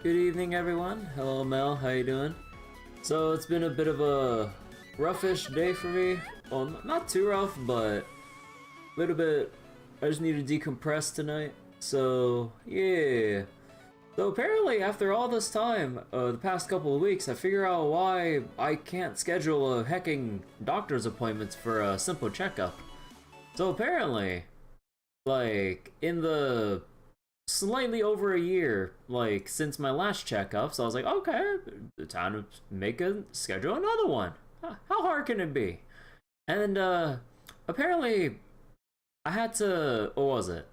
Good evening, everyone. Hello, Mel. How you doing? So it's been a bit of a roughish day for me. Well, not too rough, but a little bit. I just need to decompress tonight. So yeah. So apparently, after all this time, the past couple of weeks, I figure out why I can't schedule a hecking doctor's appointments for a simple checkup. So apparently, like in the slightly over a year, like since my last checkup, so I was like, okay, time to schedule another one. How hard can it be? And apparently, I had to. What was it?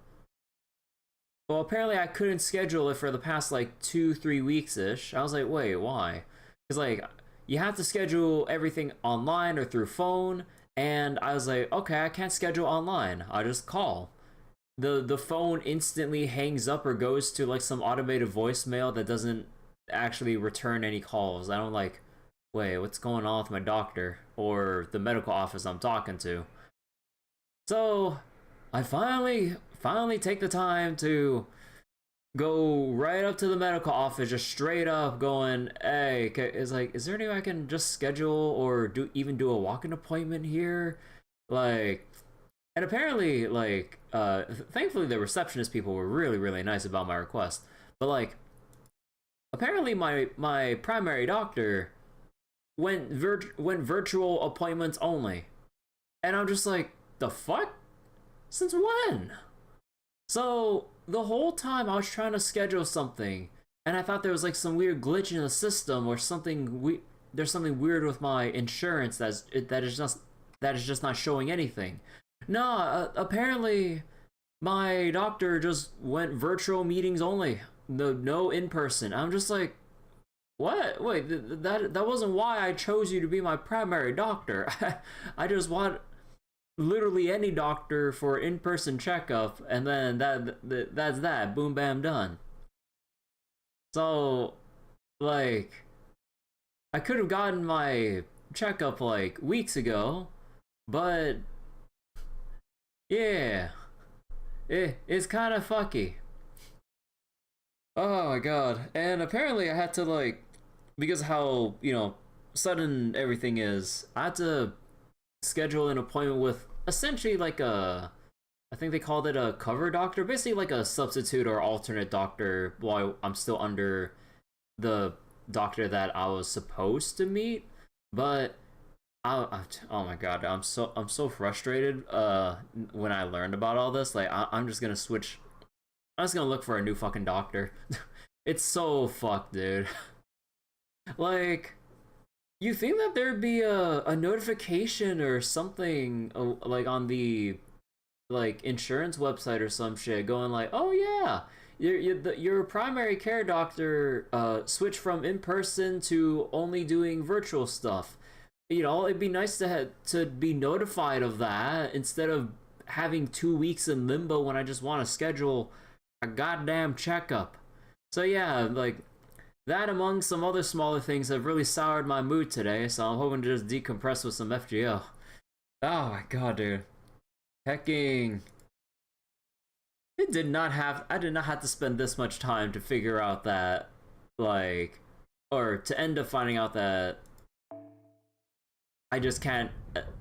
Well, apparently I couldn't schedule it for the past like 2-3 weeks ish. I was like, wait, why? Because like you have to schedule everything online or through phone, and I was like, okay, I can't schedule online. I'll just call. The phone instantly hangs up or goes to like some automated voicemail that doesn't actually return any calls. I don't like, wait, what's going on with my doctor or the medical office I'm talking to? So I finally take the time to go right up to the medical office, just straight up going, hey, is there any way I can just schedule or do a walk-in appointment here? Like, and apparently, like, thankfully the receptionist people were really nice about my request. But like, apparently my primary doctor went virtual appointments only, and I'm just like, the fuck? Since when? So the whole time I was trying to schedule something, and I thought there was like some weird glitch in the system or something. There's something weird with my insurance that is just not showing anything. No, apparently my doctor just went virtual meetings only. No in person. I'm just like, what? Wait, that wasn't why I chose you to be my primary doctor. I just want literally any doctor for in-person checkup, and then that's that. Boom, bam, done. So, like, I could have gotten my checkup like weeks ago, but yeah, it's kind of fucky. Oh my god. And apparently I had to like, because how, sudden everything is, I had to schedule an appointment with essentially like I think they called it a cover doctor, basically like a substitute or alternate doctor while I'm still under the doctor that I was supposed to meet. But oh my god, I'm so frustrated when I learned about all this. Like I'm just gonna switch. I'm just gonna look for a new fucking doctor. It's so fucked, dude. Like, you think that there'd be a notification or something like on the like insurance website or some shit going like, oh yeah, your primary care doctor switched from in person to only doing virtual stuff. It'd be nice to be notified of that instead of having 2 weeks in limbo when I just want to schedule a goddamn checkup. So yeah, like that among some other smaller things have really soured my mood today, so I'm hoping to just decompress with some FGO. Oh my god, dude. Hecking. I did not have to spend this much time to figure out that, like, or to end up finding out that I just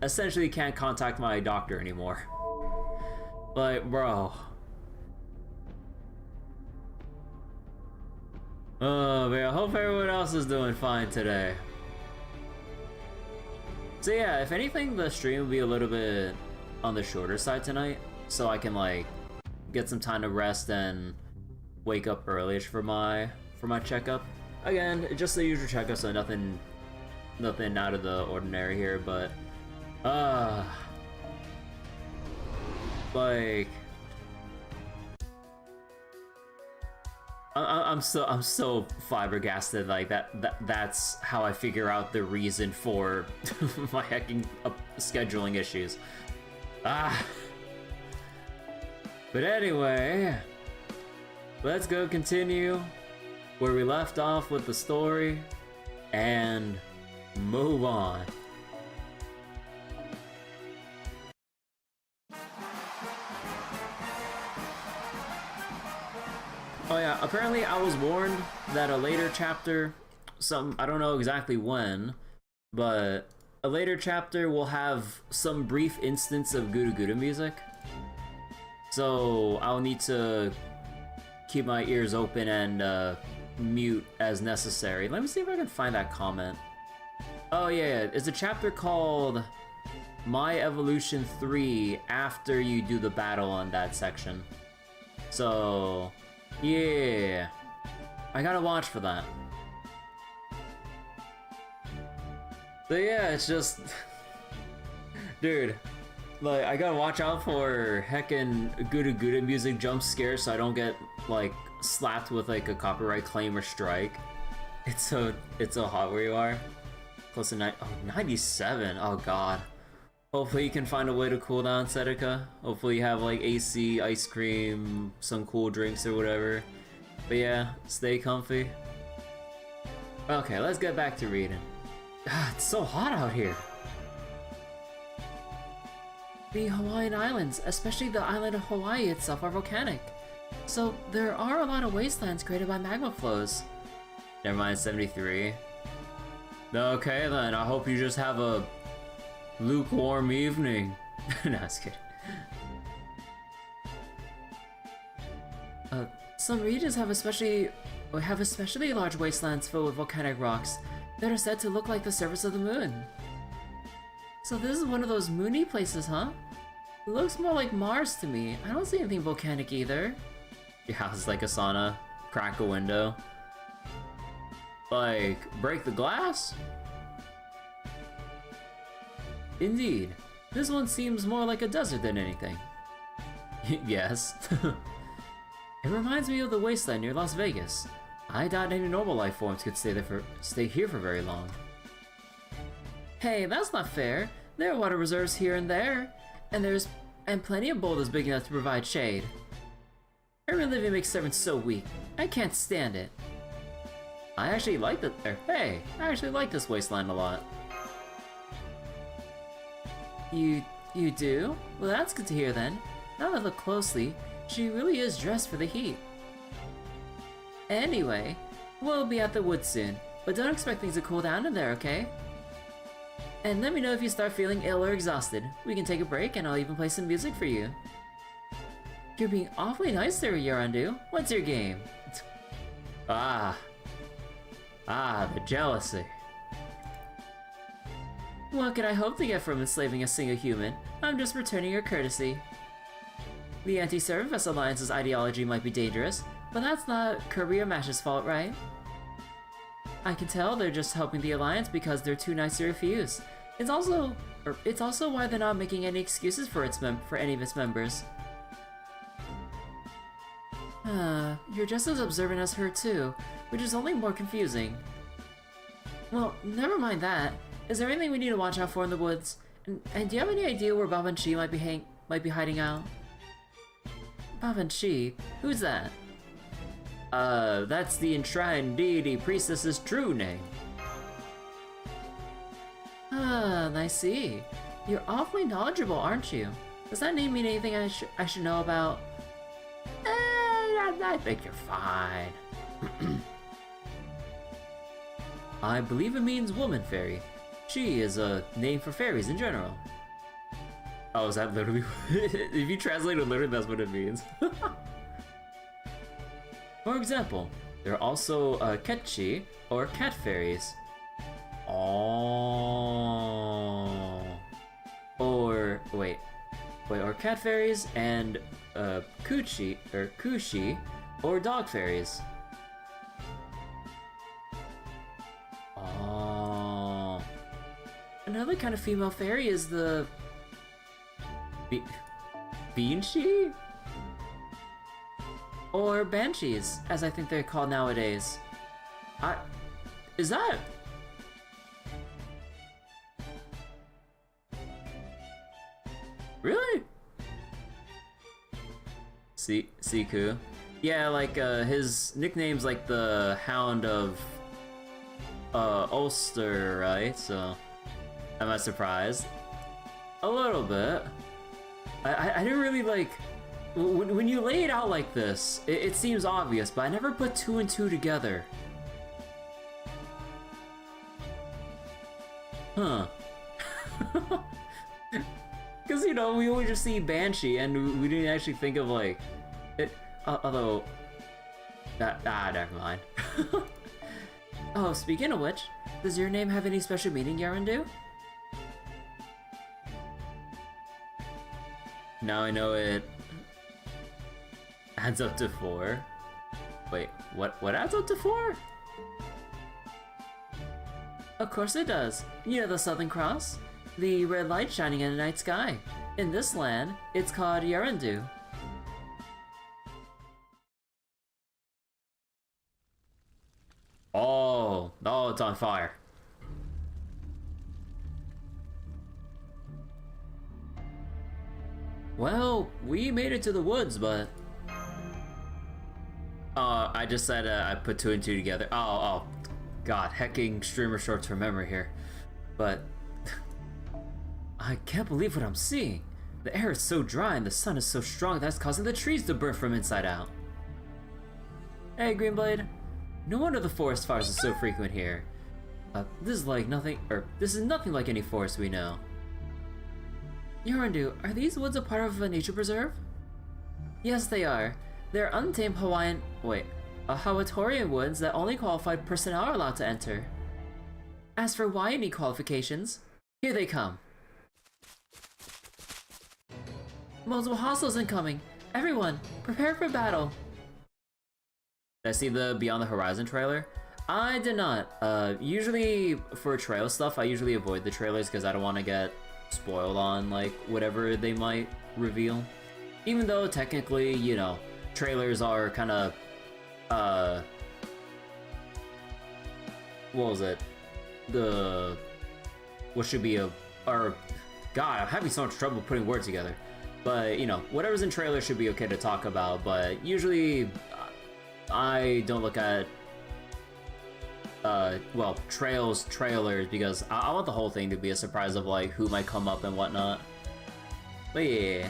essentially can't contact my doctor anymore. Like, bro. Oh man, I hope everyone else is doing fine today. So yeah, if anything, the stream will be a little bit on the shorter side tonight, so I can like get some time to rest and wake up early for my checkup. Again, just the usual checkup, so nothing out of the ordinary here, but like I'm so flabbergasted. Like that's how I figure out the reason for my hecking scheduling issues. But anyway, let's go continue where we left off with the story and move on. Oh yeah, apparently I was warned that a later chapter, I don't know exactly when, but a later chapter will have some brief instance of Guda Guda music. So I'll need to keep my ears open and mute as necessary. Let me see if I can find that comment. Oh yeah, it's a chapter called My Evolution 3 after you do the battle on that section. So, yeah, I gotta watch for that. So yeah, it's just, dude, like, I gotta watch out for heckin' Guda Guda music jump scares so I don't get, like, slapped with, like, a copyright claim or strike. It's so hot where you are. Close to 97, oh god. Hopefully you can find a way to cool down, Sedeca. Hopefully you have, like, AC, ice cream, some cool drinks or whatever. But yeah, stay comfy. Okay, let's get back to reading. Ah, it's so hot out here. The Hawaiian Islands, especially the island of Hawaii itself, are volcanic. So there are a lot of wastelands created by magma flows. Never mind, 73. Okay then, I hope you just have a lukewarm evening. No, I was kidding. Some regions have especially large wastelands filled with volcanic rocks that are said to look like the surface of the moon. So this is one of those moony places, huh? It looks more like Mars to me. I don't see anything volcanic either. Your house is like a sauna. Crack a window. Like, break the glass? Indeed. This one seems more like a desert than anything. Yes. It reminds me of the wasteland near Las Vegas. I doubt any normal life forms could stay here for very long. Hey, that's not fair. There are water reserves here and there, and plenty of boulders big enough to provide shade. Urban living makes servants so weak. I can't stand it. I actually like this wasteland a lot. You do? Well, that's good to hear then. Now that I look closely, she really is dressed for the heat. Anyway, we'll be at the woods soon, but don't expect things to cool down in there, okay? And let me know if you start feeling ill or exhausted. We can take a break and I'll even play some music for you. You're being awfully nice there, Yarandu. What's your game? The jealousy. What could I hope to get from enslaving a single human? I'm just returning your courtesy. The Anti-Surface Alliance's ideology might be dangerous, but that's not Kirby or Mash's fault, right? I can tell they're just helping the Alliance because they're too nice to refuse. It's also why they're not making any excuses for any of its members. You're just as observant as her too, which is only more confusing. Well, never mind that. Is there anything we need to watch out for in the woods? And do you have any idea where Babanchi might be hiding out? Babanchi? Who's that? That's the enshrined deity priestess's true name. I see. You're awfully knowledgeable, aren't you? Does that name mean anything I should know about? I think you're fine. I believe it means woman fairy. She is a name for fairies in general. Oh, is that literally... If you translate it literally, that's what it means. For example, there are also ketchi, or cat fairies. Oh. Or cat fairies and kuchi, or dog fairies. Oh. Another kind of female fairy is the Beanshi? Or banshees, as I think they're called nowadays. Is that... Really? Siku. Yeah, like, his nickname's like the Hound of, Ulster, right? So, am I surprised? A little bit. I didn't really, like, when you lay it out like this, it seems obvious, but I never put two and two together. Huh. Because, you know, we always just see Banshee, and we didn't actually think of, like, it, although, never mind. Oh, speaking of which, does your name have any special meaning, Yarandu? Now I know it adds up to 4. Wait, what adds up to 4? Of course it does. You know the Southern Cross? The red light shining in the night sky. In this land, it's called Yarandu. Oh, it's on fire. Well, we made it to the woods, but... I just said I put 2 and 2 together. Oh, God, hecking streamer short-term memory here. But... I can't believe what I'm seeing. The air is so dry and the sun is so strong that's causing the trees to burn from inside out. Hey, Greenblade. No wonder the forest fires are so frequent here. This is nothing like any forest we know. Yarandu, are these woods a part of a nature preserve? Yes, they are. They're untamed Hawaiian woods that only qualified personnel are allowed to enter. As for Waiani qualifications, here they come. Multiple hostiles incoming! Everyone, prepare for battle! Did I see the Beyond the Horizon trailer? I did not. Usually for trail stuff, I usually avoid the trailers because I don't want to get spoiled on, like, whatever they might reveal. Even though, technically, you know, trailers are kind of, what was it? What should be God, I'm having so much trouble putting words together. But, you know, whatever's in trailer should be okay to talk about, but usually I don't look at, well, trailers because I want the whole thing to be a surprise of, like, who might come up and whatnot. But yeah.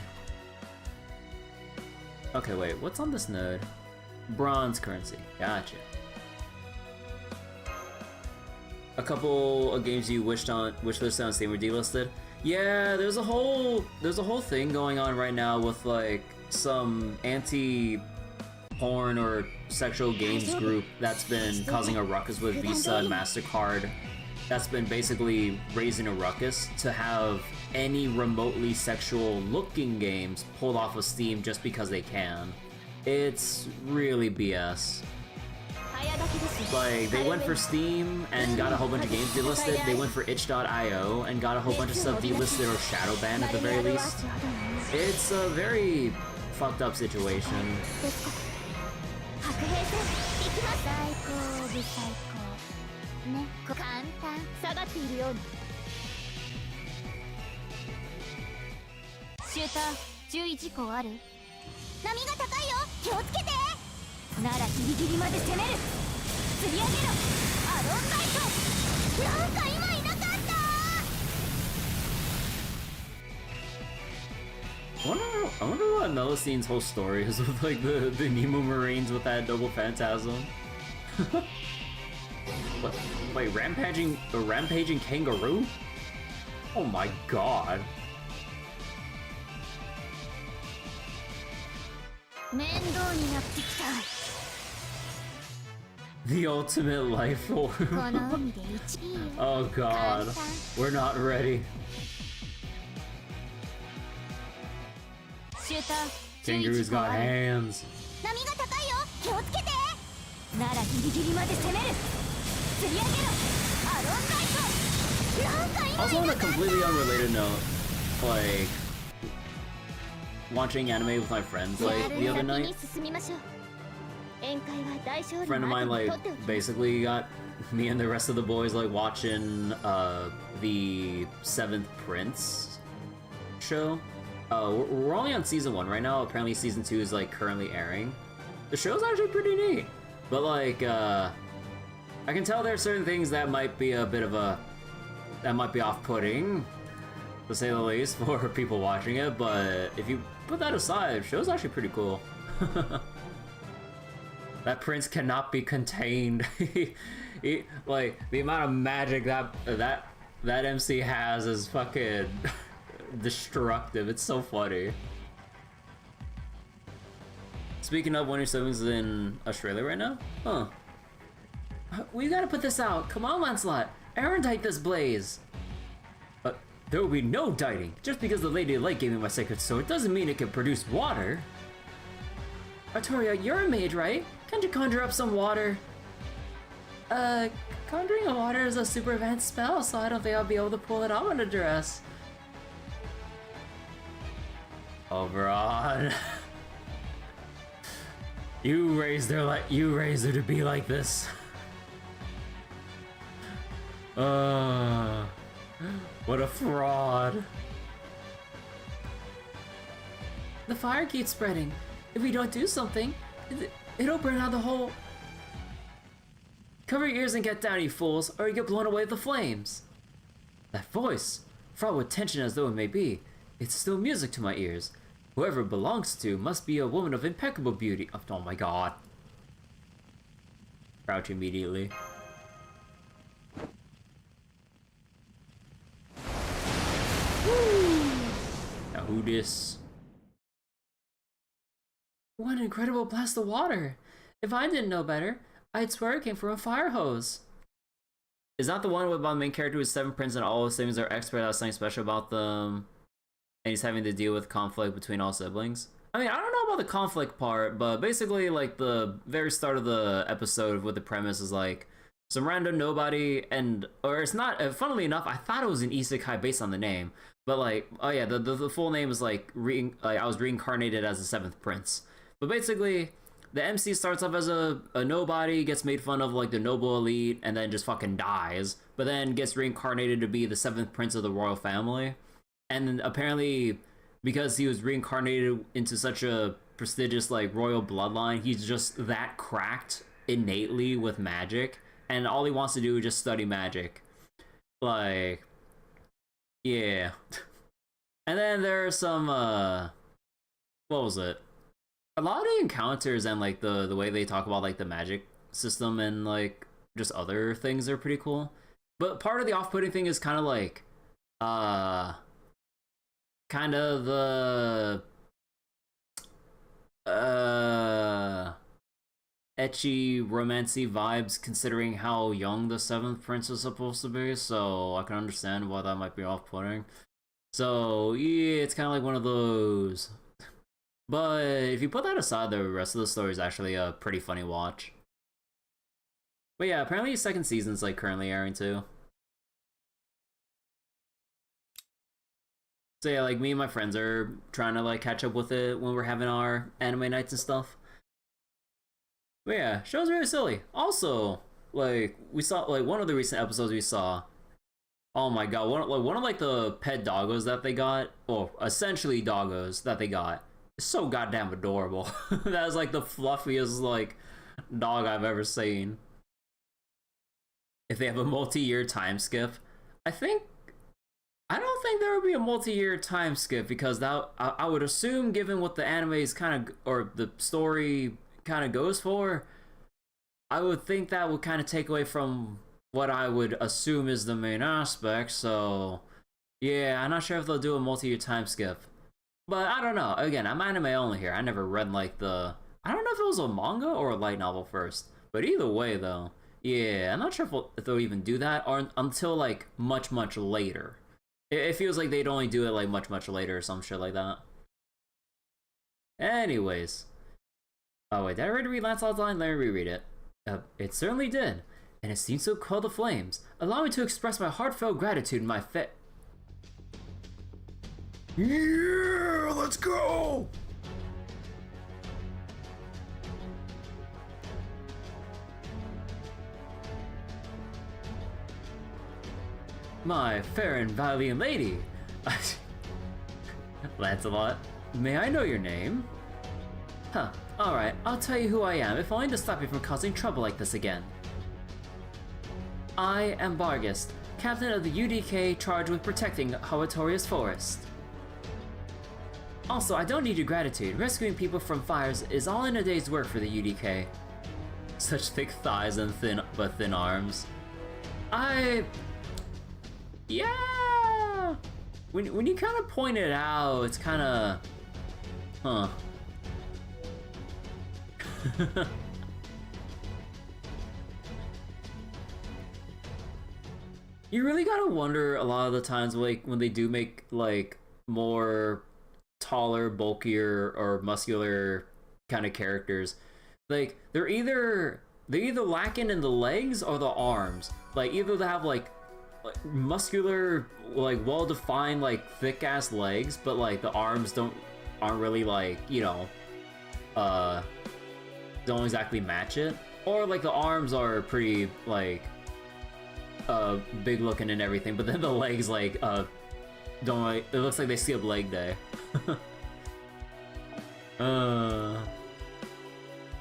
Okay, wait, what's on this node? Bronze currency, gotcha. A couple of games you wishlisted on Steam were delisted. Yeah, there's a whole thing going on right now with, like, some anti-porn or sexual games group that's been causing a ruckus with Visa and MasterCard. That's been basically raising a ruckus to have any remotely sexual looking games pulled off of Steam just because they can. It's really BS. Like, they went for Steam and got a whole bunch of games delisted. They went for itch.io and got a whole bunch of stuff delisted or shadow banned at the very least. It's a very fucked up situation. I wonder what Melusines' whole story is with, like, the Nemo Marines with that double phantasm. What? Wait, a rampaging kangaroo? Oh my god. The ultimate life form. Oh god, we're not ready. Kangaroo's got hands. Also, on a completely unrelated note, like, watching anime with my friends, like, the other night, a friend of mine, like, basically got me and the rest of the boys, like, watching, the 7th Prince show. We're only on season 1 right now. Apparently season 2 is, like, currently airing. The show's actually pretty neat. But, like, I can tell there are certain things that might be a bit of a... that might be off-putting. to say the least, for people watching it, but if you put that aside, the show's actually pretty cool. That prince cannot be contained. Like, the amount of magic that MC has is fucking destructive. It's so funny. Speaking of, one of your siblings is in Australia right now? Huh. We gotta put this out. Come on, Lancelot. Erendite this blaze. There will be no diting. Just because the Lady of Light gave me my sacred sword doesn't mean it can produce water. Artoria, you're a mage, right? Can't you conjure up some water? Conjuring of water is a super advanced spell, so I don't think I'll be able to pull it off in a dress. Oberon. You raised her to be like this. What a fraud. The fire keeps spreading. If we don't do something, it'll burn out the whole... Cover your ears and get down, you fools, or you get blown away with the flames. That voice, fraught with tension as though it may be, it's still music to my ears. Whoever it belongs to must be a woman of impeccable beauty. Oh my god. Crouch immediately. Woo! Now who dis? What an incredible blast of water! If I didn't know better, I'd swear it came from a fire hose. Is that the one with the main character with 7 prints and all his siblings are expert at something special about them? And he's having to deal with conflict between all siblings? I mean, I don't know about the conflict part, but basically, like, the very start of the episode with the premise is, like, some random nobody, or it's not, funnily enough, I thought it was an isekai based on the name, but, like, oh yeah, the full name is, like, I was reincarnated as the 7th prince. But basically, the MC starts off as a nobody, gets made fun of, like, the noble elite, and then just fucking dies, but then gets reincarnated to be the 7th prince of the royal family. And apparently, because he was reincarnated into such a prestigious, like, royal bloodline, he's just that cracked innately with magic, and all he wants to do is just study magic. Like, yeah. And then there are some, what was it? A lot of the encounters and, like, the way they talk about, like, the magic system and, like, just other things are pretty cool. But part of the off-putting thing is kind of, like, kind of the etchy, romancy vibes, considering how young the 7th prince is supposed to be, so I can understand why that might be off-putting. So yeah, it's kind of like one of those. But if you put that aside, the rest of the story is actually a pretty funny watch. But yeah, apparently the 2nd season's, like, currently airing too. So yeah, like, me and my friends are trying to, like, catch up with it when we're having our anime nights and stuff. But yeah, show's really silly. Also, like, we saw, like, one of the recent episodes we saw, oh my god, one of like the pet doggos that they got, or essentially doggos that they got, is so goddamn adorable. That was, like, the fluffiest, like, dog I've ever seen. If they have a multi-year time skip, I don't think there would be a multi-year time skip, because that I would assume, given what the anime is kind of, or the story kind of goes for, I would think that would kind of take away from what I would assume is the main aspect. So yeah, I'm not sure if they'll do a multi-year time skip, but I don't know. Again, I'm anime only here. I never read, like, I don't know if it was a manga or a light novel first, but either way though, yeah, I'm not sure if they'll even do that, or until, like, much later. It feels like they'd only do it, like, much later or some shit like that. Anyways. Oh wait, did I already read Lancelot's line? Let me reread it. It certainly did. And it seems to quell the flames. Allow me to express my heartfelt gratitude in my Yeah, let's go! My fair and valiant lady. Lancelot, may I know your name? Huh, alright, I'll tell you who I am, if only to stop you from causing trouble like this again. I am Bargist, captain of the UDK charged with protecting Artoria's forest. Also, I don't need your gratitude. Rescuing people from fires is all in a day's work for the UDK. Such thick thighs and thin arms. Yeah! When you kind of point it out, it's kind of... Huh. You really gotta wonder a lot of the times, like, when they do make, like, more taller, bulkier, or muscular kind of characters. Like, they're either lacking in the legs or the arms. Like, either they have, like muscular, like, well-defined, like, thick-ass legs, but, like, the arms aren't really, like, you know, don't exactly match it. Or, like, the arms are pretty, like, big looking and everything, but then the legs, like, don't really, it looks like they skip leg day.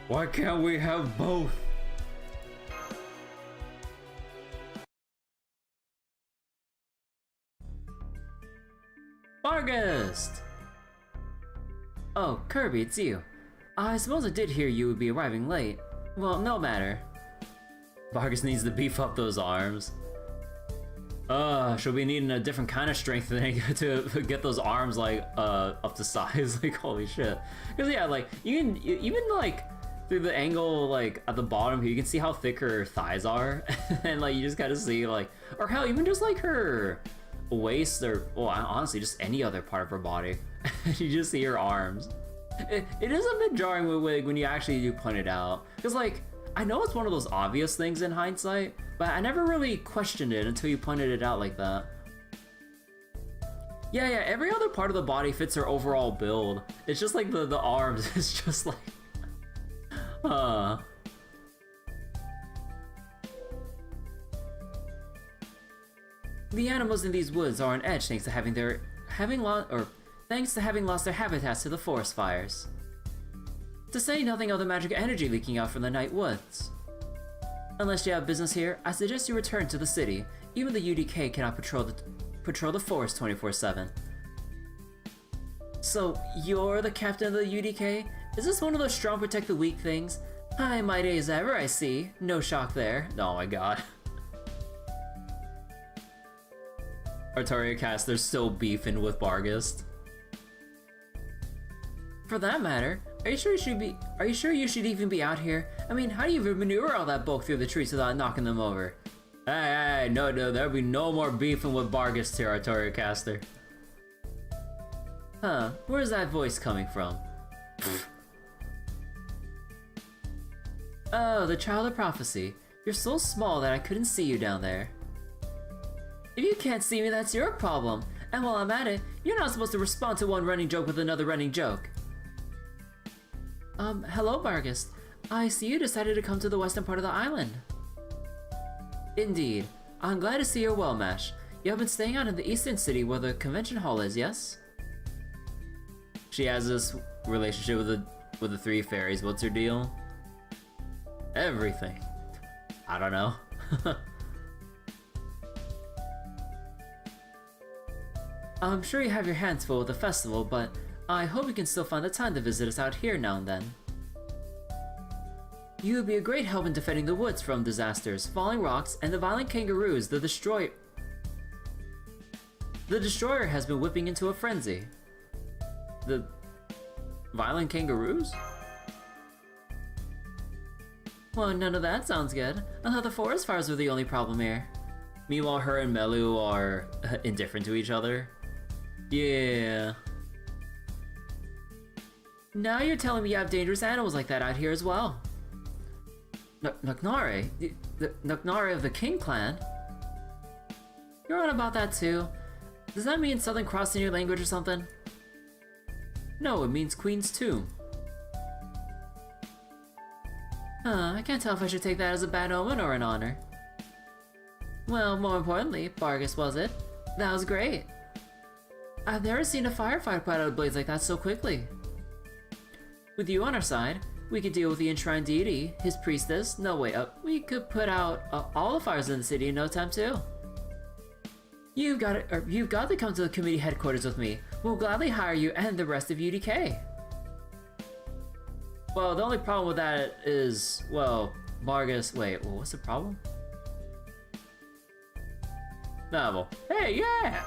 Why can't we have both? August! Oh, Kirby, it's you. I suppose I did hear you would be arriving late. Well, no matter. Vargas needs to beef up those arms. She'll be needing a different kind of strengthening to get those arms, like, up to size. Like, holy shit. Because, yeah, like, you can, even, like, through the angle, like, at the bottom here, you can see how thick her thighs are. And, like, you just gotta see, like, or hell, even just, like, her waist, or, well, honestly, just any other part of her body. You just see her arms. It is a bit jarring when you actually do point it out. Because, like, I know it's one of those obvious things in hindsight, but I never really questioned it until you pointed it out like that. Yeah, every other part of the body fits her overall build. It's just like the arms, it's just like... The animals in these woods are on edge thanks to having lost their habitats to the forest fires. To say nothing of the magic energy leaking out from the night woods. Unless you have business here, I suggest you return to the city. Even the UDK cannot patrol the forest 24/7. So, you're the captain of the UDK? Is this one of those strong protect the weak things? Hi, mighty as ever, I see. No shock there. Oh my god. ArtoriaFes, they're still beefing with Vargas. For that matter, are you sure you should even be out here? I mean, how do you even maneuver all that bulk through the trees without knocking them over? Hey, no, there'll be no more beefing with Vargas here, ArtoriaCaster. Huh, where's that voice coming from? Oh, the child of prophecy. You're so small that I couldn't see you down there. If you can't see me, that's your problem. And while I'm at it, you're not supposed to respond to one running joke with another running joke. Hello, Vargas. I see you decided to come to the western part of the island. Indeed. I'm glad to see you're well, Mash. You have been staying out in the eastern city where the convention hall is, yes? She has this relationship with the three fairies. What's her deal? Everything. I don't know. I'm sure you have your hands full with the festival, but I hope you can still find the time to visit us out here now and then. You would be a great help in defending the woods from disasters, falling rocks, and the violent kangaroos. The Destroyer has been whipping into a frenzy. The violent kangaroos? Well, none of that sounds good. I thought the forest fires were the only problem here. Meanwhile, her and Melu are indifferent to each other. Yeah. Now you're telling me you have dangerous animals like that out here as well. Nuknare? The Nuknare of the King clan? You're on about that too. Does that mean Southern Cross in your language or something? No, it means Queen's Tomb. I can't tell if I should take that as a bad omen or an honor. Well, more importantly, Vargas, was it? That was great. I've never seen a firefight put out a blaze like that so quickly. With you on our side, we could deal with the enshrined deity, his priestess. No, wait, we could put out all the fires in the city in no time too. You've got to come to the committee headquarters with me. We'll gladly hire you and the rest of UDK. Well, the only problem with that is, well, Vargas. Wait, well, what's the problem? Novel. Hey, yeah!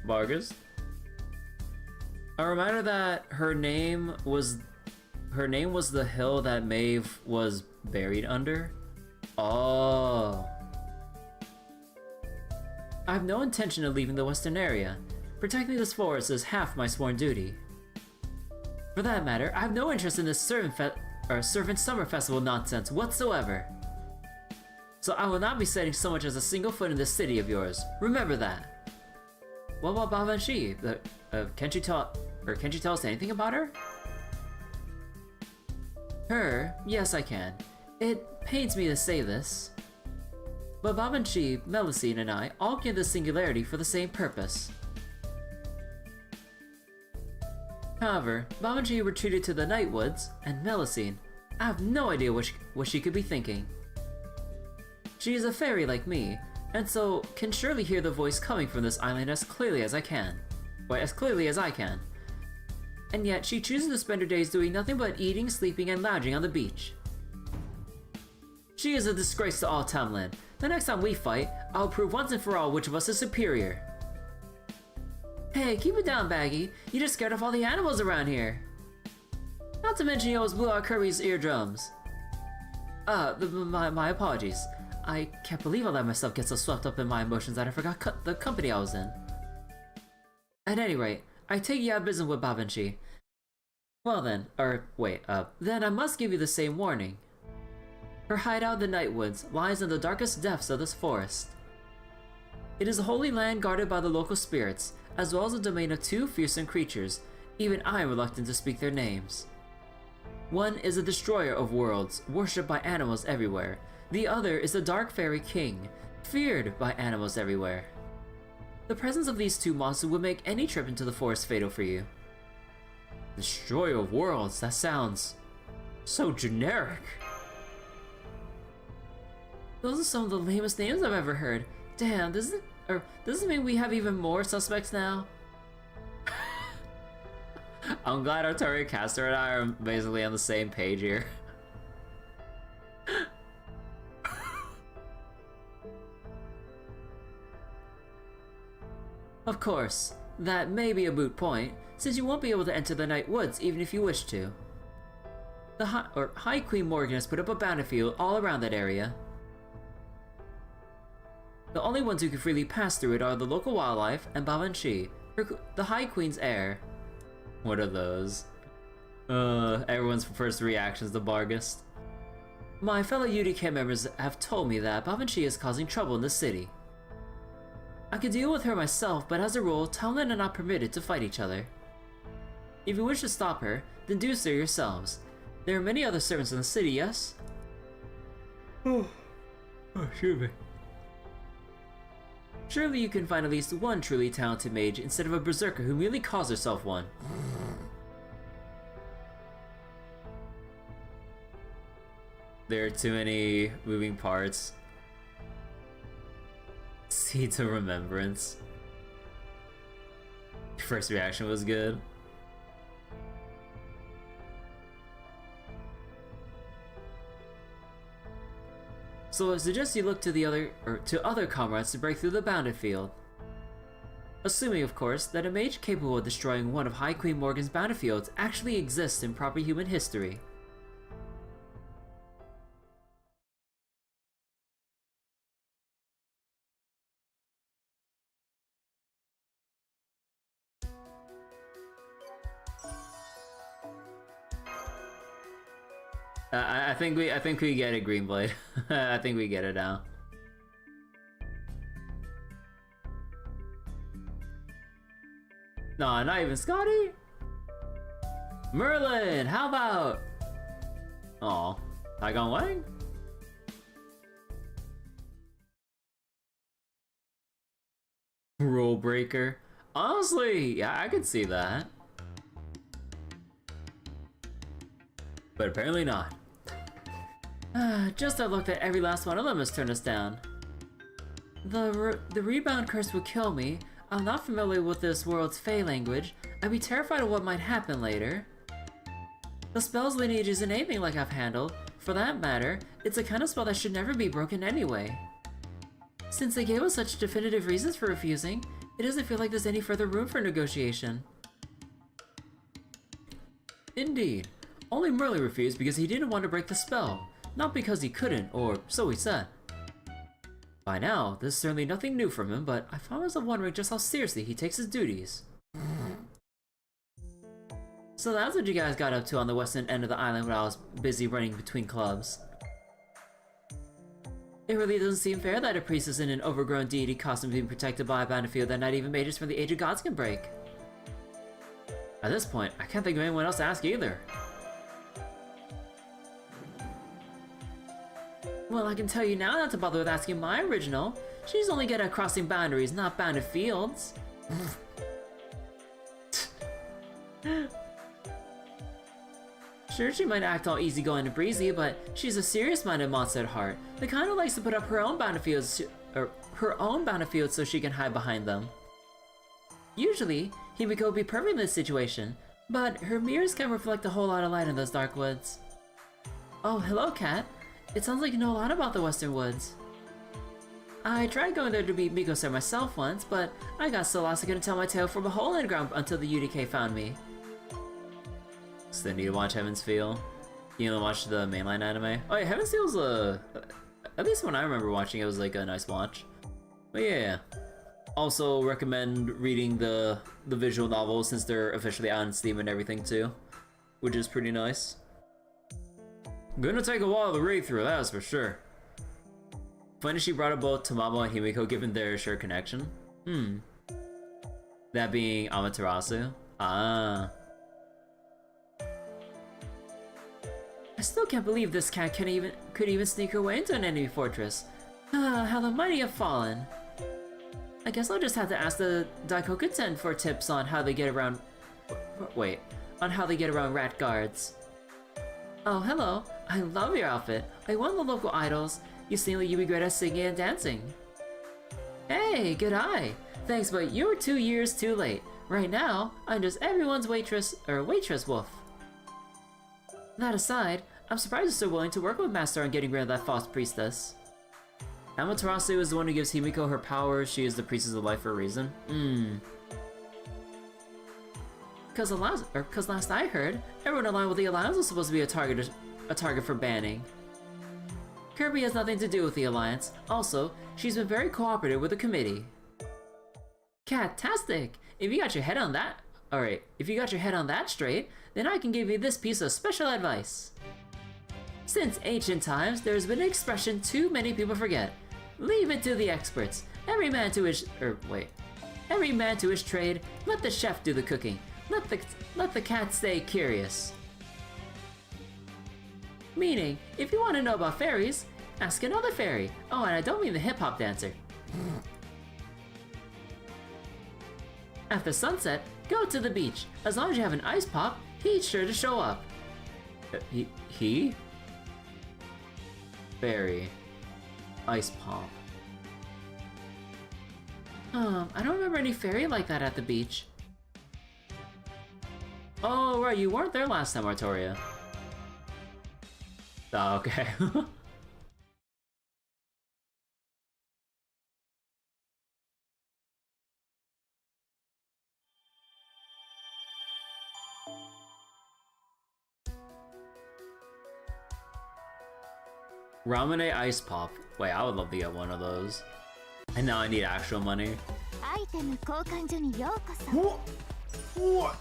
Vargas. A reminder that her name was the hill that Maeve was buried under. Oh. I have no intention of leaving the western area. Protecting this forest is half my sworn duty. For that matter, I have no interest in this servant summer festival nonsense whatsoever. So I will not be setting so much as a single foot in this city of yours. Remember that. What about Babanshi? Can't you tell us anything about her? Her? Yes, I can. It pains me to say this, but Babanshi, Melusine, and I all came to Singularity for the same purpose. However, Babanshi retreated to the Nightwoods, and Melusine, I have no idea what she could be thinking. She is a fairy like me, and so can surely hear the voice coming from this island as clearly as I can. Or as clearly as I can. And yet she chooses to spend her days doing nothing but eating, sleeping, and lounging on the beach. She is a disgrace to all Townland. The next time we fight, I'll prove once and for all which of us is superior. Hey, keep it down, Baggy. You just scared off all the animals around here. Not to mention you almost blew out Kirby's eardrums. My apologies. I can't believe I let myself get so swept up in my emotions that I forgot the company I was in. At any rate, I take you out of business with Babanshi. Well then, then I must give you the same warning. Her hideout in the Nightwoods lies in the darkest depths of this forest. It is a holy land guarded by the local spirits, as well as the domain of two fearsome creatures. Even I am reluctant to speak their names. One is a destroyer of worlds, worshipped by animals everywhere. The other is the Dark Fairy King, feared by animals everywhere. The presence of these two monsters would make any trip into the forest fatal for you. Destroyer of worlds, that sounds so generic. Those are some of the lamest names I've ever heard. Damn, does it mean we have even more suspects now? I'm glad ArtoriaFes and I are basically on the same page here. Of course, that may be a moot point, since you won't be able to enter the Nightwoods even if you wish to. The High Queen Morgan has put up a bounty field all around that area. The only ones who can freely pass through it are the local wildlife and Babanshi, the High Queen's heir. What are those? Everyone's first reactions to Bargast. My fellow UDK members have told me that Babanshi is causing trouble in the city. I could deal with her myself, but as a rule, Townland are not permitted to fight each other. If you wish to stop her, then do so yourselves. There are many other servants in the city, yes? Excuse me. Surely you can find at least one truly talented mage instead of a berserker who merely calls herself one. There are too many moving parts. Seeds of Remembrance. Your first reaction was good. So I suggest you look to other comrades to break through the bounded field. Assuming, of course, that a mage capable of destroying one of High Queen Morgan's bounded fields actually exists in proper human history. I think we get it, Greenblade. I think we get it now. No, not even Scotty. Merlin, how about? Aw, Tygon Wang. Rule breaker. Honestly, yeah, I could see that. But apparently not. Just I looked at every last one of them has turned us down. The rebound curse would kill me. I'm not familiar with this world's Fey language. I'd be terrified of what might happen later. The spell's lineage isn't anything like I've handled. For that matter, it's a kind of spell that should never be broken anyway. Since they gave us such definitive reasons for refusing, it doesn't feel like there's any further room for negotiation. Indeed. Only Merlin refused because he didn't want to break the spell, not because he couldn't, or so he said. By now, there's certainly nothing new from him, but I found myself wondering just how seriously he takes his duties. So that's what you guys got up to on the western end of the island while I was busy running between clubs. It really doesn't seem fair that a priestess in an overgrown deity costume being protected by a battlefield that not even mages from the Age of Gods can break. At this point, I can't think of anyone else to ask either. Well, I can tell you now not to bother with asking my original. She's only good at crossing boundaries, not bounded fields. Sure, she might act all easygoing and breezy, but she's a serious-minded monster at heart. The kind who likes to put up her own bounded fields, so she can hide behind them. Usually, Himiko would be perfect in this situation, but her mirrors can reflect a whole lot of light in those dark woods. Oh, hello, Cat. It sounds like you know a lot about the Western Woods. I tried going there to beat Mikosar myself once, but I got so lost I couldn't tell my tale from a hole in the ground until the UDK found me. So they need to watch Heaven's Feel. You know, watch the mainline anime. Oh yeah, Heaven's Feel's at least when I remember watching it was like a nice watch. But yeah. Also recommend reading the visual novels since they're officially out on Steam and everything too, which is pretty nice. Gonna take a while to read through, that's for sure. Funny she brought up both Tamamo and Himiko given their shared connection. That being Amaterasu. Ah. I still can't believe this cat could even sneak her way into an enemy fortress. How the mighty have fallen. I guess I'll just have to ask the Daikokuten for tips on how they get around. On how they get around rat guards. Oh, hello. I love your outfit. I won the local idols. You seem like you'd be great at singing and dancing. Hey, good eye. Thanks, but you're 2 years too late. Right now, I'm just everyone's waitress wolf. That aside, I'm surprised you're so willing to work with Master on getting rid of that false priestess. Amaterasu is the one who gives Himiko her powers. She is the priestess of life for a reason. Cause last I heard, everyone aligned with the Alliance was supposed to be a target for banning. Kirby has nothing to do with the Alliance. Also, she's been very cooperative with the committee. Catastic! If you got your head on that straight, then I can give you this piece of special advice. Since ancient times, there's been an expression too many people forget. Leave it to the experts. Every man to his trade. Let the chef do the cooking. Let the cat stay curious. Meaning, if you want to know about fairies, ask another fairy. Oh, and I don't mean the hip-hop dancer. After sunset, go to the beach. As long as you have an ice pop, he's sure to show up. He? Fairy. Ice pop. I don't remember any fairy like that at the beach. Oh, right, you weren't there last time, Artoria. Oh, okay. Ramune Ice Pop. Wait, I would love to get one of those. And now I need actual money. What?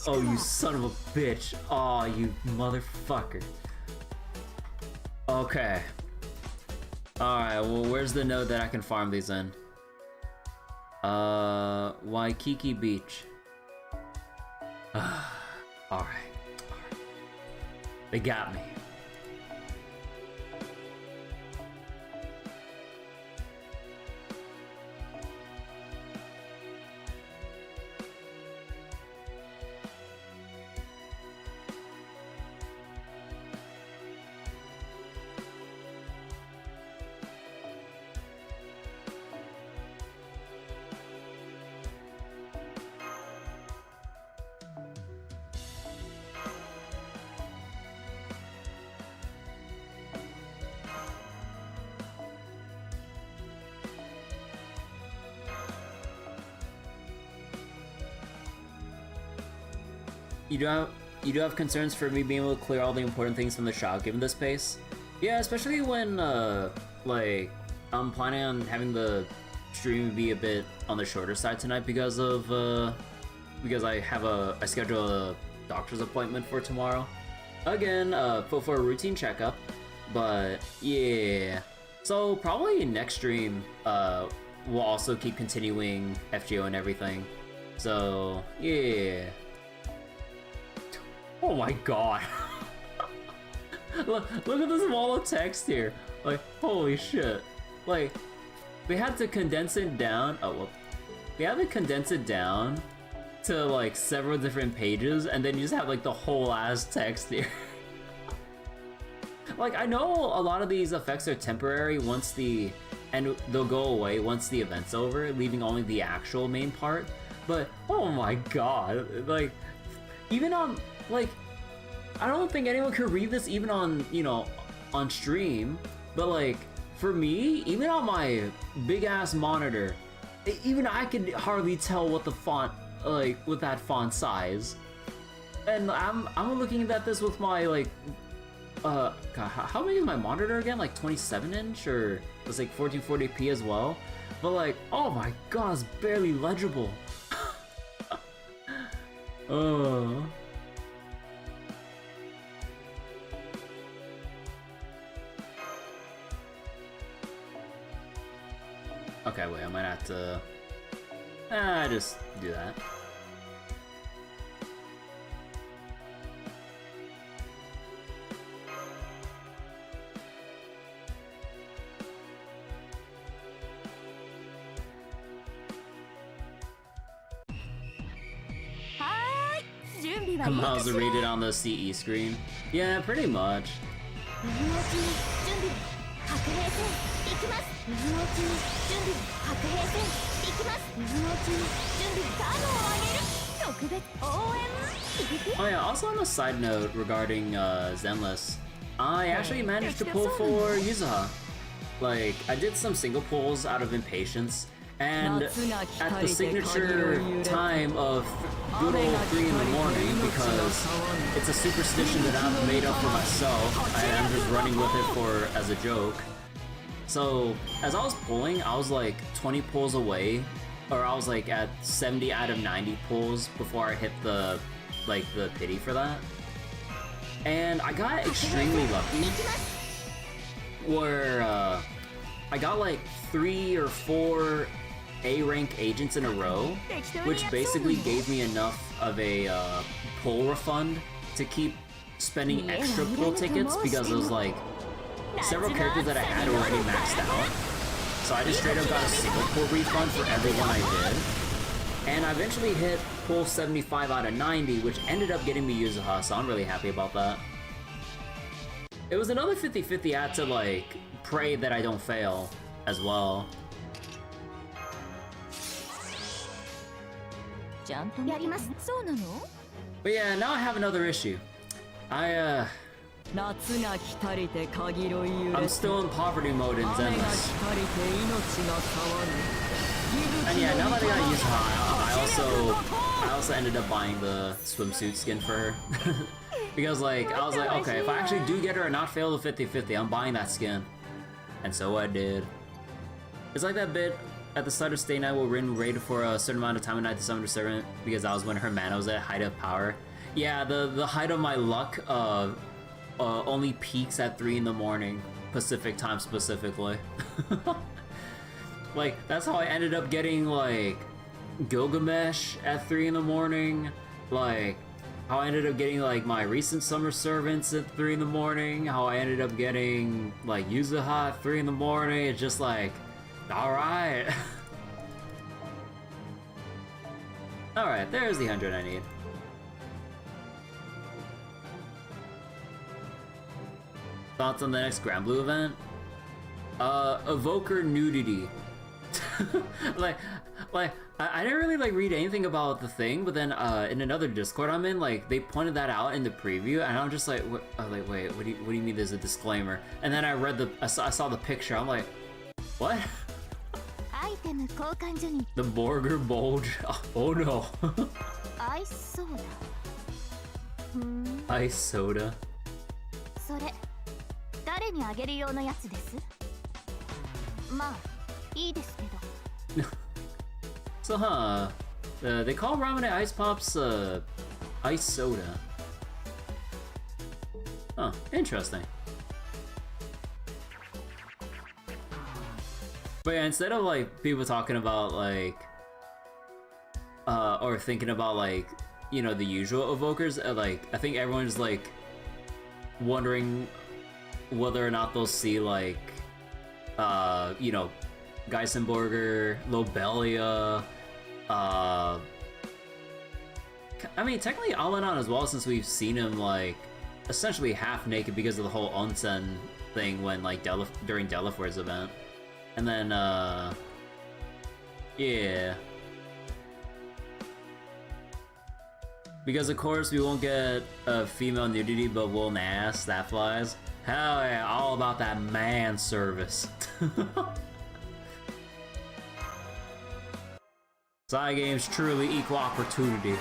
Oh, you son of a bitch. Oh, you motherfucker. Okay. Alright, well, where's the node that I can farm these in? Waikiki Beach. Alright. They got me. you do have concerns for me being able to clear all the important things from the shop given this pace? Yeah, especially when like I'm planning on having the stream be a bit on the shorter side tonight because I have I schedule a doctor's appointment for tomorrow. Again, for a routine checkup. But yeah. So probably next stream, we'll also keep continuing FGO and everything. So yeah. Oh my god. look at this wall of text here. Like, holy shit. Like, we had to condense it down. Oh, well. We had to condense it down to like several different pages, and then you just have like the whole ass text here. Like, I know a lot of these effects are temporary and they'll go away once the event's over, leaving only the actual main part. But oh my god, like, even on, like, I don't think anyone could read this even on, you know, on stream, but like, for me, even on my big ass monitor, even I could hardly tell what the font, like, with that font size. And I'm looking at this with my, like, God, how big is my monitor again? Like 27 inch, or it's like 1440p as well? But like, oh my god, it's barely legible. Oh. Okay, wait, I might have to just do that. I'm about to read it on the CE screen. Yeah, pretty much. Oh yeah, also on a side note regarding Zenless, I actually managed to pull for Yuzuha. Like, I did some single pulls out of impatience, and at the signature time of good old 3 in the morning, because it's a superstition that I've made up for myself, I'm just running with it as a joke. So, as I was pulling, I was like 20 pulls away, or I was like at 70 out of 90 pulls before I hit the pity for that. And I got extremely lucky, where I got like 3 or 4 A-rank agents in a row, which basically gave me enough of a pull refund to keep spending extra pull tickets, because it was like several characters that I had already maxed out. So I just straight up got a single pull refund for every one I did. And I eventually hit pull 75 out of 90, which ended up getting me Yuzuha, so I'm really happy about that. It was another 50-50 I had to like pray that I don't fail as well. But yeah, now I have another issue. I'm still in poverty mode in Zenless. And yeah, now that I got Yuzuha, I also ended up buying the swimsuit skin for her. Because like, I was like, okay, if I actually do get her and not fail the 50-50, I'm buying that skin. And so I did. It's like that bit at the start of Stay Night where Rin raided for a certain amount of time at night to summon a servant, because that was when her mana was at height of power. Yeah, the height of my luck only peaks at 3 in the morning, Pacific time specifically. Like, that's how I ended up getting like Gilgamesh at 3 in the morning, like how I ended up getting like my recent summer servants at 3 in the morning, how I ended up getting like Yuzuha at 3 in the morning. It's just like, alright. Alright, there's the 100 I need. Thoughts on the next Grand Blue event? Evoker nudity. I didn't really like read anything about the thing, but then in another Discord I'm in, like they pointed that out in the preview, and I'm just like, wait, what do you mean there's a disclaimer? And then I saw the picture. I'm like, what? The Borger bulge. Oh no. Ice soda. それ誰にあげる用のやつです？まあいいですけど。So, they call ramen ice pops, ice soda. Huh, interesting. But yeah, instead of like people talking about like, or thinking about like, you know, the usual evokers, like, I think everyone's like wondering whether or not they'll see like, you know, Geisenborger, Lobelia, I mean, technically Alanon as well, since we've seen him like essentially half naked because of the whole onsen thing when like during Delafor's event. And then, yeah. Because of course we won't get female nudity, but we'll nass, that flies. Hell yeah, all about that man service. Side games truly equal opportunity.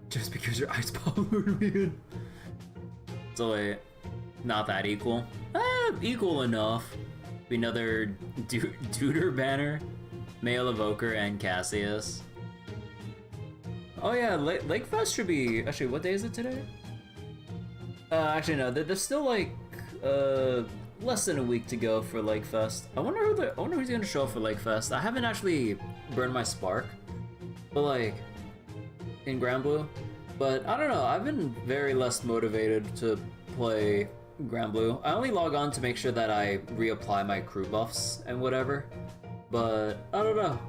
Just because your ice pop would be good. So wait, not that equal? Equal enough. Another Duder banner, male evoker, and Cassius. Oh yeah, Lakefest should be... Actually, what day is it today? Actually no, there's still like less than a week to go for Lakefest. I wonder who's gonna show up for Lakefest. I haven't actually burned my spark, but like in Grand Blue. But I don't know, I've been very less motivated to play Grand Blue. I only log on to make sure that I reapply my crew buffs and whatever. But I don't know.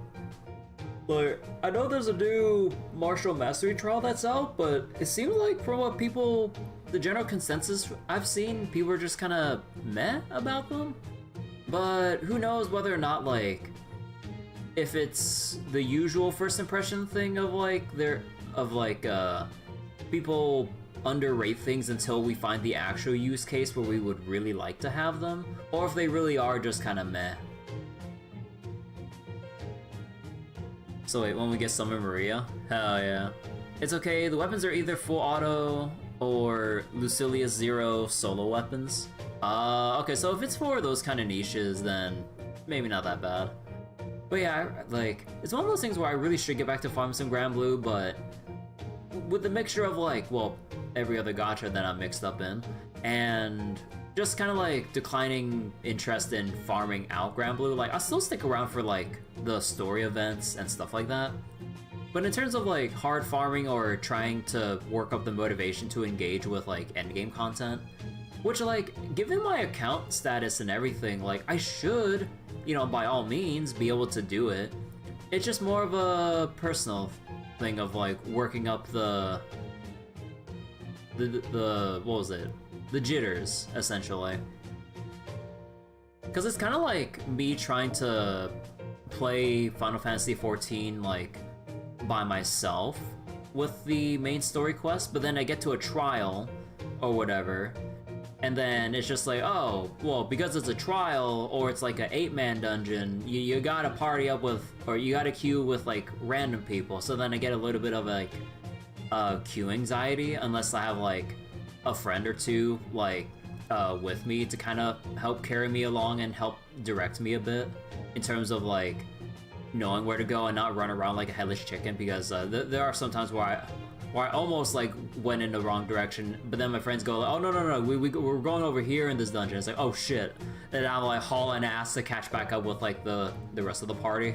Like, I know there's a new Martial Mastery trial that's out, but it seems like from what people, the general consensus I've seen, people are just kind of meh about them. But who knows whether or not, like, if it's the usual first impression thing of like, people underrate things until we find the actual use case where we would really like to have them, or if they really are just kind of meh. So wait, when we get Summon Maria? Hell yeah. It's okay, the weapons are either full auto or Lucilius Zero solo weapons. Okay, so if it's for those kind of niches, then maybe not that bad. But yeah, like, it's one of those things where I really should get back to farming some Grand Blue, but with the mixture of like, well, every other gacha that I'm mixed up in, and just kind of like declining interest in farming out Grand Blue, like I'll still stick around for like the story events and stuff like that. But in terms of like hard farming or trying to work up the motivation to engage with like endgame content, which like given my account status and everything, like I should, you know, by all means be able to do it. It's just more of a personal thing of like working up the what was it? The jitters, essentially. Because it's kind of like me trying to play Final Fantasy XIV like by myself with the main story quest, but then I get to a trial or whatever, and then it's just like, oh, well, because it's a trial or it's like an 8-man dungeon, you gotta party up with, or you gotta queue with like random people, so then I get a little bit of like queue anxiety unless I have like a friend or two like with me to kind of help carry me along and help direct me a bit in terms of like knowing where to go and not run around like a headless chicken, because there are some times where I almost like went in the wrong direction, but then my friends go like, oh no, we're going over here in this dungeon. It's like, oh shit, and I'm like hauling ass to catch back up with like the rest of the party.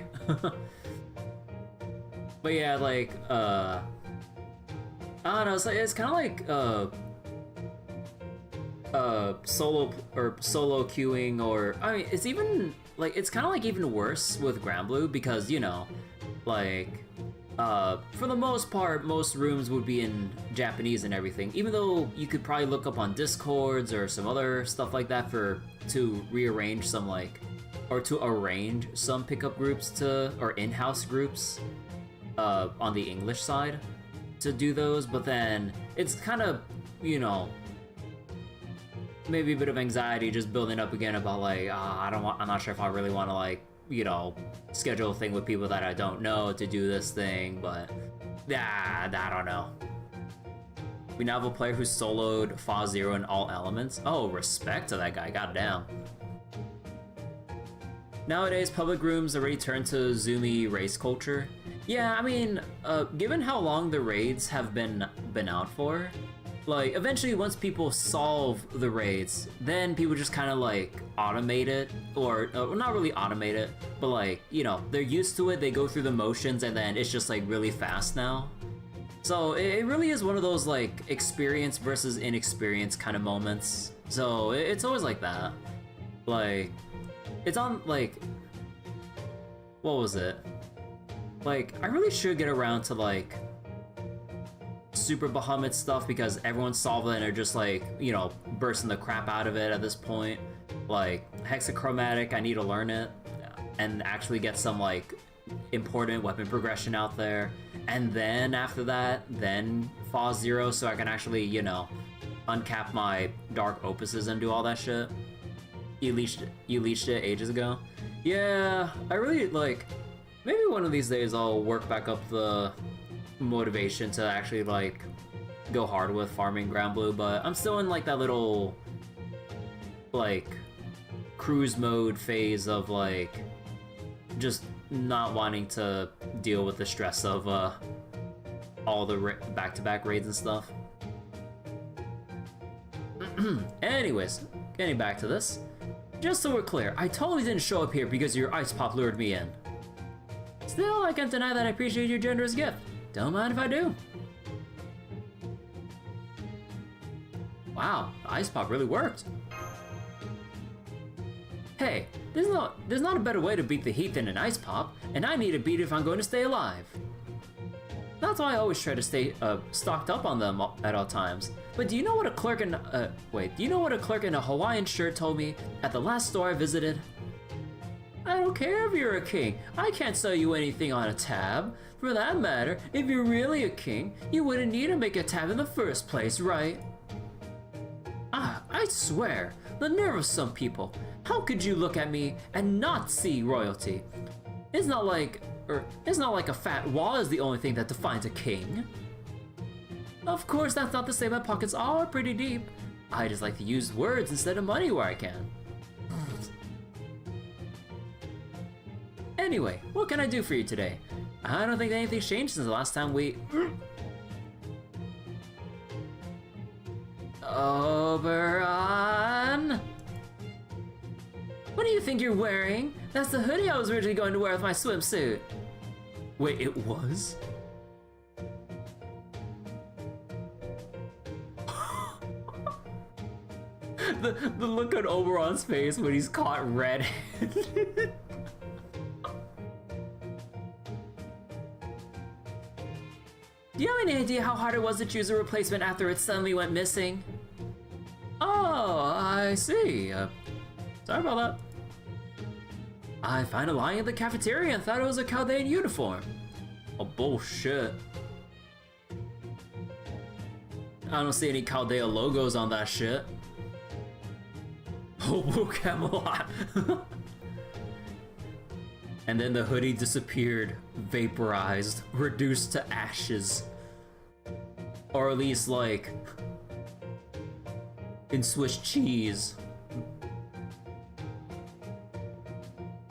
But yeah, like I don't know, it's kind of like solo queuing, or I mean, it's even like, it's kind of like even worse with Grand Blue, because you know, like for the most part, most rooms would be in Japanese and everything, even though you could probably look up on Discords or some other stuff like that to rearrange some like, or to arrange some pickup groups to, or in-house groups on the English side to do those. But then it's kind of, you know, maybe a bit of anxiety just building up again about like, I'm not sure if I really want to like, you know, schedule a thing with people that I don't know to do this thing, but I don't know. We now have a player who soloed Fa Zero in all elements. Oh, respect to that guy, goddamn. Nowadays, public rooms already turned to zoomy race culture. Yeah, I mean, given how long the raids have been out for, like, eventually once people solve the raids, then people just kind of like automate it, or not really automate it, but like, you know, they're used to it, they go through the motions, and then it's just like really fast now. So it really is one of those like experience versus inexperience kind of moments. So it's always like that. Like, it's on like, what was it? Like, I really should get around to like Super Bahamut stuff because everyone's solved it and are just like, you know, bursting the crap out of it at this point. Like, Hexachromatic, I need to learn it and actually get some like important weapon progression out there. And then after that, then Fa Zero so I can actually, you know, uncap my Dark Opuses and do all that shit. You leached it ages ago. Yeah, I really like, maybe one of these days I'll work back up the motivation to actually like go hard with farming Grand Blue, but I'm still in like that little like cruise mode phase of like just not wanting to deal with the stress of all the back-to-back raids and stuff. Anyways, getting back to this. Just so we're clear, I totally didn't show up here because your ice pop lured me in. Still, I can't deny that I appreciate your generous gift. Don't mind if I do. Wow, the ice pop really worked. Hey, there's not a better way to beat the heat than an ice pop, and I need to beat it if I'm going to stay alive. That's why I always try to stay stocked up on them at all times. But do you know what a clerk in do you know what a clerk in a Hawaiian shirt told me at the last store I visited? I don't care if you're a king. I can't sell you anything on a tab. For that matter, if you're really a king, you wouldn't need to make a tab in the first place, right? I swear, the nerve of some people. How could you look at me and not see royalty? It's not like a fat wall is the only thing that defines a king. Of course, that's not to say my pockets are pretty deep. I just like to use words instead of money where I can. Anyway, what can I do for you today? I don't think anything's changed since the last time we... Oberon? What do you think you're wearing? That's the hoodie I was originally going to wear with my swimsuit. Wait, it was? the look on Oberon's face when he's caught red-handed. Do you have any idea how hard it was to choose a replacement after it suddenly went missing? Oh, I see. Sorry about that. I found a lying at the cafeteria and thought it was a Chaldean uniform. Oh, bullshit. I don't see any Chaldea logos on that shit. Hobo Camelot. And then the hoodie disappeared, vaporized, reduced to ashes. Or at least like in Swiss cheese.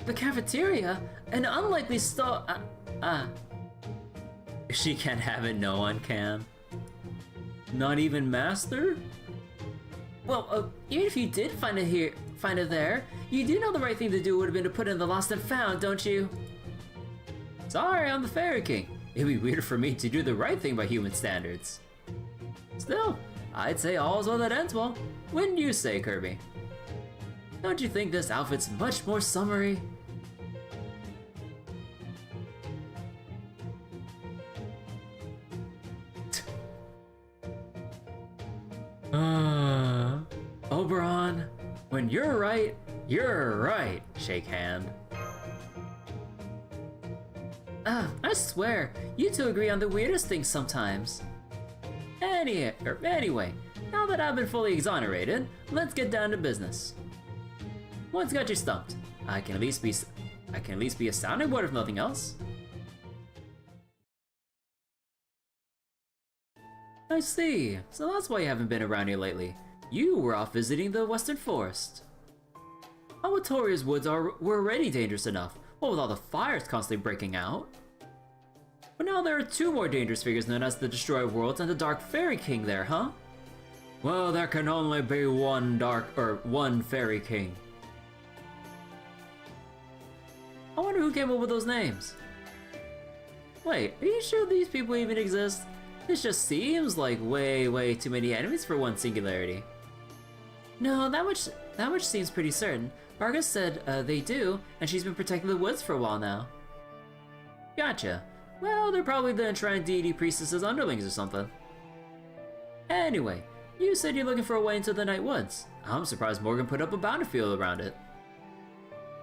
The cafeteria? An unlikely stall. If she can't have it, no one can. Not even Master? Well, even if you did find it there, you do know the right thing to do would have been to put in the lost and found, don't you? Sorry, I'm the Fairy King. It'd be weird for me to do the right thing by human standards. Still, I'd say all's well that ends well. Wouldn't you say, Kirby? Don't you think this outfit's much more summery? Oberon, when you're right, shake hand. I swear, you two agree on the weirdest things sometimes. Anyway, Now that I've been fully exonerated, let's get down to business. What's got you stumped? I can at least be a sounding board if nothing else. I see. So that's why you haven't been around here lately. You were off visiting the Western Forest. Artoria's woods were already dangerous enough, what with all the fires constantly breaking out. But now there are two more dangerous figures known as the Destroyer Worlds and the Dark Fairy King there, huh? Well, there can only be one Fairy King. I wonder who came up with those names. Wait, are you sure these people even exist? This just seems like way too many enemies for one singularity. No, that much seems pretty certain. Vargas said they do, and she's been protecting the woods for a while now. Gotcha. Well, they're probably the enshrined deity priestess's underlings or something. Anyway, you said you're looking for a way into the Night Woods. I'm surprised Morgan put up a bounty field around it.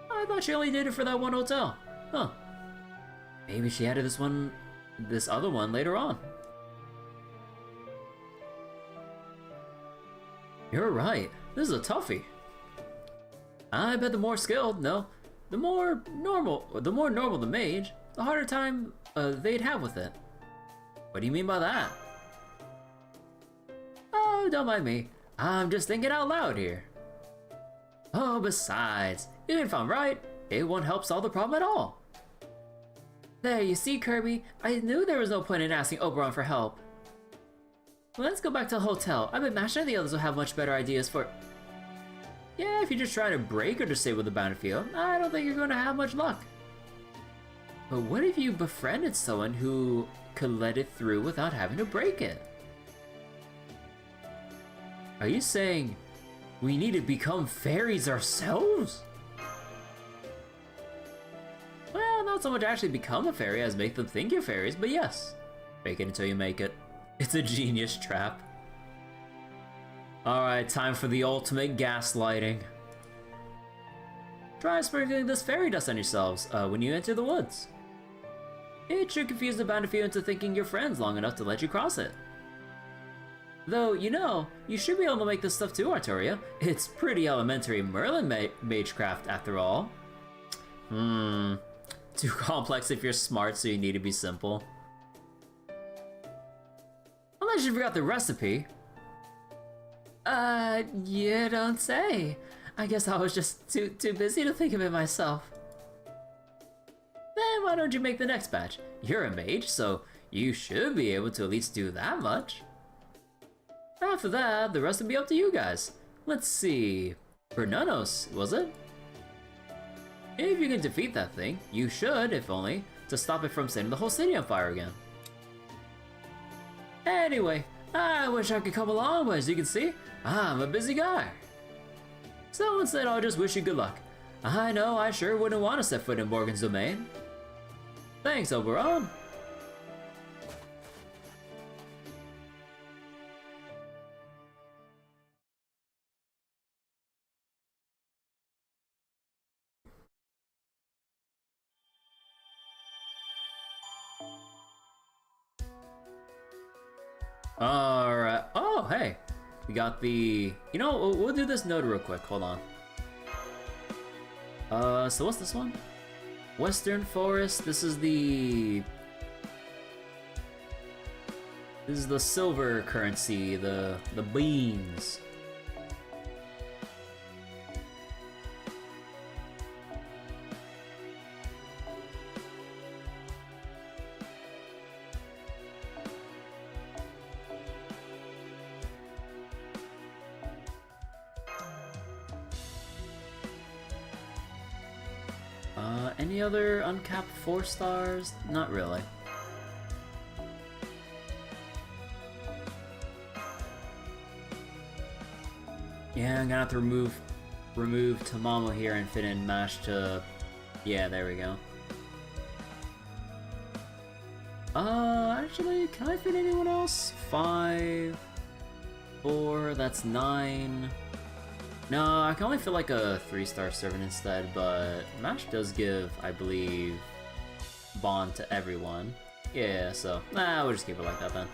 I thought she only did it for that one hotel. Huh. Maybe she added this other one later on. You're right. This is a toughie. I bet the more skilled, no, the more normal the mage, the harder time they'd have with it. What do you mean by that? Oh, don't mind me. I'm just thinking out loud here. Oh, besides, even if I'm right, it won't help solve the problem at all. There, you see, Kirby? I knew there was no point in asking Oberon for help. Let's go back to the hotel. I bet Mash and the others will have much better ideas for... Yeah, if you're just trying to break or just stay with the bounty field, I don't think you're going to have much luck. But what if you befriended someone who could let it through without having to break it? Are you saying we need to become fairies ourselves? Well, not so much actually become a fairy as make them think you're fairies, but yes. Fake it until you make it. It's a genius trap. Alright, time for the ultimate gaslighting. Try sprinkling this fairy dust on yourselves when you enter the woods. It should confuse the bounty field into thinking you're friends long enough to let you cross it. Though, you know, you should be able to make this stuff too, Artoria. It's pretty elementary Merlin magecraft after all. Too complex if you're smart, so you need to be simple. Unless you forgot the recipe. You don't say. I guess I was just too busy to think of it myself. Then why don't you make the next batch? You're a mage, so you should be able to at least do that much. After that, the rest will be up to you guys. Let's see... Bernanos, was it? If you can defeat that thing, you should, if only, to stop it from setting the whole city on fire again. Anyway, I wish I could come along, but as you can see, I'm a busy guy. So instead, I'll just wish you good luck. I know I sure wouldn't want to set foot in Morgan's domain. Thanks, Oberon. Alright. Oh, hey. We got the... You know, we'll do this node real quick. Hold on. So what's this one? Western Forest. This is the silver currency, the beans. Any other uncapped 4 stars? Not really. Yeah, I'm gonna have to remove Tamamo here and fit in Mash to... Yeah, there we go. Actually, can I fit anyone else? 5, 4, that's 9. No, I can only fit like a 3-star servant instead, but Mash does give, I believe, bond to everyone. Yeah, so, we'll just keep it like that then.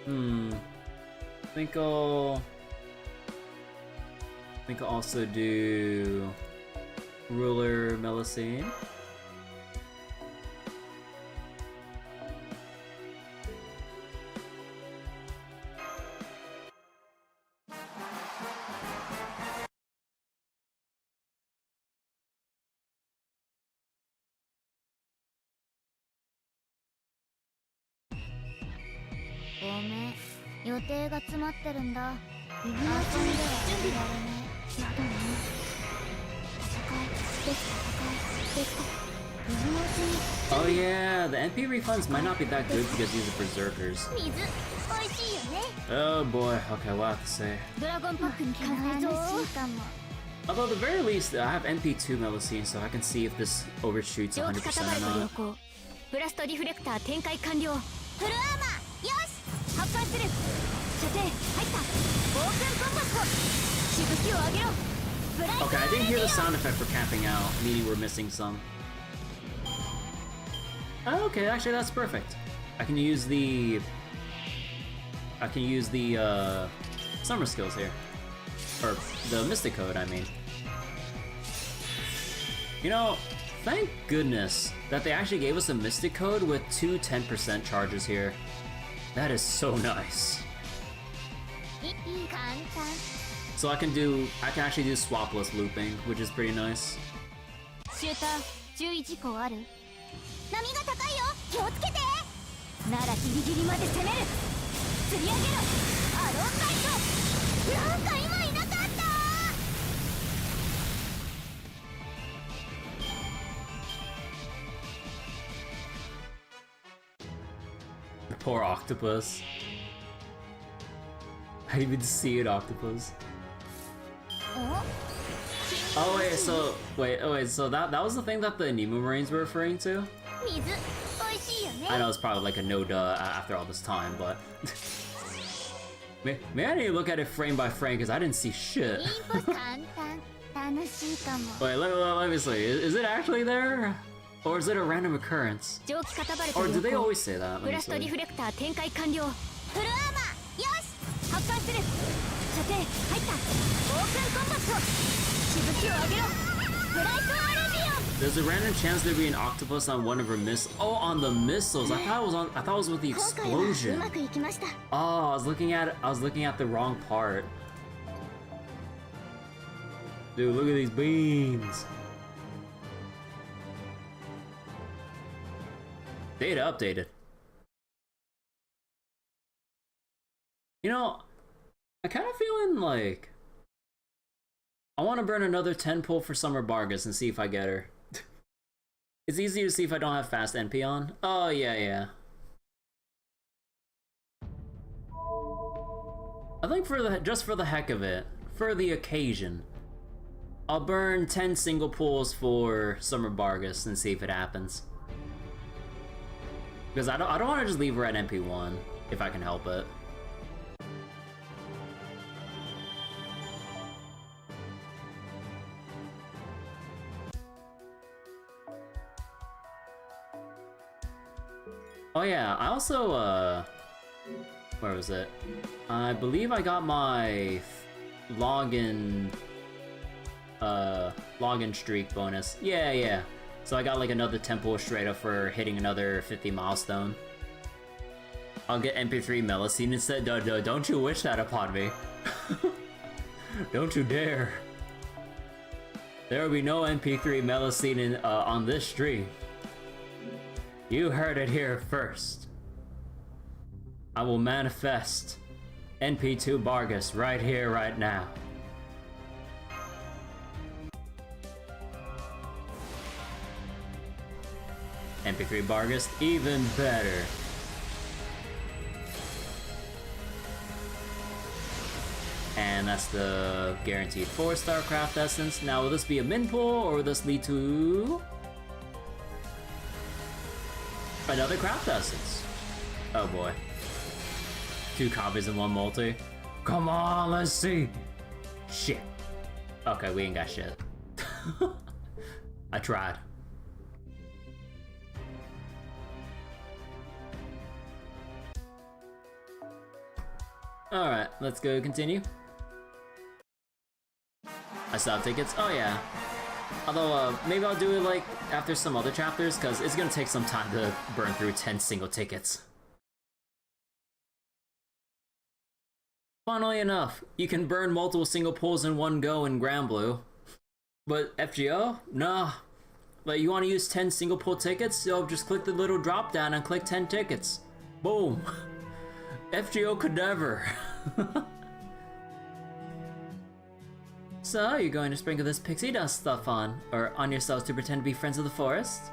I think I'll also do Ruler Melusine. Oh yeah, the NP refunds might not be that good because these are berserkers. Oh boy, okay, what I have to say. Although at the very least, I have NP2 Melusine, so I can see if this overshoots 100% or not. Okay, I didn't hear the sound effect for camping out, meaning we're missing some. Oh, okay, actually that's perfect. I can use the summer skills here. Or the Mystic Code, I mean. You know, thank goodness that they actually gave us a Mystic Code with two 10% charges here. That is so nice. So I can actually do swapless looping, which is pretty nice. The poor octopus. I didn't even see an octopus. Oh wait, so that was the thing that the Nemo Marines were referring to? I know it's probably like a no duh after all this time, but may I need to look at it frame by frame because I didn't see shit. Wait, let me see. Is it actually there? Or is it a random occurrence? Or do they always say that? Let me see. There's a random chance there'd be an octopus on one of her missiles. Oh, on the missiles. I thought it was with the explosion. Oh, I was looking at the wrong part. Dude, look at these beams. Data updated. You know, I kind of feeling like I want to burn another 10 pull for Summer Bargus and see if I get her. It's easy to see if I don't have fast NP on. Oh, yeah. I think just for the heck of it, for the occasion, I'll burn 10 single pulls for Summer Bargus and see if it happens. Because I don't want to just leave her at NP1 if I can help it. Oh yeah, I also, where was it? I believe I got my login streak bonus. Yeah. So I got like another 10 pull straight up for hitting another 50 milestone. I'll get MP3 Melusine instead. Don't you wish that upon me. Don't you dare. There will be no MP3 Melusine on this stream. You heard it here first. I will manifest NP2 Bargus right here, right now. MP3 Bargus, even better. And that's the guaranteed 4-star craft essence. Now, will this be a min pull or will this lead to another craft essence? Oh boy. 2 copies in 1 multi. Come on, let's see. Shit. Okay, we ain't got shit. I tried. Alright, let's go continue. I still have tickets? Oh yeah. Although, maybe I'll do it like after some other chapters, because it's gonna take some time to burn through 10 single tickets. Funnily enough, you can burn multiple single pulls in one go in Grand Blue. But FGO? Nah. Like, you want to use 10 single pull tickets? So just click the little drop down and click 10 tickets. Boom. FGO could never. So, you're going to sprinkle this pixie dust stuff on yourselves to pretend to be friends of the forest?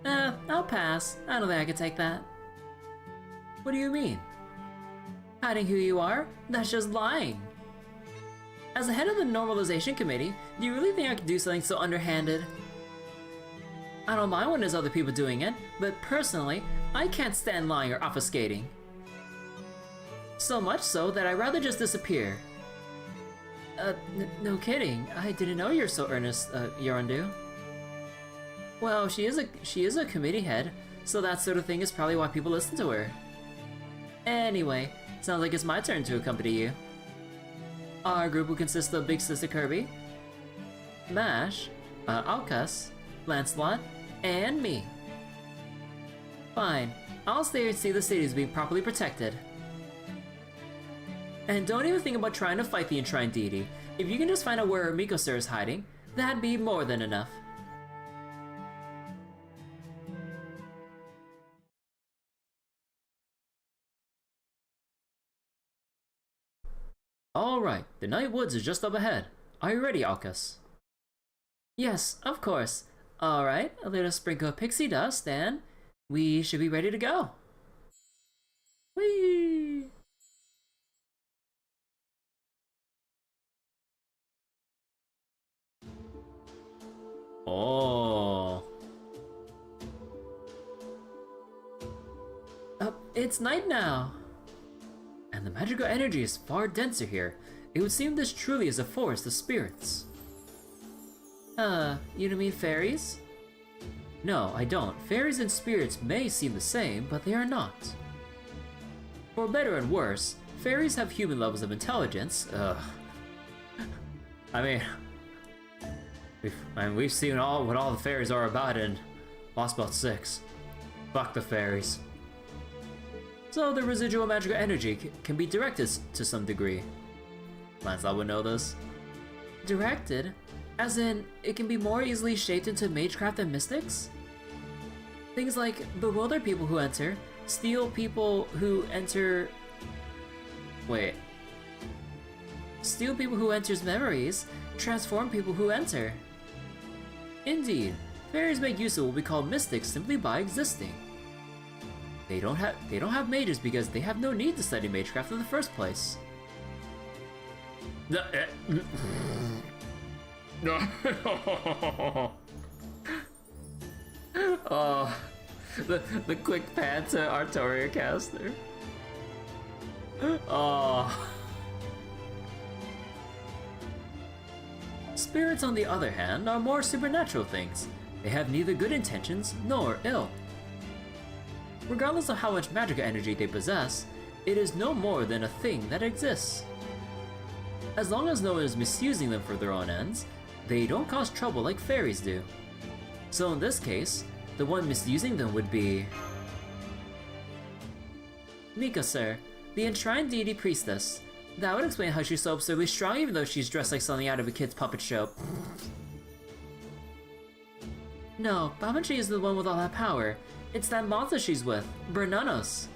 I'll pass. I don't think I can take that. What do you mean? Hiding who you are? That's just lying. As the head of the normalization committee, do you really think I could do something so underhanded? I don't mind when there's other people doing it, but personally, I can't stand lying or obfuscating. So much so that I'd rather just disappear. No kidding. I didn't know you're so earnest, Yorandu. Well, she is a committee head, so that sort of thing is probably why people listen to her. Anyway, sounds like it's my turn to accompany you. Our group will consist of Big Sister Kirby, Mash, Alcus, Lancelot, and me. Fine, I'll stay here and see the city is being properly protected. And don't even think about trying to fight the enshrined deity. If you can just find out where Mikosur is hiding, that'd be more than enough. Alright, the Night Woods is just up ahead. Are you ready, Alcus? Yes, of course. Alright, a little sprinkle of pixie dust and we should be ready to go. Whee! Oh. It's night now. And the magical energy is far denser here. It would seem this truly is a forest of spirits. You don't mean fairies? No, I don't. Fairies and spirits may seem the same, but they are not. For better and worse, fairies have human levels of intelligence. I mean, we've seen what all the fairies are about in Lost Belt 6. Fuck the fairies. So the residual magical energy can be directed to some degree. Lancelot would know this. Directed? As in, it can be more easily shaped into magecraft and mystics? Things like bewilder people who enter, steal people who enter... Wait. Steal people who enters memories, transform people who enter. Indeed, fairies make use of what we call mystics simply by existing. They don't have mages because they have no need to study magecraft in the first place. Oh, the quick pan to Artoria caster. Oh. Spirits, on the other hand, are more supernatural things. They have neither good intentions nor ill. Regardless of how much magical energy they possess, it is no more than a thing that exists. As long as no one is misusing them for their own ends, they don't cause trouble like fairies do. So in this case, the one misusing them would be... Mikosur, the enshrined deity priestess. That would explain how she's so absurdly strong even though she's dressed like something out of a kid's puppet show. No, Babanchi is the one with all that power. It's that monster she's with, Bernanos.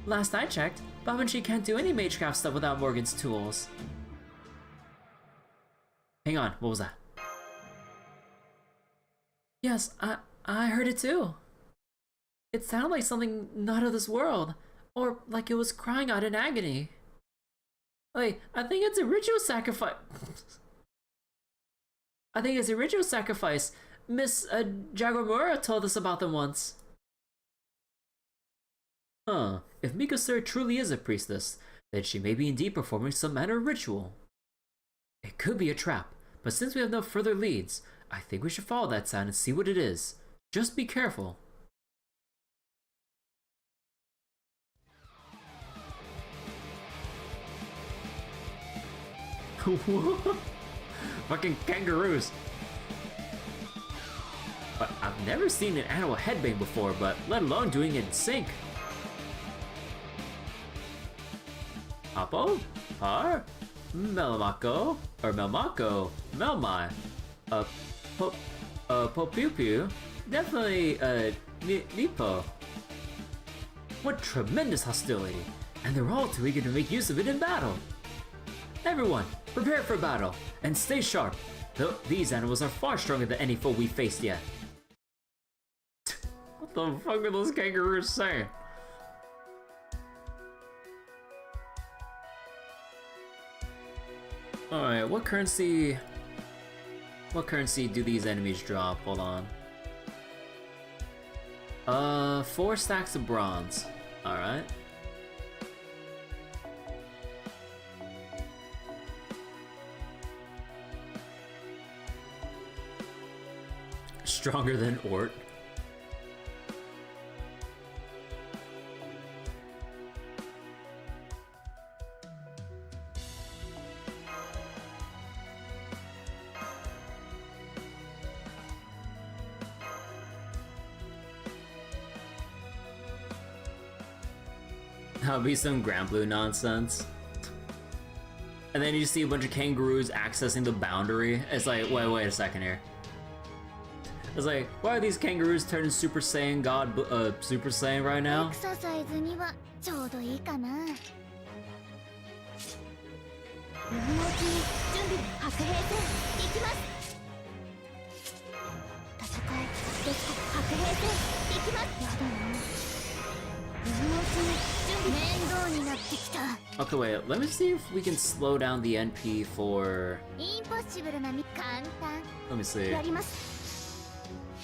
Last I checked, Babanchi can't do any magecraft stuff without Morgan's tools. Hang on, what was that? Yes, I heard it too. It sounded like something not of this world, or like it was crying out in agony. Wait, I think it's a ritual sacrifice. Miss Jagomura told us about them once. Huh, if Mikosur truly is a priestess, then she may be indeed performing some manner of ritual. It could be a trap, but since we have no further leads, I think we should follow that sound and see what it is. Just be careful. Fucking kangaroos. But I've never seen an animal headbang before, but let alone doing it in sync. Apo, Par, Melmako, or Melmako, Melmai, Popiu, definitely, Nipo. What tremendous hostility, and they're all too eager to make use of it in battle. Everyone, prepare for battle, and stay sharp. Though these animals are far stronger than any foe we faced yet. What the fuck are those kangaroos saying? Alright, what currency do these enemies drop? Hold on. 4 stacks of bronze. Alright. Stronger than Ort. That'll be some Grand Blue nonsense. And then you see a bunch of kangaroos accessing the boundary. It's like, wait a second here. It's like, why are these kangaroos turning Super Saiyan God, Super Saiyan right now? Okay, wait, let me see if we can slow down the NP for... Let me see.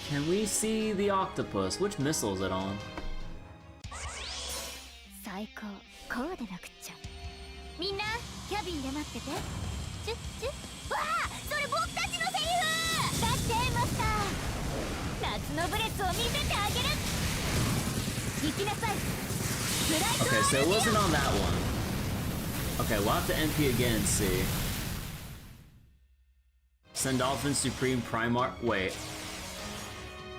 Can we see the octopus? Which missile is it on? Okay, so it wasn't on that one. Okay, we'll have to NP again and see. Sendolphin Supreme Primar. Wait.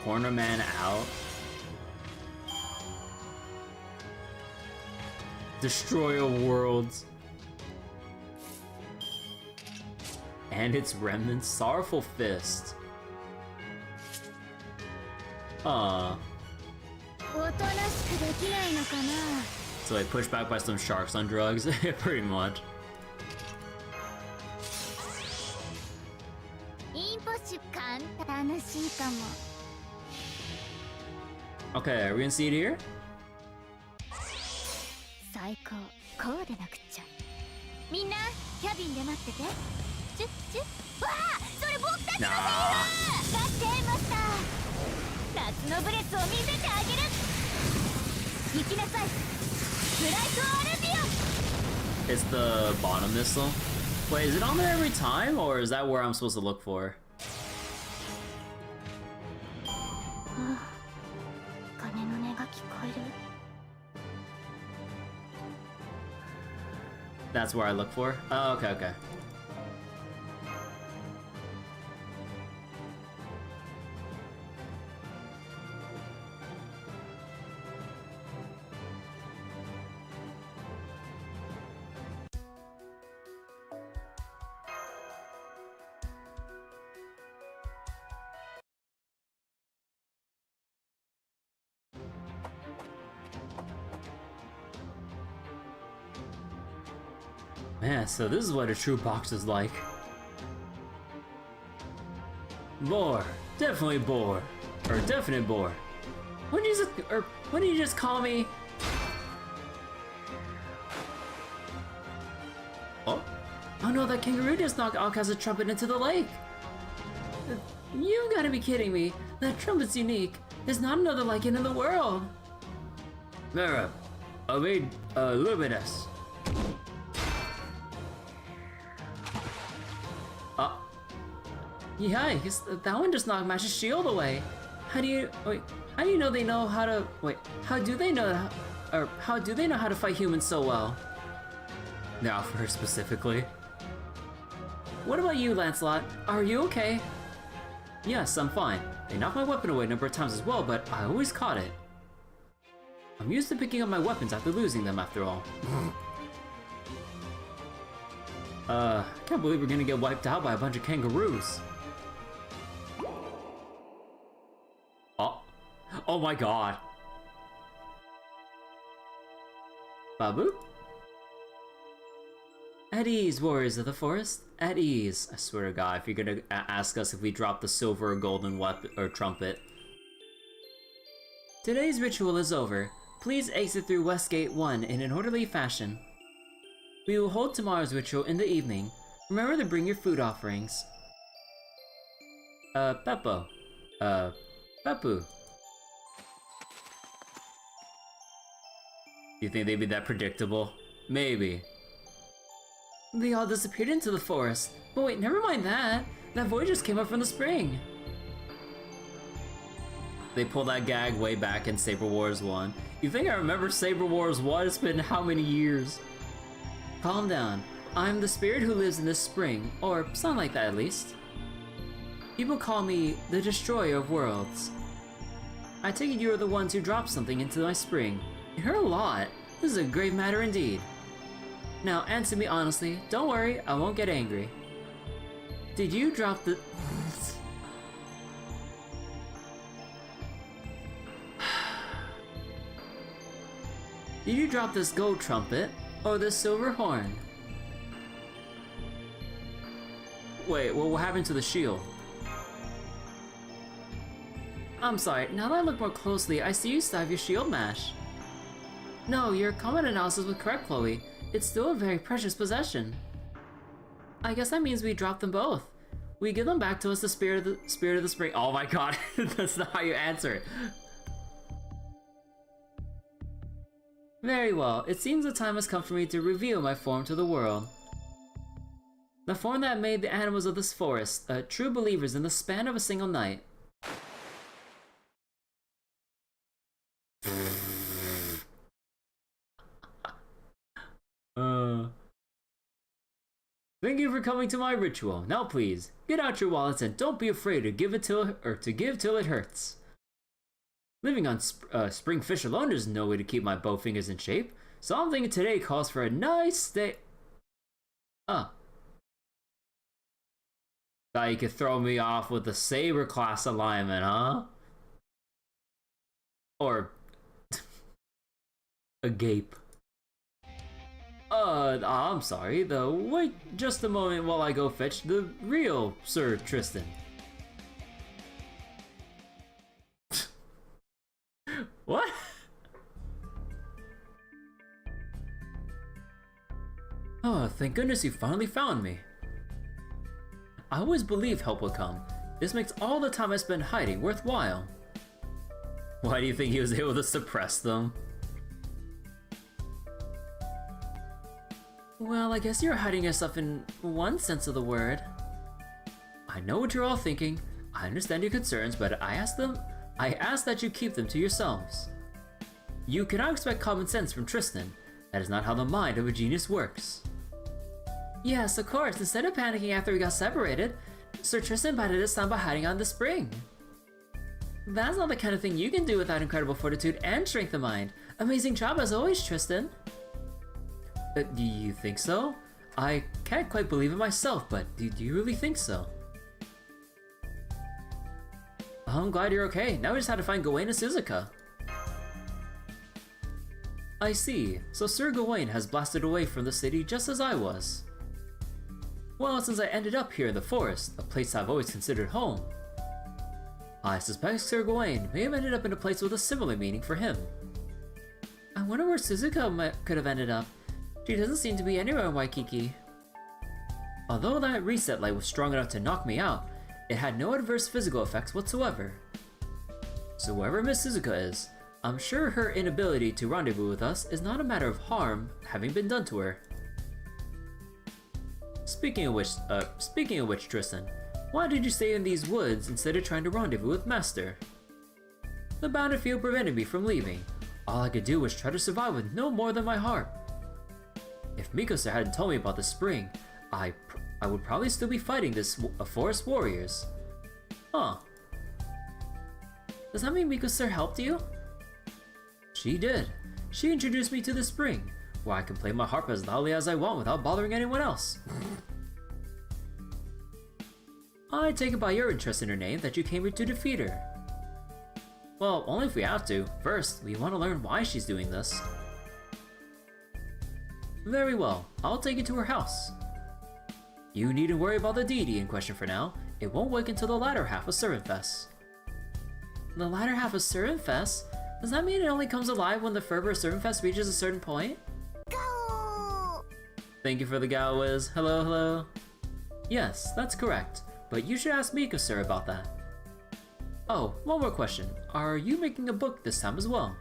Corner Man out. Destroyer Worlds. And its remnants. Sorrowful Fist. So they pushed back by some sharks on drugs, pretty much. Okay, are we gonna see it here? Nah. It's the bottom missile. Wait, is it on there every time, or is that where I'm supposed to look for? That's where I look for? Oh, okay, okay. Man, so this is what a true box is like. Boar. Definitely boar. Or definite boar. When did you just call me? Oh? Oh no, that kangaroo just knocked Alcaz's trumpet into the lake! You gotta be kidding me. That trumpet's unique. There's not another like it in the world. Mira, obey Luminous. Yeah, that one just knocked Mash's shield away. How do you know they know how to how do they know how to fight humans so well? Now for her specifically. What about you, Lancelot? Are you okay? Yes, I'm fine. They knocked my weapon away a number of times as well, but I always caught it. I'm used to picking up my weapons after losing them, after all. I can't believe we're gonna get wiped out by a bunch of kangaroos. Oh my god. Babu? At ease, warriors of the forest. At ease. I swear to god, if you're gonna ask us if we drop the silver or golden weapon or trumpet. Today's ritual is over. Please exit through Westgate 1 in an orderly fashion. We will hold tomorrow's ritual in the evening. Remember to bring your food offerings. Peppo. Peppu. You think they'd be that predictable? Maybe. They all disappeared into the forest. But wait, never mind that. That voice just came up from the spring. They pulled that gag way back in Saber Wars 1. You think I remember Saber Wars 1? It's been how many years? Calm down. I'm the spirit who lives in this spring, or something like that at least. People call me the Destroyer of Worlds. I take it you are the ones who dropped something into my spring. You heard a lot. This is a grave matter indeed. Now answer me honestly. Don't worry, I won't get angry. Did you drop the... Did you drop this gold trumpet, or this silver horn? Wait, well, what happened to the shield? I'm sorry, now that I look more closely, I see you still have your shield mash. No, your comment analysis was correct, Chloe. It's still a very precious possession. I guess that means we drop them both. We give them back to us, the spirit of the spring. Oh my god, that's not how you answer it. Very well, it seems the time has come for me to reveal my form to the world. The form that made the animals of this forest, true believers in the span of a single night. Thank you for coming to my ritual. Now please, get out your wallets and don't be afraid to give till it hurts. Living on spring fish alone is no way to keep my bow fingers in shape, so I'm thinking today calls for a nice day. Thought you could throw me off with the saber class alignment, huh? Or a gape. I'm sorry, though. Wait just a moment while I go fetch the real Sir Tristan. What? Oh, thank goodness you finally found me. I always believed help would come. This makes all the time I spent hiding worthwhile. Why do you think he was able to suppress them? Well, I guess you're hiding yourself in one sense of the word. I know what you're all thinking. I understand your concerns, but I ask that you keep them to yourselves. You cannot expect common sense from Tristan. That is not how the mind of a genius works. Yes, of course. Instead of panicking after we got separated, Sir Tristan bided his time by hiding on the spring. That's not the kind of thing you can do without incredible fortitude and strength of mind. Amazing job as always, Tristan. Do you think so? I can't quite believe it myself, but do you really think so? I'm glad you're okay. Now we just had to find Gawain and Suzuka. I see. So Sir Gawain has blasted away from the city just as I was. Well, since I ended up here in the forest, a place I've always considered home, I suspect Sir Gawain may have ended up in a place with a similar meaning for him. I wonder where Suzuka could have ended up. She doesn't seem to be anywhere in Waikiki. Although that reset light was strong enough to knock me out, it had no adverse physical effects whatsoever. So wherever Miss Suzuka is, I'm sure her inability to rendezvous with us is not a matter of harm having been done to her. Speaking of which, Tristan, why did you stay in these woods instead of trying to rendezvous with Master? The bounded field prevented me from leaving. All I could do was try to survive with no more than my heart. If Mikasa hadn't told me about the spring, I I would probably still be fighting this forest warriors. Huh. Does that mean Mikasa helped you? She did. She introduced me to the spring, where I can play my harp as loudly as I want without bothering anyone else. I take it by your interest in her name that you came here to defeat her. Well, only if we have to. First, we want to learn why she's doing this. Very well, I'll take you to her house. You needn't worry about the deity in question for now. It won't wake until the latter half of ArtoriaFes. The latter half of ArtoriaFes? Does that mean it only comes alive when the fervor of ArtoriaFes reaches a certain point? Go! Thank you for the Gao Wiz. Hello, hello. Yes, that's correct. But you should ask Mika, sir, about that. Oh, one more question. Are you making a book this time as well?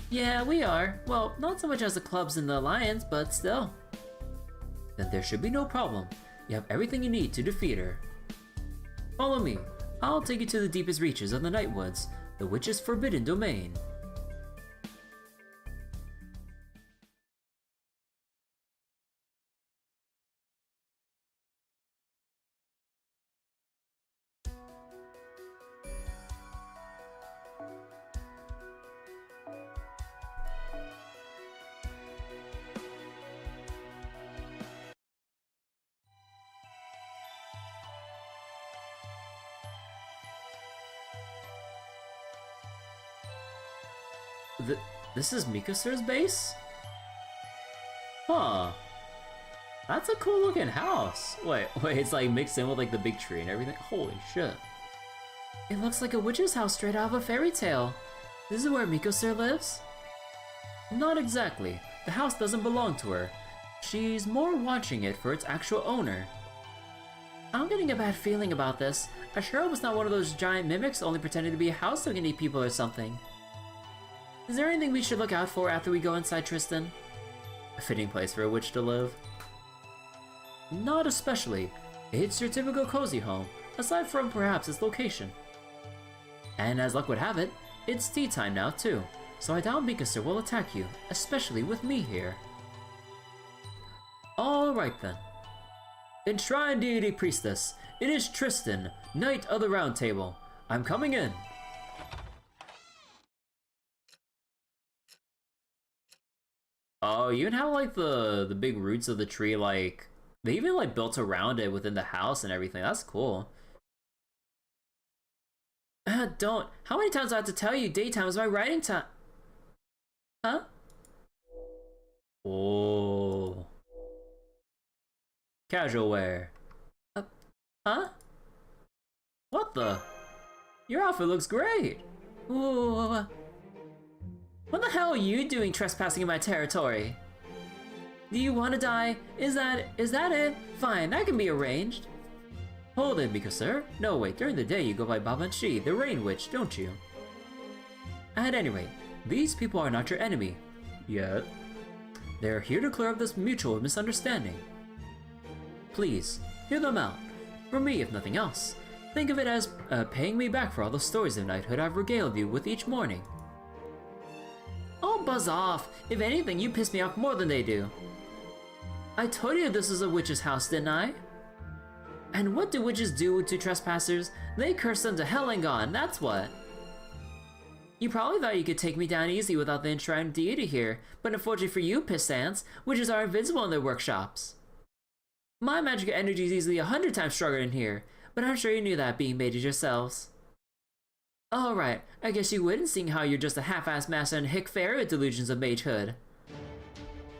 Yeah, we are. Well, not so much as the clubs in the Alliance, but still. Then there should be no problem. You have everything you need to defeat her. Follow me. I'll take you to the deepest reaches of the Night Woods, the Witch's forbidden domain. This is Mikasur's base? Huh. That's a cool looking house. Wait, it's like mixed in with like the big tree and everything. Holy shit. It looks like a witch's house straight out of a fairy tale. This is where Mikosur lives? Not exactly. The house doesn't belong to her. She's more watching it for its actual owner. I'm getting a bad feeling about this. I sure hope it's not one of those giant mimics only pretending to be a house looking at people or something. Is there anything we should look out for after we go inside Tristan? A fitting place for a witch to live? Not especially. It's your typical cozy home, aside from perhaps its location. And as luck would have it, it's tea time now too, so I doubt Mikasa will attack you, especially with me here. Alright then. Enshrined Deity Priestess, it is Tristan, Knight of the Round Table. I'm coming in. Oh, you even have like the big roots of the tree, like they even like built around it within the house and everything. That's cool. Don't. How many times do I have to tell you daytime is my writing time? Huh? Oh. Casual wear. Huh? What the? Your outfit looks great. Ooh. What the hell are you doing trespassing in my territory? Do you want to die? Is that it? Fine, that can be arranged. Hold it, Mikasa. No, wait, during the day you go by Babanshi, the Rain Witch, don't you? At any rate, these people are not your enemy. Yet. They're here to clear up this mutual misunderstanding. Please, hear them out. For me, if nothing else. Think of it as paying me back for all the stories of knighthood I've regaled you with each morning. Oh, buzz off! If anything, you piss me off more than they do. I told you this is a witch's house, didn't I? And what do witches do to trespassers? They curse them to hell and gone, that's what. You probably thought you could take me down easy without the enshrined deity here, but unfortunately for you, pissants, witches are invisible in their workshops. My magic energy is easily 100 times stronger in here, but I'm sure you knew that being mages yourselves. Alright, I guess you wouldn't, seeing how you're just a half-assed master and hick fairy with delusions of magehood.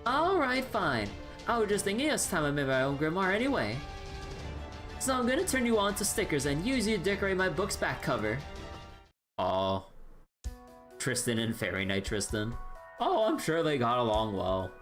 Alright, fine. I was just thinking it's time I made my own grimoire anyway. So I'm gonna turn you all into stickers and use you to decorate my book's back cover. Aw. Tristan and Fairy Knight Tristan. Oh, I'm sure they got along well.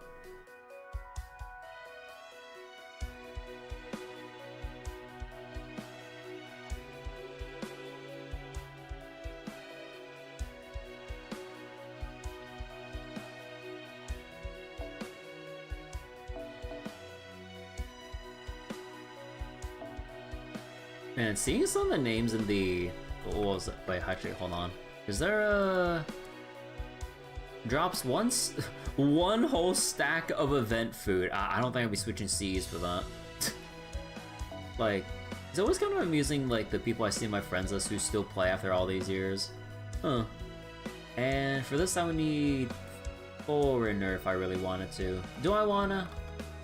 Man, seeing some of the names in the... What was it? Wait, actually, hold on. Is there a... Drops once? One whole stack of event food. I don't think I'll be switching C's for that. like, it's always kind of amusing, like, the people I see in my friends list who still play after all these years. Huh. And for this I would need Foreigner if I really wanted to. Do I wanna?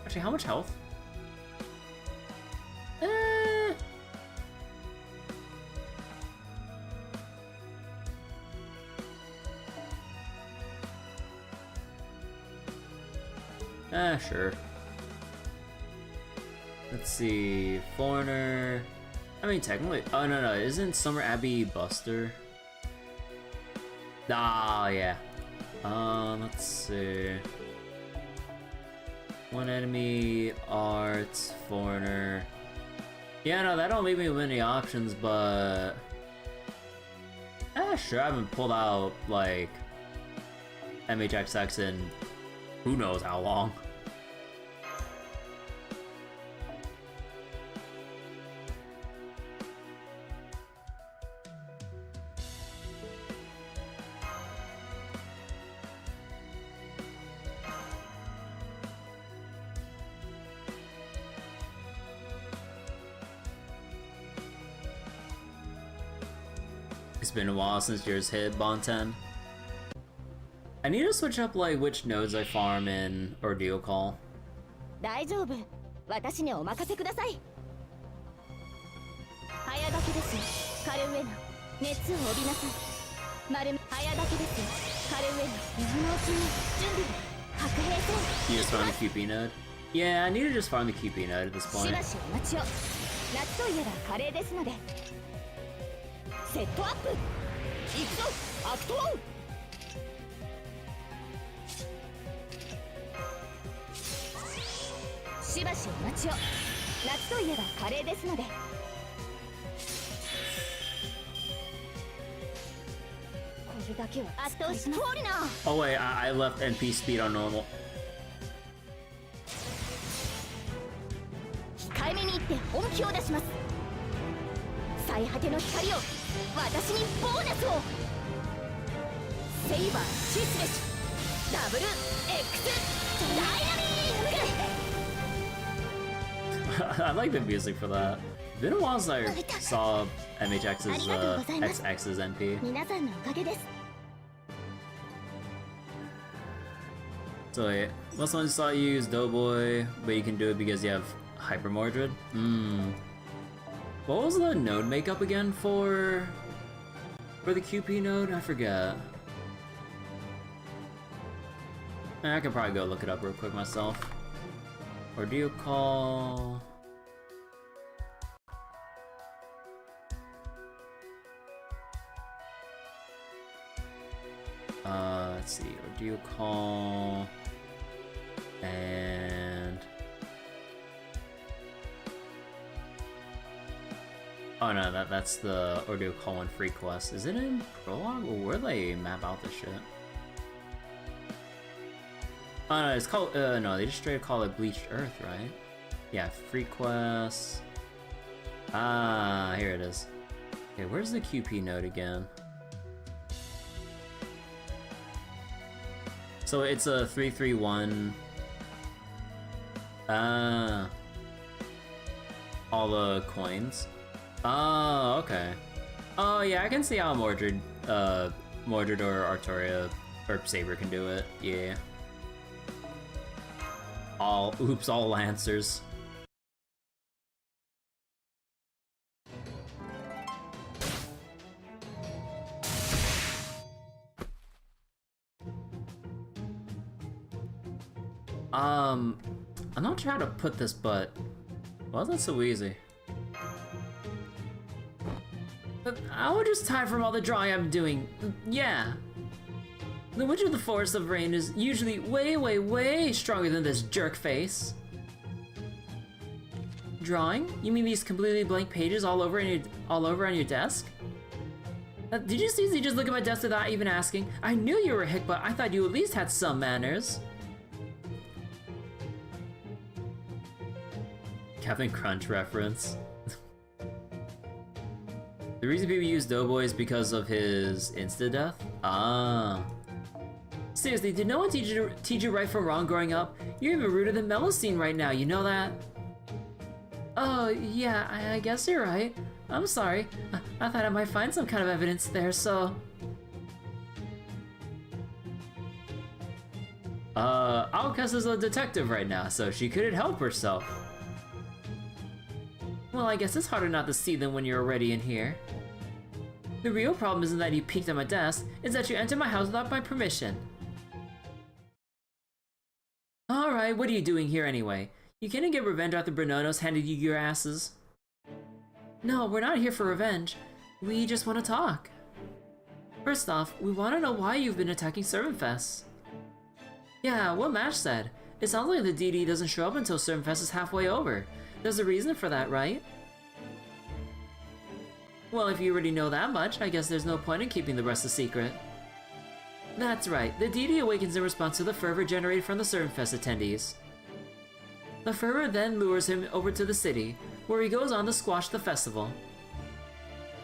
Actually, how much health? Sure. Let's see, Foreigner. I mean, technically, oh no, isn't Summer Abbey Buster? Ah, yeah. Let's see. One enemy, art, Foreigner. Yeah, no, that don't leave me with many options, but sure, I haven't pulled out like MHXX in who knows how long. It's been a while since yours hit, Bonten. I need to switch up like which nodes I farm in Ordeal Call. 大丈夫。私にお任せください。早炊きです。カルウェナ。熱を帯びなさい。丸め早炊きです。カルウェナ。水のうちに準備。白兵戦。You just farm the QP node? Yeah, I need to just farm the QP node at this し point. ばしお待ちを。夏といえばカレーですので。セットアップ。行くぞ。アクトオン。しばしお待ちを。夏といえばカレーですので。これだけはあとし通りな。 Oh wait, I left NP speed on normal. 控えめに言って本気を出します。最果ての光を私にボーナスを。セイバーシスベシダブル X ダイナミック。I like the music for that. Been a while since I saw MHX's XX's NP. 皆さんのおかげです。 So wait, most ones saw you use Doughboy, but you can do it because you have Hyper Mordred. What was the node makeup again for the QP node? I forget. I could probably go look it up real quick myself. Or do you call? Let's see. Or do you call? And oh no, that's the Ordeal Call 1 free quest. Is it in Prologue or where they map out this shit? Oh no, it's called, no, they just straight call it Bleached Earth, right? Yeah, free quest. Ah, here it is. Okay, where's the QP node again? So it's a 331. All the coins. Oh, okay. Oh yeah, I can see how Mordred or Artoria or Saber can do it. Yeah. All Lancers. I'm not sure how to put this, but why is that so easy? But I was just tired from all the drawing I'm doing. Yeah. The Witch of the Forest of Rain is usually way stronger than this jerk face. Drawing? You mean these completely blank pages all over on your desk? Did you seriously just look at my desk without even asking? I knew you were a hick, but I thought you at least had some manners. Captain Crunch reference. The reason people use Doughboy is because of his insta-death? Ah. Seriously, did no one teach you right from wrong growing up? You're even ruder than Melocene right now, you know that? Oh, yeah, I guess you're right. I'm sorry. I thought I might find some kind of evidence there, so... Alcus is a detective right now, so she couldn't help herself. Well, I guess it's harder not to see them when you're already in here. The real problem isn't that you peeked at my desk, it's that you entered my house without my permission. Alright, what are you doing here anyway? You can't get revenge after Bernonos handed you your asses. No, we're not here for revenge. We just want to talk. First off, we want to know why you've been attacking ServantFes. Yeah, what Mash said. It sounds like the DD doesn't show up until ServantFes is halfway over. There's a reason for that, right? Well, if you already know that much, I guess there's no point in keeping the rest a secret. That's right, the DD awakens in response to the fervor generated from the ServantFes attendees. The fervor then lures him over to the city, where he goes on to squash the festival.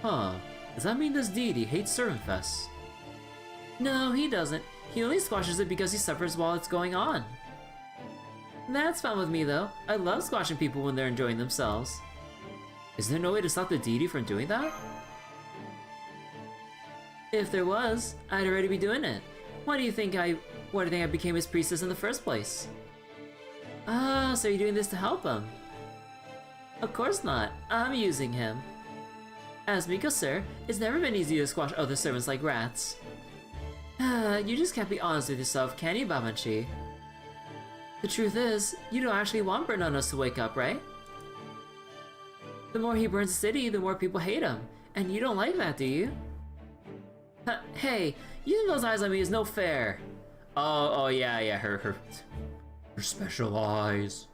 Huh, does that mean this deity hates ServantFes? No, he doesn't. He only squashes it because he suffers while it's going on. That's fine with me though. I love squashing people when they're enjoying themselves. Is there no way to stop the deity from doing that? If there was, I'd already be doing it. Why do you think I became his priestess in the first place? Ah, so you're doing this to help him? Of course not. I'm using him. As Miko, sir, it's never been easy to squash other servants like rats. You just can't be honest with yourself, can you, Babanchi? The truth is, you don't actually want Bernonos to wake up, right? The more he burns the city, the more people hate him. And you don't like that, do you? Hey, using those eyes on me is no fair. Oh yeah, her special eyes.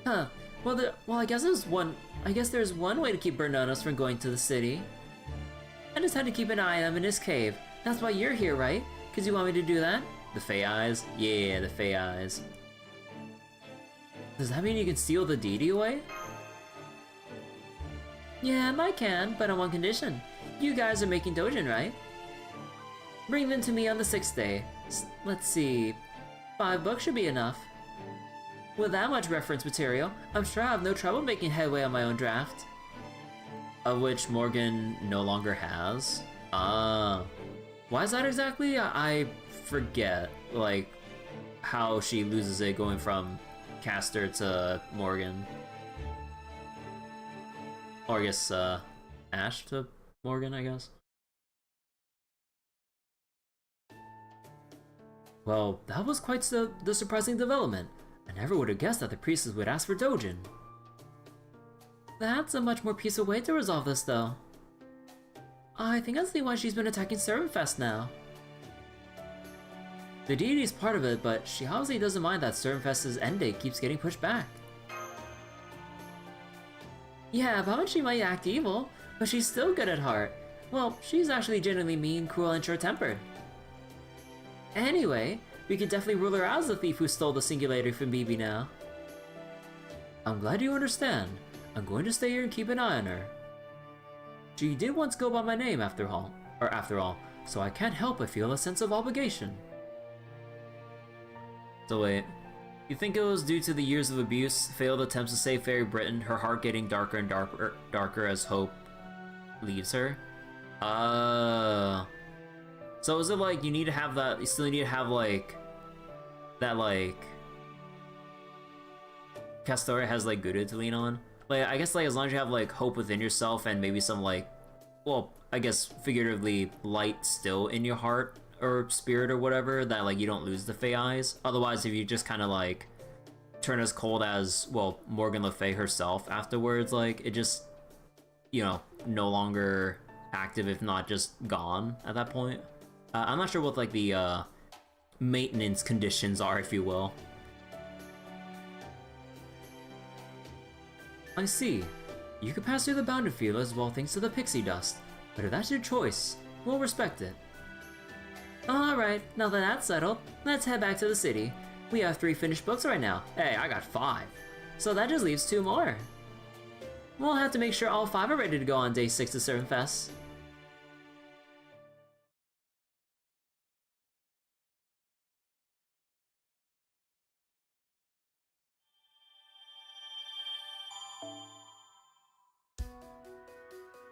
Huh. Well, I guess there's one way to keep Bernonos from going to the city. I just had to keep an eye on him in his cave. That's why you're here, right? Because you want me to do that? The Fey Eyes? Yeah, the Fey Eyes. Does that mean you can steal the deity away? Yeah, I can, but on one condition. You guys are making Dojin, right? Bring them to me on the 6th day. Let's see... 5 books should be enough. With that much reference material, I'm sure I have no trouble making headway on my own draft. Of which Morgan no longer has? Why is that exactly? I forget, like, how she loses it going from Caster to Morgan. Or I guess, Ash to Morgan, I guess. Well, that was quite the surprising development. I never would have guessed that the priestess would ask for Dojin. That's a much more peaceful way to resolve this, though. I think I see why she's been attacking ServantFes now. The deity's part of it, but she obviously doesn't mind that ServantFest's end date keeps getting pushed back. Yeah, Babanchi might act evil, but she's still good at heart. Well, she's actually genuinely mean, cruel, and short-tempered. Anyway, we can definitely rule her out as the thief who stole the Singulator from BB now. I'm glad you understand. I'm going to stay here and keep an eye on her. She did once go by my name after all, so I can't help but feel a sense of obligation. So wait, you think it was due to the years of abuse, failed attempts to save Fairy Britain, her heart getting darker and darker as hope leaves her? So is it like you need to have that, you still need to have like, that like, Castoria has like Guru to lean on? Like, I guess like as long as you have like hope within yourself and maybe some like, well, I guess figuratively light still in your heart or spirit or whatever, that like you don't lose the Fey Eyes. Otherwise, if you just kind of like turn as cold as, well, Morgan Le Fay herself afterwards, like it just, you know, no longer active, if not just gone at that point. I'm not sure what like the maintenance conditions are, if you will. I see. You can pass through the boundary field as well thanks to the pixie dust, but if that's your choice, we'll respect it. Alright, now that that's settled, let's head back to the city. We have 3 finished books right now. Hey, I got 5. So that just leaves 2 more. We'll have to make sure all 5 are ready to go on day 6 of ServantFes.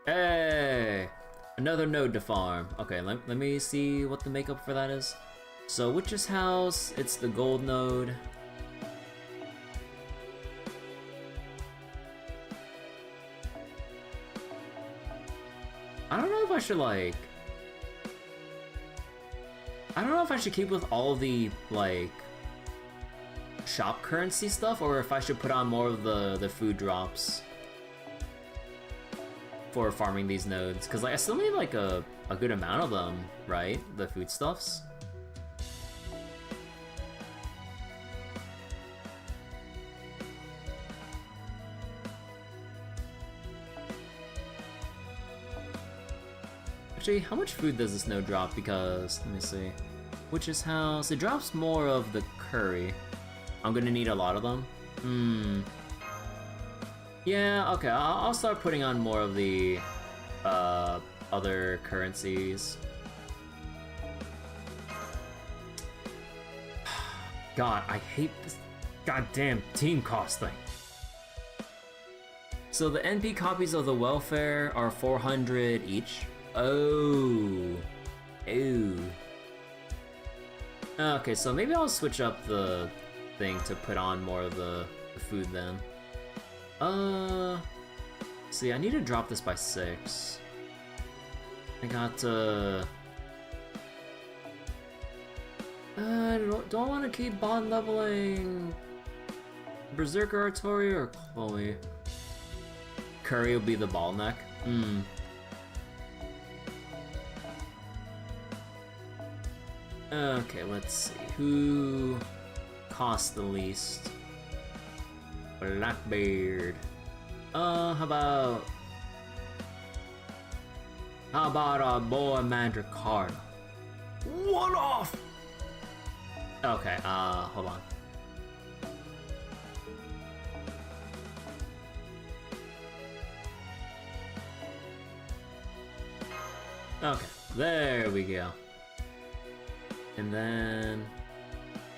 Hey! Another node to farm. Okay, let me see what the makeup for that is. So, Witch's House, it's the gold node. I don't know if I should, like... I don't know if I should keep with all the, like... shop currency stuff, or if I should put on more of the food drops for farming these nodes, because like I still need like a good amount of them, right? The foodstuffs. Actually, how much food does this node drop? Because, let me see. Witch's House, it drops more of the curry. I'm gonna need a lot of them. Yeah, okay, I'll start putting on more of the other currencies. God, I hate this goddamn team cost thing. So the NP copies of the welfare are 400 each. Oh. Ew. Okay, so maybe I'll switch up the thing to put on more of the food then. See, I need to drop this by 6. I got, do I want to keep bond leveling Berserker, Artoria, or Chloe? Curry will be the bottleneck. Okay, let's see. Who costs the least? Blackbeard. How about our boy Mandracarda? One off! Okay, hold on. Okay, there we go. And then...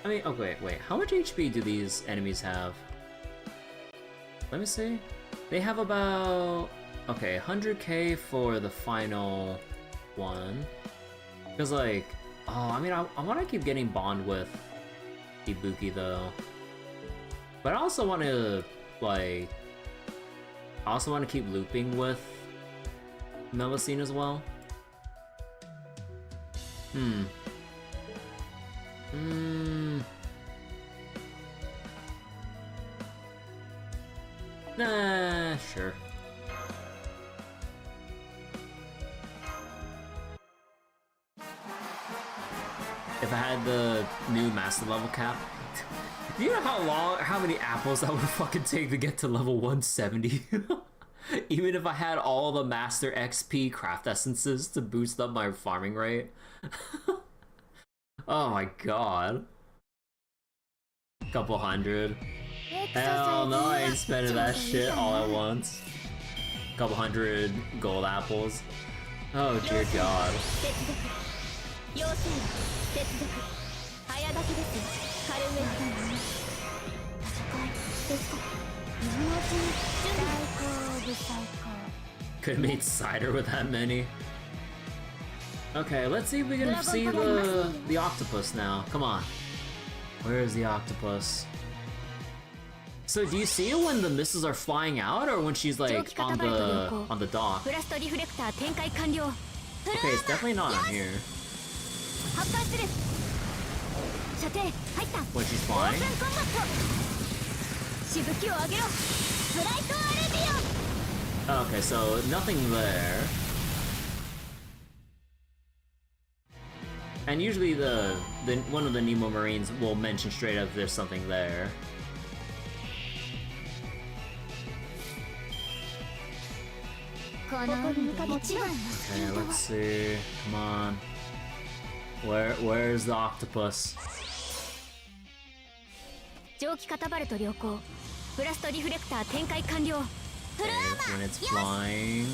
I mean, oh wait, how much HP do these enemies have? Let me see. They have about... okay, 100k for the final one. Because like... oh, I mean, I want to keep getting bond with Ibuki though. But I also want to, like... I also want to keep looping with Melusine as well. Nah, sure. If I had the new master level cap, do you know how many apples that would fucking take to get to level 170? Even if I had all the master XP craft essences to boost up my farming rate. Oh my god. Couple hundred. Hell no, I ain't spending that shit all at once. Couple hundred gold apples. Oh dear god. Could've made cider with that many. Okay, let's see if we can see the octopus now. Come on. Where is the octopus? So do you see it when the missiles are flying out, or when she's like on the dock? Okay, it's definitely not on here. When she's flying? Okay, so nothing there. And usually the one of the Nemo Marines will mention straight up there's something there. Okay, let's see. Come on. Where's the octopus? Okay, when it's flying.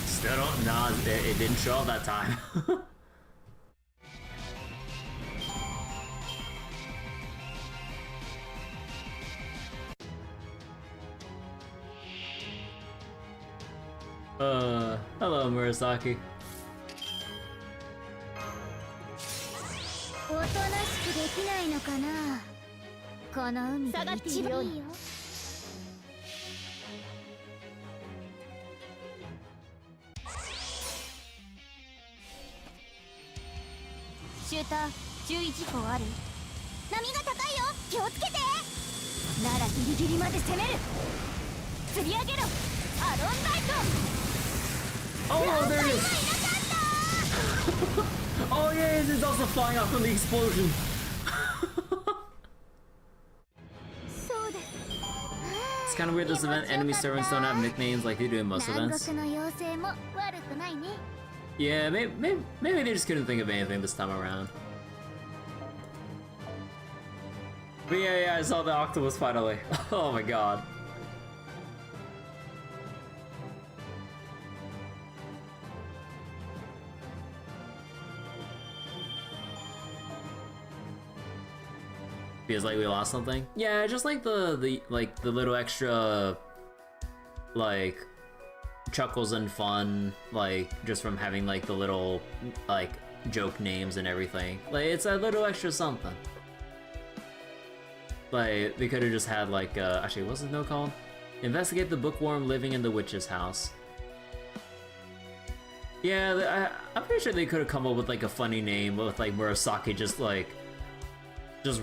Still don't. Nah, it didn't show up that time. Hello, Murasaki. おとなしくできないのかな。この海で一番いいよ。シューター、注意事項ある？波が高いよ、気をつけて。ならギリギリまで攻める。釣り上げろ、アロンライト。 Oh, there it is! Oh yes, it's also flying out from the explosion. そうです。 It's kind of weird this event enemy servants don't have nicknames like they do in most 南 events. 国の妖精も悪くないね。 Yeah, maybe they just couldn't think of anything this time around. But yeah, I saw the octopus finally. Oh my god. Feels like we lost something. Yeah, just like the little extra like chuckles and fun, like just from having like the little like joke names and everything. Like it's a little extra something. Like they could have just had like actually what's the note called? Investigate the bookworm living in the witch's house. Yeah, I'm pretty sure they could have come up with like a funny name with like Murasaki just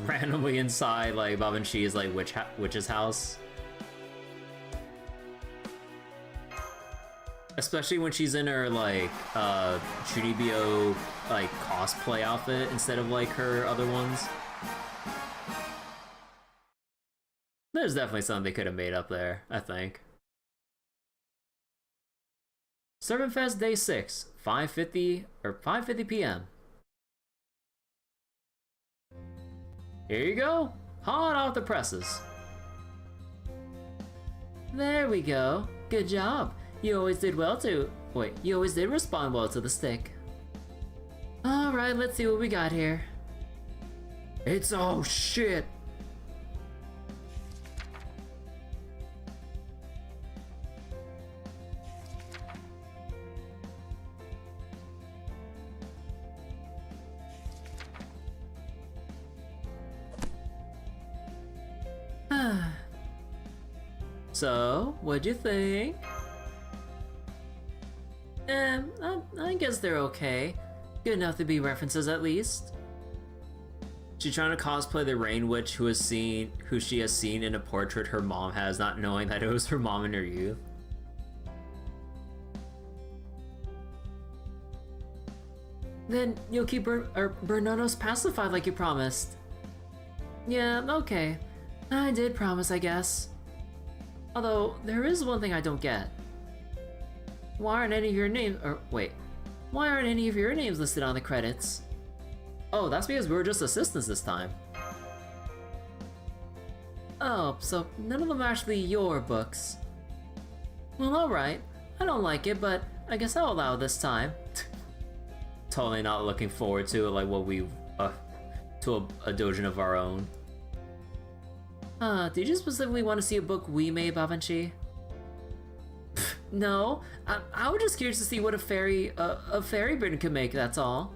randomly inside like Babanshi's like witch's house. Especially when she's in her like Churibyo like cosplay outfit instead of like her other ones. There's definitely something they could have made up there, I think. Servant Fest Day 6, 5:50 p.m. Here you go, hot off the presses. There we go. Good job. You always did respond well to the stick. Alright, let's see what we got here. It's oh shit. So, what'd you think? I guess they're okay. Good enough to be references at least. She's trying to cosplay the Rain Witch who she has seen in a portrait her mom has, not knowing that it was her mom in her youth. Then you'll keep Bernonos pacified like you promised. Yeah, okay. I did promise, I guess. Although, there is one thing I don't get. Why aren't any of your names- why aren't any of your names listed on the credits? Oh, that's because we were just assistants this time. Oh, so none of them are actually your books. Well, alright. I don't like it, but I guess I'll allow this time. Totally not looking forward to it like what we to a doujin of our own. Did you specifically want to see a book we made, Babanshi? No, I was just curious to see what a fairy bird could make, that's all.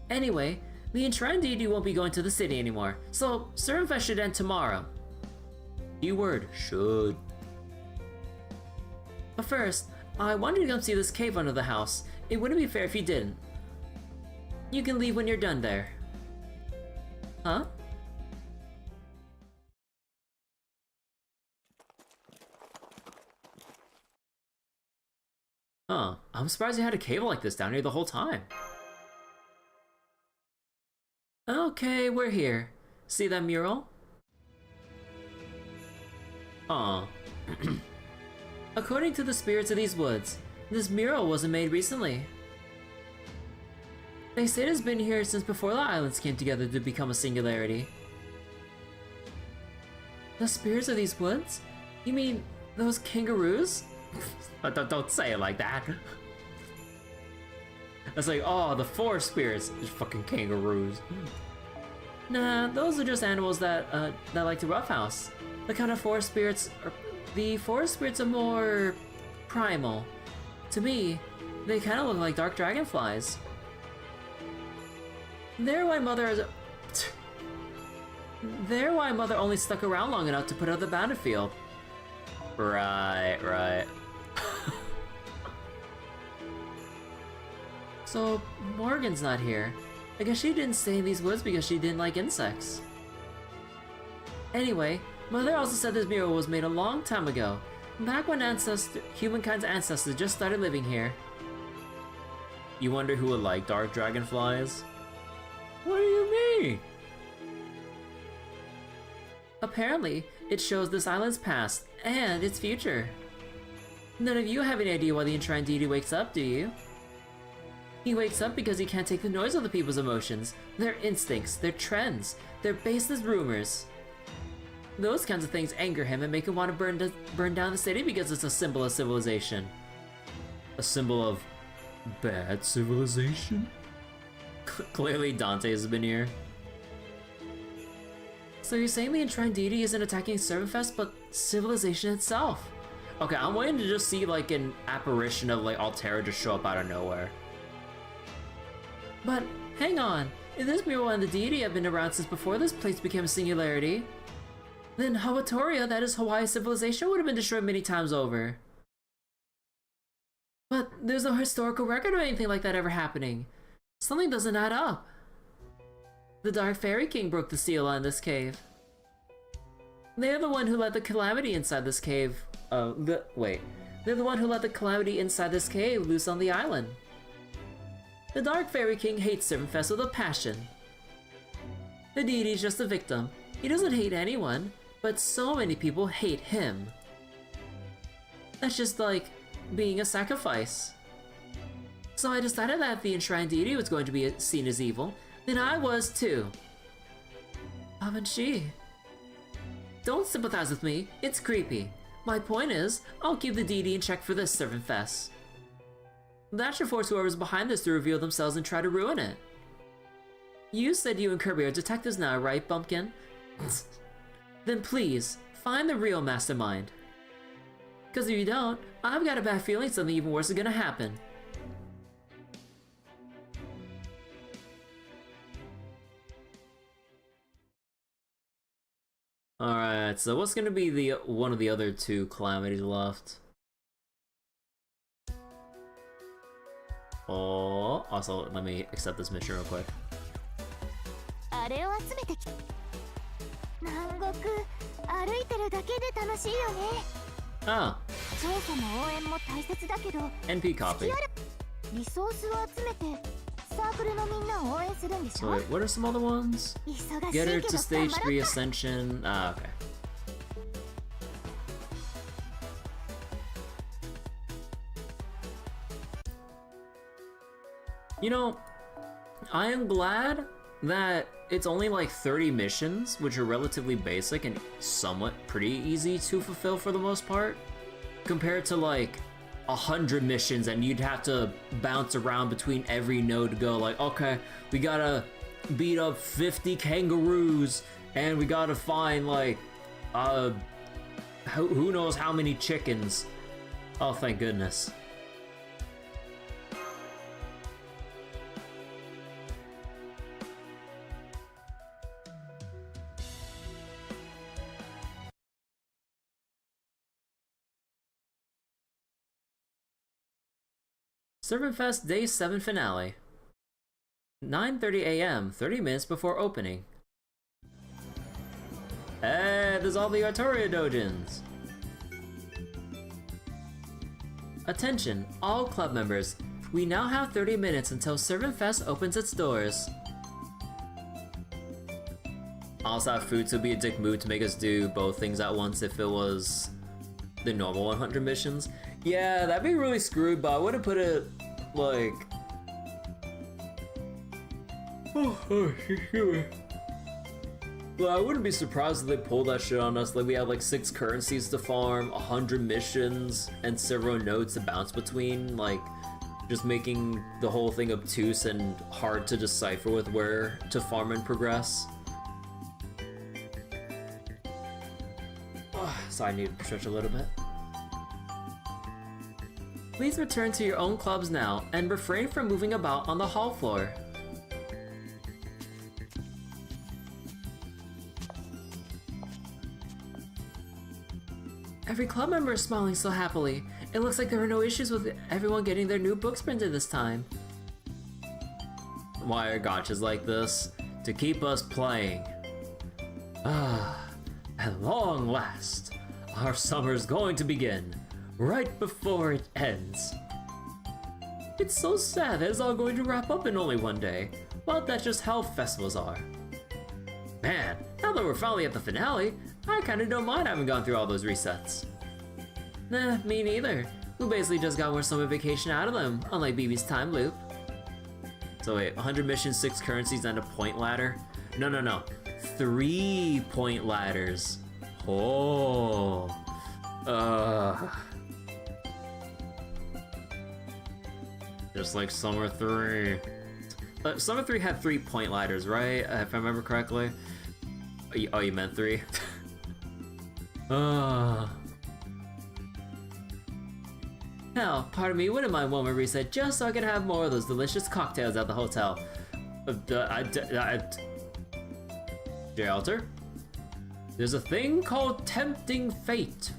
Anyway, the enshrined deity won't be going to the city anymore, so Servant Fest should end tomorrow. Keyword, should. But first, I wanted to come see this cave under the house. It wouldn't be fair if you didn't. You can leave when you're done there. Huh? Huh, I'm surprised you had a cave like this down here the whole time. Okay, we're here. See that mural? Aw. According to the spirits of these woods, this mural wasn't made recently. They say it has been here since before the islands came together to become a singularity. The spirits of these woods? You mean those kangaroos? Don't say it like that. It's like, oh, the forest spirits, just fucking kangaroos. Nah, those are just animals that like to roughhouse. The forest spirits are more primal. To me, they kind of look like dark dragonflies. They're why Mother only stuck around long enough to put out the battlefield. Right. So, Morgan's not here. I guess she didn't stay in these woods because she didn't like insects. Anyway, Mother also said this mural was made a long time ago, back when humankind's ancestors just started living here. You wonder who would like dark dragonflies? What do you mean? Apparently, it shows this island's past and its future. None of you have any idea why the enshrined deity wakes up, do you? He wakes up because he can't take the noise of the people's emotions, their instincts, their trends, their baseless rumors. Those kinds of things anger him and make him want to burn down the city because it's a symbol of civilization. A symbol of bad civilization? Clearly Dante has been here. So you're saying the enshrined deity isn't attacking Servantfest, but civilization itself? Okay, I'm waiting to just see like an apparition of like Altera just show up out of nowhere. But, hang on, if this mural and the deity have been around since before this place became a singularity, then Hawatoria, that is Hawaii's civilization, would have been destroyed many times over. But there's no historical record of anything like that ever happening. Something doesn't add up. The Dark Fairy King broke the seal on this cave. They're the one who let the Calamity inside this cave. They're the one who let the Calamity inside this cave loose on the island. The Dark Fairy King hates Servantfest with a passion. The deity's just a victim. He doesn't hate anyone, but so many people hate him. That's just like being a sacrifice. So I decided that if the enshrined deity was going to be seen as evil, then I was too. Haven't she? Don't sympathize with me, it's creepy. My point is, I'll keep the deity in check for this Servantfest. That should force whoever's behind this to reveal themselves and try to ruin it. You said you and Kirby are detectives now, right, Bumpkin? Then please, find the real mastermind. Cause if you don't, I've got a bad feeling something even worse is gonna happen. Alright, so what's gonna be the one of the other two calamities left? Oh, also, let me accept this mission real quick. あれを集めてき南国歩いてるだけで楽しいよね Ah, 調査も応援も大切だけど NP copy. リソースを集めてサークルのみんなを応援するんでし So ょ wait, what are some other ones? 忙しい Get け her ど to 頑 stage 3張ろうか ascension. Ah, okay. You know, I am glad that it's only like 30 missions, which are relatively basic and somewhat pretty easy to fulfill for the most part, compared to like 100 missions and you'd have to bounce around between every node to go like, okay, we gotta beat up 50 kangaroos and we gotta find like, who knows how many chickens. Oh, thank goodness. Servantfest Day 7 Finale. 9:30 AM, 30 minutes before opening. Hey, there's all the Artoria dojins! Attention, all club members. We now have 30 minutes until Servantfest opens its doors. Also have food to be a dick mood to make us do both things at once if it was the normal 100 missions. Yeah, that'd be really screwed, but I wouldn't put it like... Well, I wouldn't be surprised if they pulled that shit on us. Like, we had like 6 currencies to farm, 100 missions, and several nodes to bounce between. Like, just making the whole thing obtuse and hard to decipher with where to farm and progress. So I need to stretch a little bit. Please return to your own clubs now and refrain from moving about on the hall floor. Every club member is smiling so happily. It looks like there were no issues with everyone getting their new books printed this time. Why are gotchas like this? To keep us playing. At long last, our summer's going to begin, right before it ends. It's so sad that it's all going to wrap up in only one day. Well, that's just how festivals are. Man, now that we're finally at the finale, I kinda don't mind having gone through all those resets. Nah, me neither. We basically just got more summer vacation out of them, unlike BB's time loop. So wait, 100 missions, 6 currencies, and a point ladder? No. 3 point ladders. Oh. Just like Summer 3. Summer 3 had 3 point ladders, right? If I remember correctly. Oh, you meant 3? Hell, part of me wouldn't mind one more reset just so I could have more of those delicious cocktails at the hotel. J-Alter? There's a thing called tempting fate.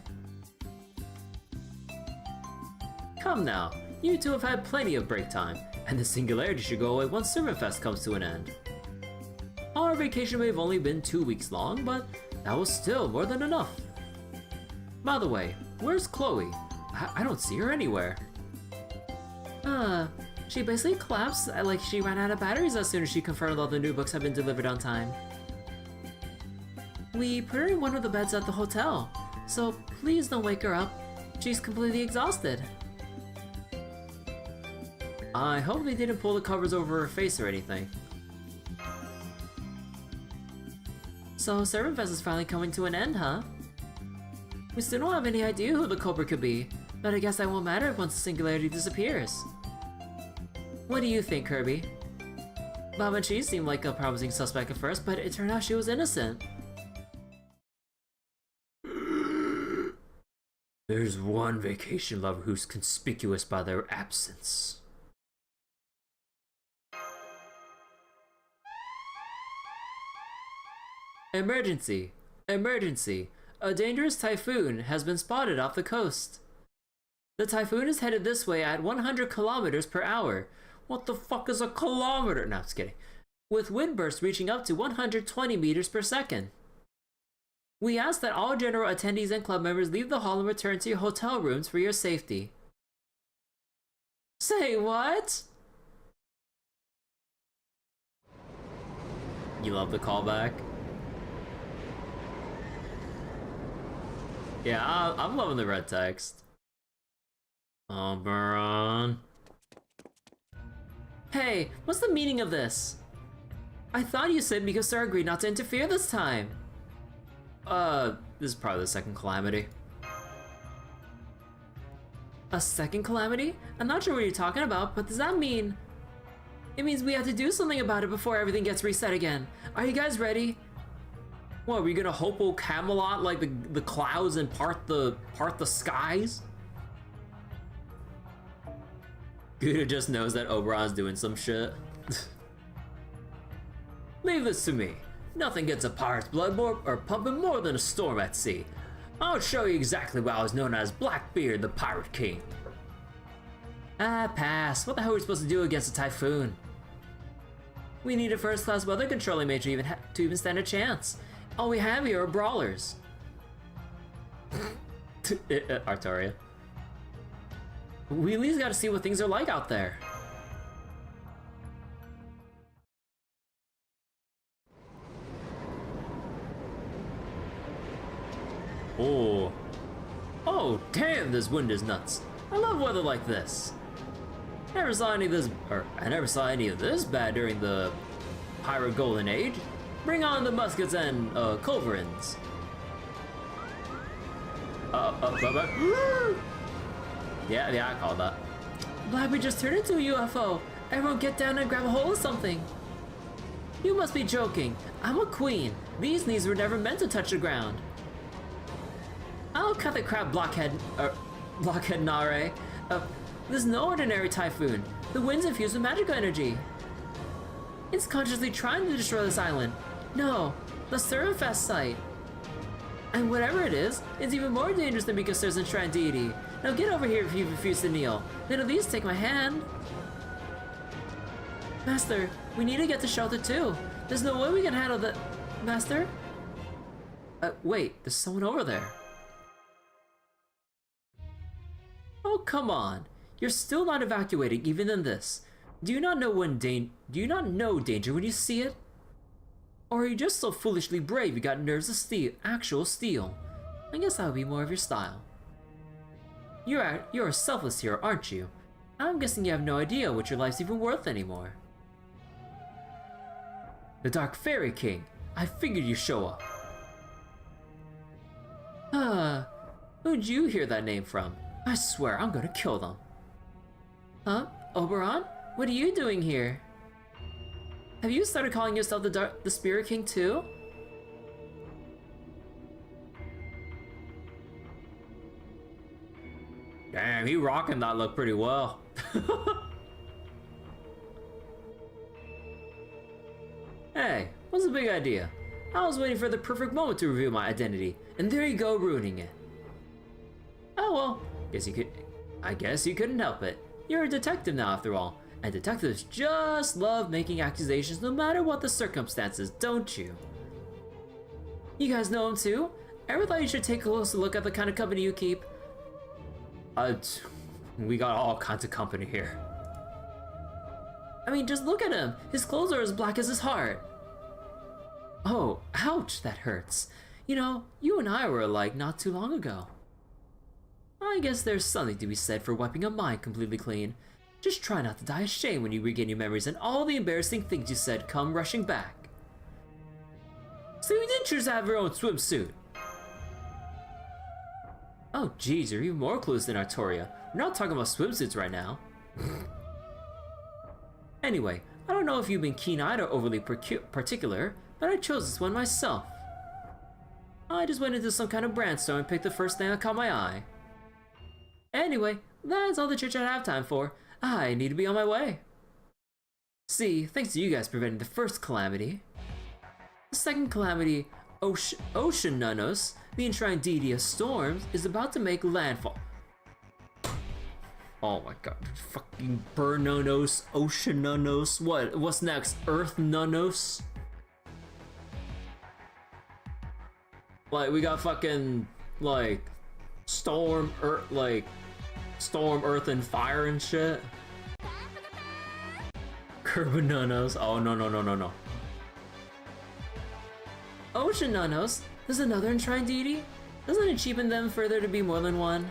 Come now, you two have had plenty of break time, and the singularity should go away once Servant comes to an end. Our vacation may have only been 2 weeks long, but that was still more than enough. By the way, where's Chloe? I don't see her anywhere. She basically collapsed, like she ran out of batteries as soon as she confirmed all the new books had been delivered on time. We put her in one of the beds at the hotel, so please don't wake her up. She's completely exhausted. I hope they didn't pull the covers over her face or anything. So Servant Fest is finally coming to an end, huh? We still don't have any idea who the culprit could be, but I guess that won't matter once the singularity disappears. What do you think, Kirby? Bob and Cheese seemed like a promising suspect at first, but it turned out she was innocent. There's one vacation lover who's conspicuous by their absence. Emergency! Emergency! A dangerous typhoon has been spotted off the coast. The typhoon is headed this way at 100 kilometers per hour. What the fuck is a kilometer? No, I'm just kidding. With wind bursts reaching up to 120 meters per second. We ask that all general attendees and club members leave the hall and return to your hotel rooms for your safety. Say what? You love the callback? Yeah, I'm loving the red text. Oberon. Hey, what's the meaning of this? I thought you said Mikasa agreed not to interfere this time. This is probably the second Calamity. A second Calamity? I'm not sure what you're talking about, but does that mean... It means we have to do something about it before everything gets reset again. Are you guys ready? What, are we gonna hopo Camelot like the clouds and part the skies? Gouda just knows that Oberon's doing some shit. Leave this to me. Nothing gets a pirate's blood pumping more than a storm at sea. I'll show you exactly why I was known as Blackbeard the Pirate King. Ah, pass. What the hell are we supposed to do against a typhoon? We need a first-class weather controlling major to even stand a chance. All we have here are brawlers. Artoria. We at least gotta see what things are like out there. Oh, damn, this wind is nuts. I love weather like this. I never saw any of this bad during the Pirate Golden Age. Bring on the muskets and culverins. Yeah, I called that. Blackbeard just turned into a UFO. Everyone get down and grab a hold of something. You must be joking. I'm a queen. These knees were never meant to touch the ground. I'll cut the crap, Blockhead Nare. This is no ordinary typhoon. The wind's infused with magical energy. It's consciously trying to destroy this island. No, the Seraph site. And whatever it is, it's even more dangerous than Mika's enshrined deity. Now get over here if you refuse to kneel. Then at least take my hand. Master, we need to get to shelter too. There's no way we can handle the... Master? Wait, there's someone over there. Oh, come on. You're still not evacuating even in this. Do you not know danger when you see it? Or are you just so foolishly brave you got nerves of steel, actual steel? I guess that would be more of your style. You're a selfless hero, aren't you? I'm guessing you have no idea what your life's even worth anymore. The Dark Fairy King. I figured you'd show up. Who'd you hear that name from? I swear I'm gonna kill them. Huh? Oberon? What are you doing here? Have you started calling yourself the Spirit King too? Damn, he rocking that look pretty well. Hey, what's the big idea? I was waiting for the perfect moment to reveal my identity, and there you go, ruining it. Oh well, I guess you couldn't help it. You're a detective now after all, and detectives just love making accusations no matter what the circumstances, don't you? You guys know him too? Ever thought you should take a closer look at the kind of company you keep? We got all kinds of company here. I mean, just look at him. His clothes are as black as his heart. Oh, ouch, that hurts. You know, you and I were alike not too long ago. I guess there's something to be said for wiping a mind completely clean. Just try not to die of shame when you regain your memories and all the embarrassing things you said come rushing back. So you did choose to have your own swimsuit. Oh geez, you're even more clueless than Artoria. We're not talking about swimsuits right now. Anyway, I don't know if you've been keen-eyed or overly particular, but I chose this one myself. I just went into some kind of brainstorm and picked the first thing that caught my eye. Anyway, that's all the chit-chat I have time for. I need to be on my way. See, thanks to you guys preventing the first calamity. The second calamity, Ocean Nanos, the enshrined deity of storms, is about to make landfall. Oh my god, fucking Burn Nanos, Ocean Nanos, what's next? Earth Nanos? Like, we got fucking, like, Storm, Earth, and Fire and shit. Nanos. Oh, no. Ocean Nanos? There's another enshrined deity? Doesn't it cheapen them further to be more than one?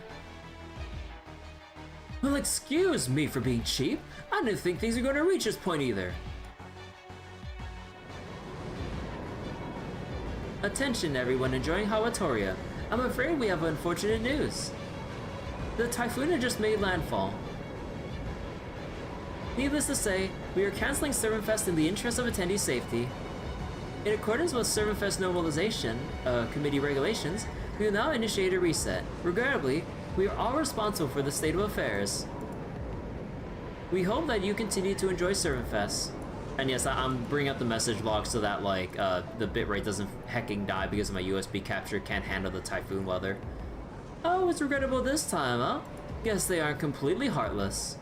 Well, excuse me for being cheap. I didn't think things were going to reach this point either. Attention everyone enjoying Hawatoria. I'm afraid we have unfortunate news. The typhoon had just made landfall. Needless to say, we are canceling Seraph in the interest of attendee safety. In accordance with Seraph Normalization Committee regulations, we will now initiate a reset. Regrettably, we are all responsible for the state of affairs. We hope that you continue to enjoy Seraph. And yes, I'm bringing up the message log so that, like, the bitrate doesn't hecking die because my USB capture can't handle the typhoon weather. Oh, it's regrettable this time, huh? Guess they aren't completely heartless.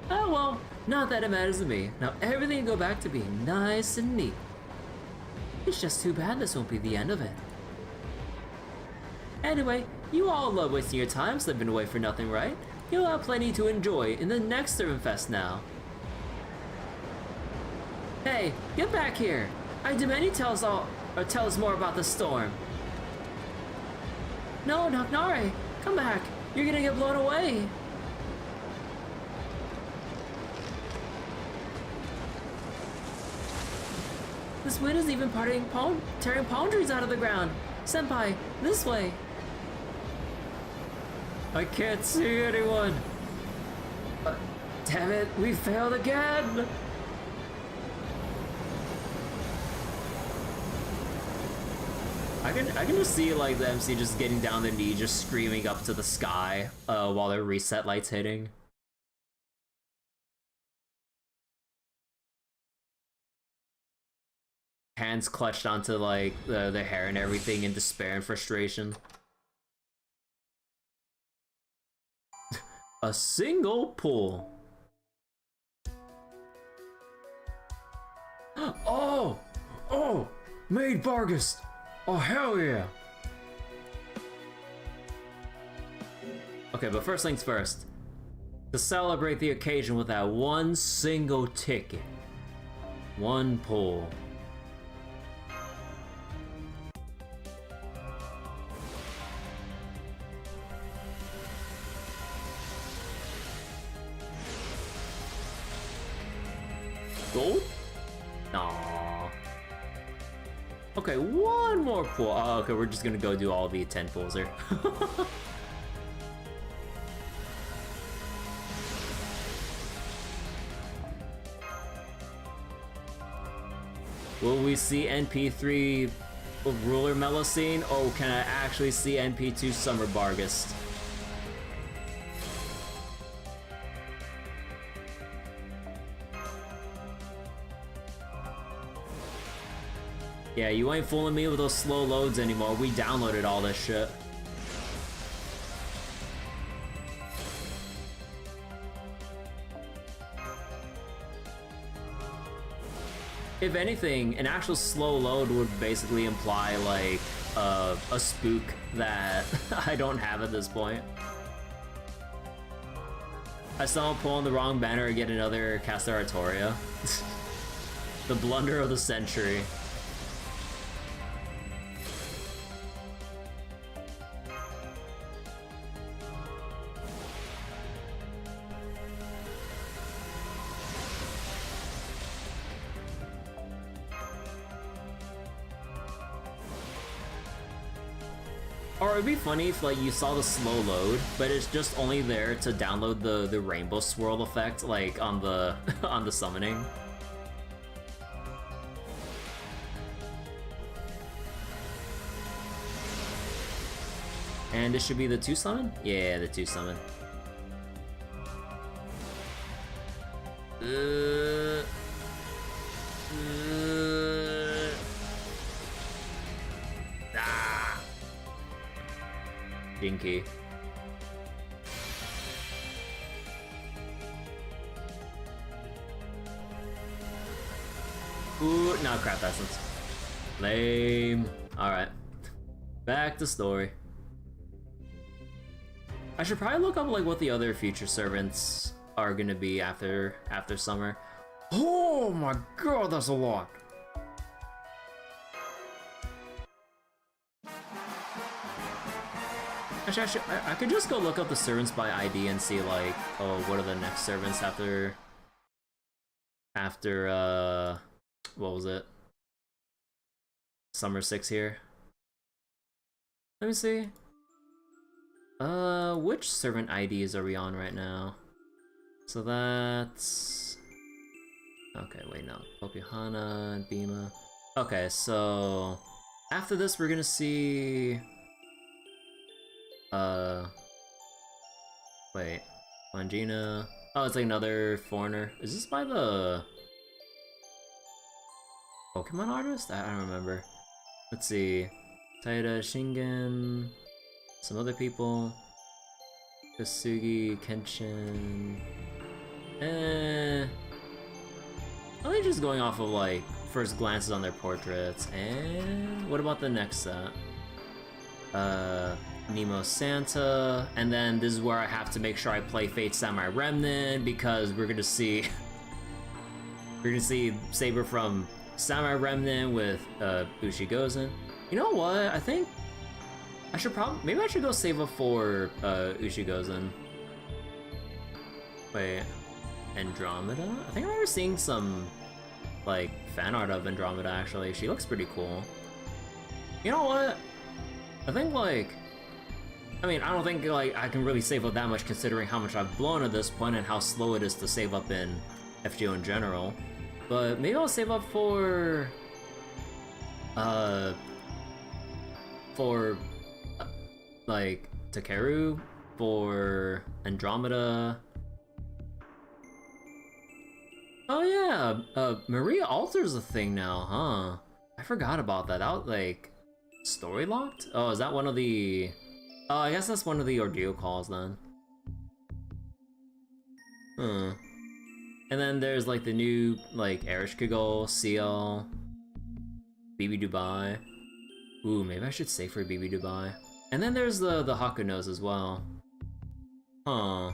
Oh well, not that it matters to me. Now everything will go back to being nice and neat. It's just too bad this won't be the end of it. Anyway, you all love wasting your time slipping away for nothing, right? You'll have plenty to enjoy in the next Seraph now. Hey, get back here! I demand you tell us more about the storm. No, Naknare, come back! You're gonna get blown away! This wind is even tearing palm trees out of the ground! Senpai, this way! I can't see anyone! Damn it, we failed again! I can just see like the MC just getting down their knee, just screaming up to the sky while their reset light's hitting. Hands clutched onto like the hair and everything in despair and frustration. A single pull. Oh! Oh! Maid Vargas! Oh, hell yeah! Okay, but first things first. To celebrate the occasion with that one single ticket. One pull. Gold? Aww. Okay, one more pull. Oh, okay, we're just gonna go do all the 10 pulls here. Will we see NP3 Ruler Melocene, or can I actually see NP2 Summer Bargist? Yeah, you ain't fooling me with those slow loads anymore. We downloaded all this shit. If anything, an actual slow load would basically imply like a spook that I don't have at this point. I saw him pull on the wrong banner and get another Cast Artoria. The blunder of the century. Or it'd be funny if like you saw the slow load, but it's just only there to download the rainbow swirl effect, like on the on the summoning. And it should be the 2 summon? Yeah, the 2 summon. Dinky. Ooh, no, crap essence. Lame. Alright. Back to story. I should probably look up like what the other future servants are gonna be after summer. Oh my god, that's a lot. Actually, I could just go look up the servants by ID and see like, oh, what are the next servants after what was it? Summer 6 here. Let me see. Which servant IDs are we on right now? So that's... Okay, wait, no. Popiahana and Bima. Okay, so... After this, we're gonna see... Wait. Mangina. Oh, it's like another foreigner. Is this by the... Pokemon artist? I don't remember. Let's see. Taida, Shingen... Some other people. Kasugi, Kenshin... I think just going off of like first glances on their portraits. And what about the next set? Nemo Santa, and then this is where I have to make sure I play Fate Samurai Remnant because we're gonna see Saber from Samurai Remnant with Ushigozen. You know what? I think I should maybe I should go save up for Ushigozen. Wait, Andromeda? I think I remember seeing some like fan art of Andromeda actually. She looks pretty cool. You know what? I think like I mean, I don't think like I can really save up that much considering how much I've blown at this point and how slow it is to save up in FGO in general. But maybe I'll save up for for like Takeru, for Andromeda. Oh yeah, Maria alters a thing now, huh? I forgot about that. That was, like, story locked? Oh, is that one of the... Oh, I guess that's one of the ordeal calls then. Hmm. And then there's like the new, like, Ereshkigal, CL, BB Dubai. Ooh, maybe I should save for BB Dubai. And then there's the Hakunos as well. Huh.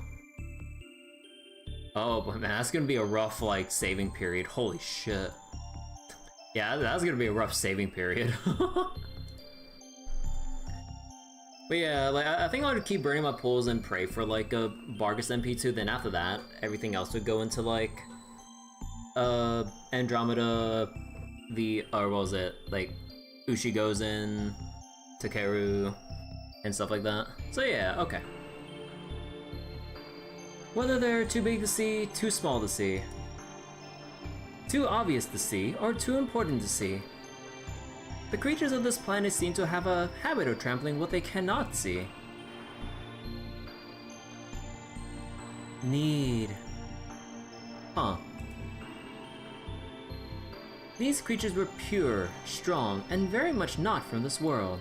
Oh, but man, that's gonna be a rough, like, saving period. Holy shit. Yeah, that's gonna be a rough saving period. But yeah, like, I think I would keep burning my pools and pray for, like, a Vargas MP2, then after that, everything else would go into, like, Andromeda, or what was it, like, Ushigozen, Takeru, and stuff like that. So yeah, okay. Whether they're too big to see, too small to see, too obvious to see, or too important to see, the creatures of this planet seem to have a habit of trampling what they cannot see. Need. Huh. These creatures were pure, strong, and very much not from this world.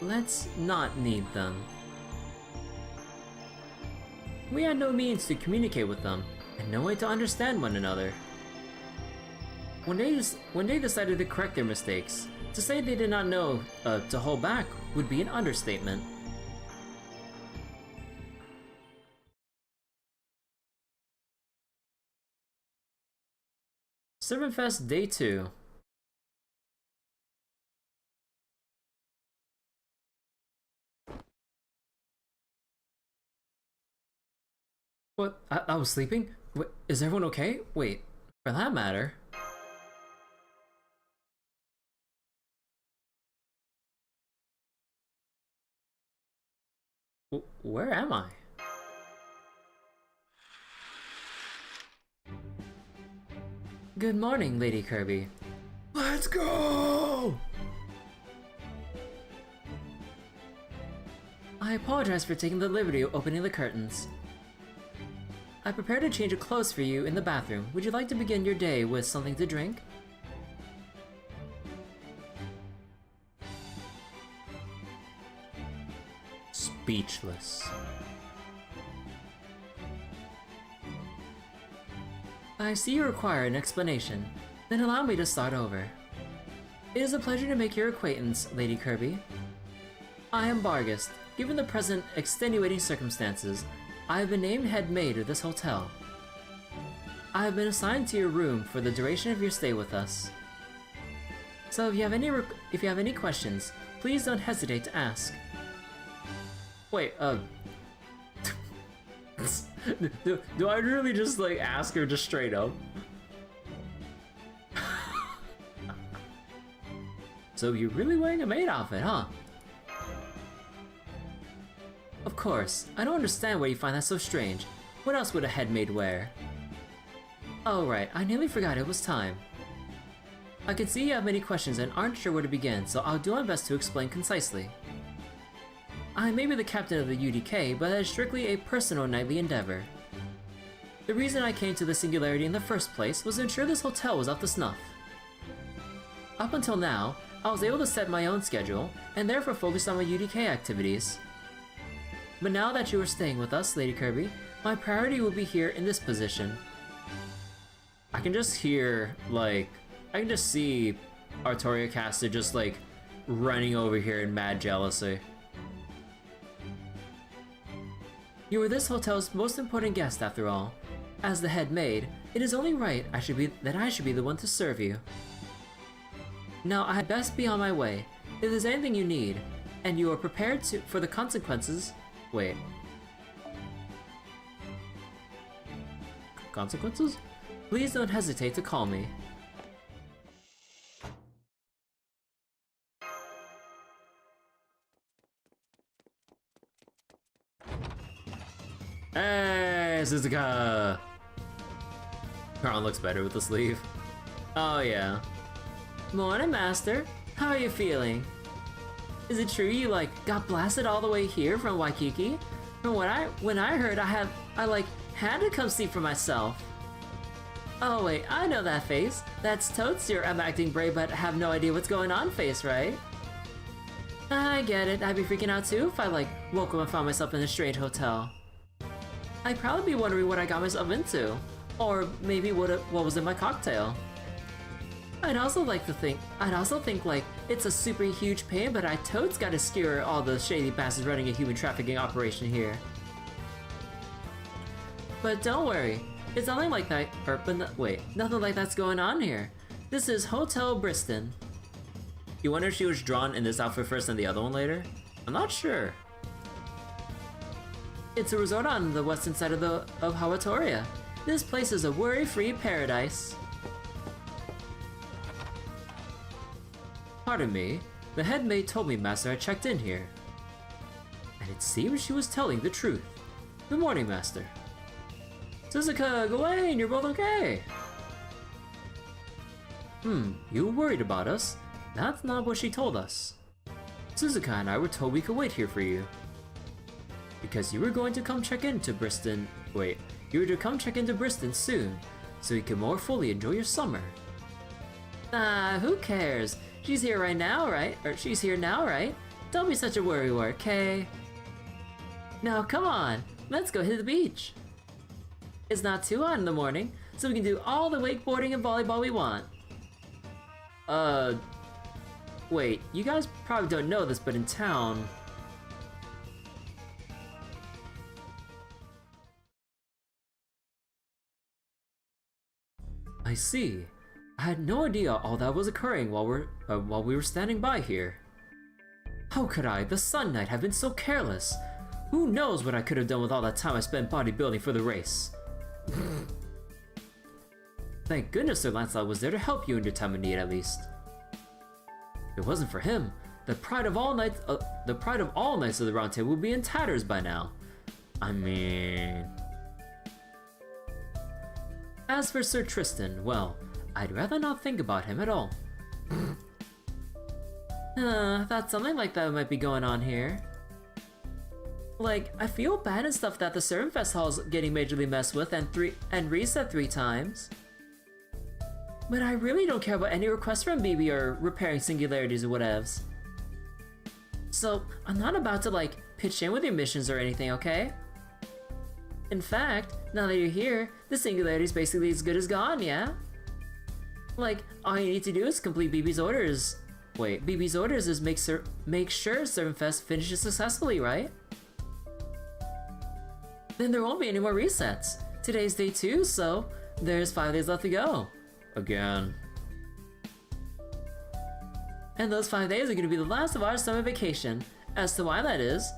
Let's not need them. We had no means to communicate with them, and no way to understand one another. When they decided to correct their mistakes, to say they did not know to hold back would be an understatement. Servant Fest Day 2. What? I was sleeping? Wait, is everyone okay? Wait, for that matter... Where am I? Good morning, Lady Kirby. Let's go! I apologize for taking the liberty of opening the curtains. I prepared a change of clothes for you in the bathroom. Would you like to begin your day with something to drink? Speechless. I see you require an explanation. Then allow me to start over. It is a pleasure to make your acquaintance, Lady Kirby. I am Bargast. Given the present extenuating circumstances, I have been named head maid of this hotel. I have been assigned to your room for the duration of your stay with us. So if you have any questions, please don't hesitate to ask. Wait, do I really just, like, ask her just straight up? So you're really wearing a maid outfit, huh? Of course, I don't understand why you find that so strange. What else would a head maid wear? Oh right, I nearly forgot it was time. I can see you have many questions and aren't sure where to begin, so I'll do my best to explain concisely. I may be the captain of the UDK, but that is strictly a personal nightly endeavor. The reason I came to the Singularity in the first place was to ensure this hotel was up to snuff. Up until now, I was able to set my own schedule, and therefore focus on my UDK activities. But now that you are staying with us, Lady Kirby, my priority will be here in this position. I can just hear, like, I can just see ArtoriaFes just, like, running over here in mad jealousy. You are this hotel's most important guest, after all. As the head maid, it is only right I should be the one to serve you. Now, I had best be on my way. If there's anything you need, and you are prepared for the consequences... Wait. Consequences? Please don't hesitate to call me. Hey, Suzuka! Karan looks better with the sleeve. Oh yeah. Morning, Master. How are you feeling? Is it true you like got blasted all the way here from Waikiki? From when I heard I had to come see for myself. Oh wait, I know that face. That's totes your I'm acting brave but have no idea what's going on face, right? I get it. I'd be freaking out too if I woke up and found myself in a strange hotel. I'd probably be wondering what I got myself into, or maybe what was in my cocktail. I'd also think like it's a super huge pain, but I totes gotta skewer all the shady bastards running a human trafficking operation here. But don't worry, it's nothing like that. Nothing like that's going on here. This is Hotel Briston. You wonder if she was drawn in this outfit first and the other one later? I'm not sure. It's a resort on the western side of Hawatoria. This place is a worry-free paradise. Pardon me, the head maid told me Master had checked in here. And it seems she was telling the truth. Good morning, Master. Suzuka, Gawain, you're both okay. You were worried about us. That's not what she told us. Suzuka and I were told we could wait here for you. Because you were going to come check into Briston. You were to come check into Briston soon, so you can more fully enjoy your summer. Who cares? She's here right now, right? Or she's here now, right? Don't be such a worrywart, okay? Now, come on, let's go hit the beach. It's not too hot in the morning, so we can do all the wakeboarding and volleyball we want. Wait, you guys probably don't know this, but in town... I see. I had no idea all that was occurring while we were standing by here. How could I, the Sun Knight, have been so careless? Who knows what I could have done with all that time I spent bodybuilding for the race? Thank goodness Sir Lancelot was there to help you in your time of need, at least. If it wasn't for him, the pride of all knights of the Round Table would be in tatters by now. I mean... As for Sir Tristan, well, I'd rather not think about him at all. Thought something like that might be going on here. Like, I feel bad and stuff that the Servanfest Hall's getting majorly messed with and reset 3 times. But I really don't care about any requests from BB or repairing singularities or whatevs. So, I'm not about to pitch in with your missions or anything, okay? In fact, now that you're here, the singularity's basically as good as gone, yeah? All you need to do is complete BB's orders. BB's orders is make sure Servanfest finishes successfully, right? Then there won't be any more resets. Today's day 2, so there's 5 days left to go. Again. And those 5 days are gonna be the last of our summer vacation. As to why that is,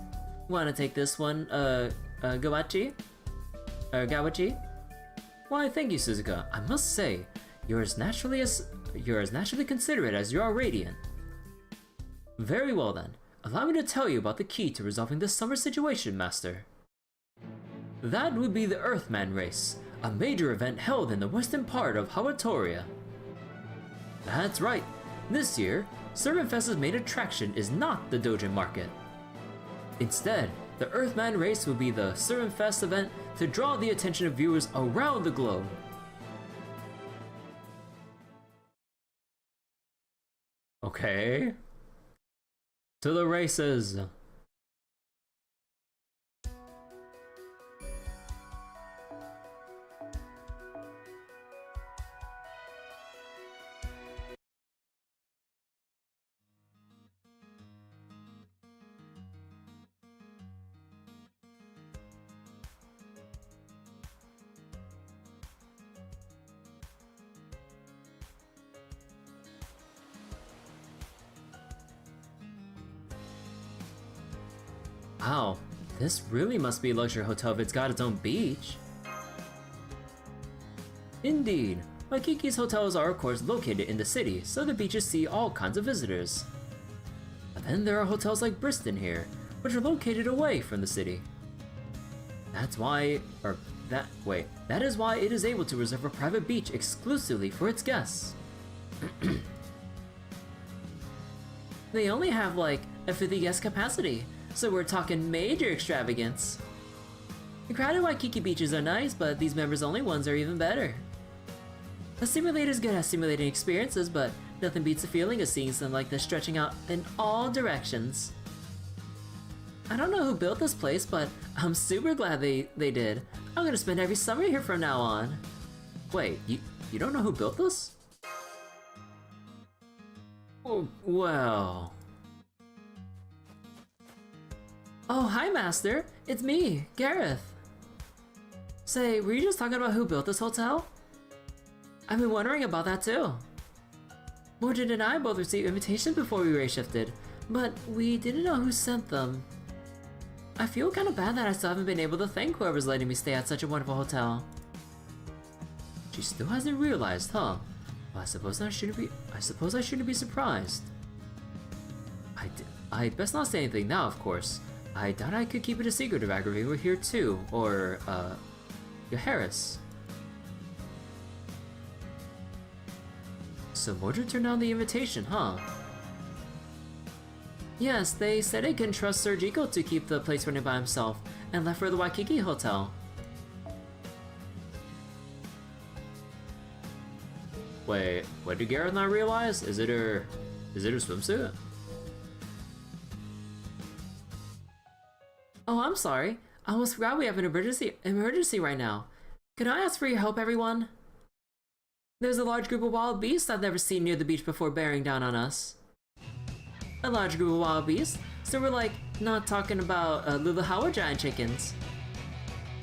wanna take this one, Gawachi? Gawachi? Why, thank you, Suzuka. I must say, you're as naturally considerate as you are radiant. Very well then. Allow me to tell you about the key to resolving this summer situation, Master. That would be the Earthman race, a major event held in the western part of Hawatoria. That's right. This year, Servanfest's main attraction is not the Dojin Market. Instead, the Earthman race will be the Servanfest event to draw the attention of viewers around the globe. Okay. To the races. Wow, this really must be a luxury hotel if it's got its own beach. Indeed, Waikiki's hotels are of course located in the city, so the beaches see all kinds of visitors. But then there are hotels like Briston here, which are located away from the city. That is why it is able to reserve a private beach exclusively for its guests. They only have like a 50 guest capacity, so we're talking major extravagance. The crowded Waikiki beaches are nice, but these members-only ones are even better. A simulator's good at simulating experiences, but nothing beats the feeling of seeing something like this stretching out in all directions. I don't know who built this place, but I'm super glad they did. I'm gonna spend every summer here from now on. Wait, you don't know who built this? Oh, well... Oh, hi Master! It's me, Gareth! Say, were you just talking about who built this hotel? I've been wondering about that too. Mordred and I both received invitations before we race shifted, but we didn't know who sent them. I feel kind of bad that I still haven't been able to thank whoever's letting me stay at such a wonderful hotel. She still hasn't realized, huh? Well, I suppose I shouldn't be surprised. I best not say anything now, of course. I doubt I could keep it a secret if Aggravating were here too, or, Harris. So Mordred turned down the invitation, huh? Yes, they said they couldn't trust Sir Jiko to keep the place running by himself, and left for the Waikiki Hotel. Wait, what did Gareth not realize? Is it her swimsuit? Oh, I'm sorry. I almost forgot we have an emergency right now. Could I ask for your help, everyone? There's a large group of wild beasts I've never seen near the beach before bearing down on us. A large group of wild beasts? So we're like, not talking about little Howard giant chickens.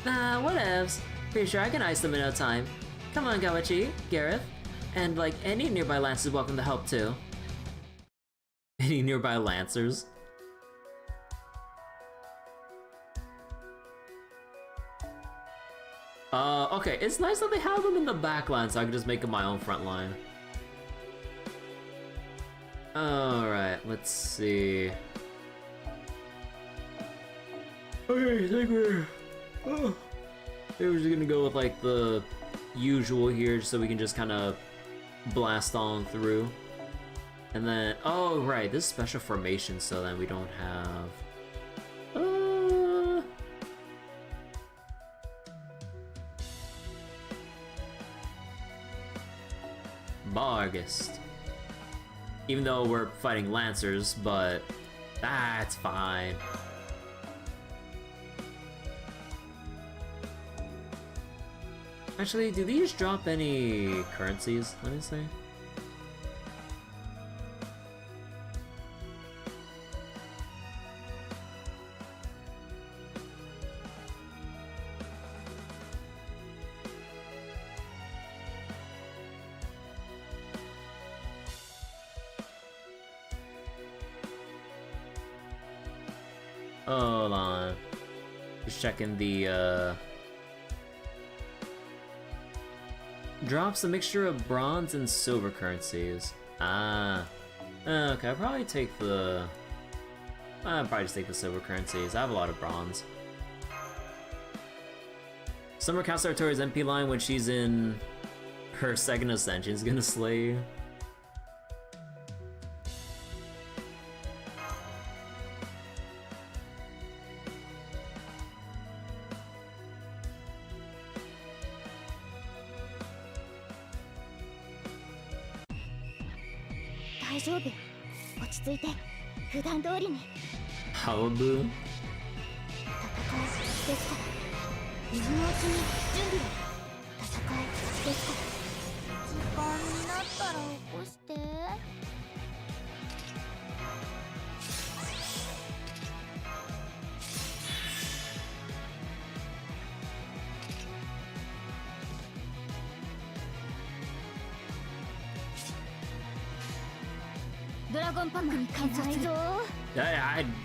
Nah, whatevs. Pretty sure I can ice them in no time. Come on, Gawachi, Gareth. And like, any nearby lancers is welcome to help too. Any nearby lancers? Okay, it's nice that they have them in the back line so I can just make them my own front line. Alright, let's see. Okay, I think we're just gonna go with like the usual here so we can just kind of blast on through. And then, oh right, this is special formation so then we don't have... Bargist. Even though we're fighting Lancers, but that's fine. Actually, do these drop any currencies? Let me see. Hold on. Just checking the, drops a mixture of bronze and silver currencies. Ah. Okay, I'll probably take the... I'll probably just take the silver currencies. I have a lot of bronze. Summer casts Artoria's MP line when she's in her second ascension is gonna slay you. How boo?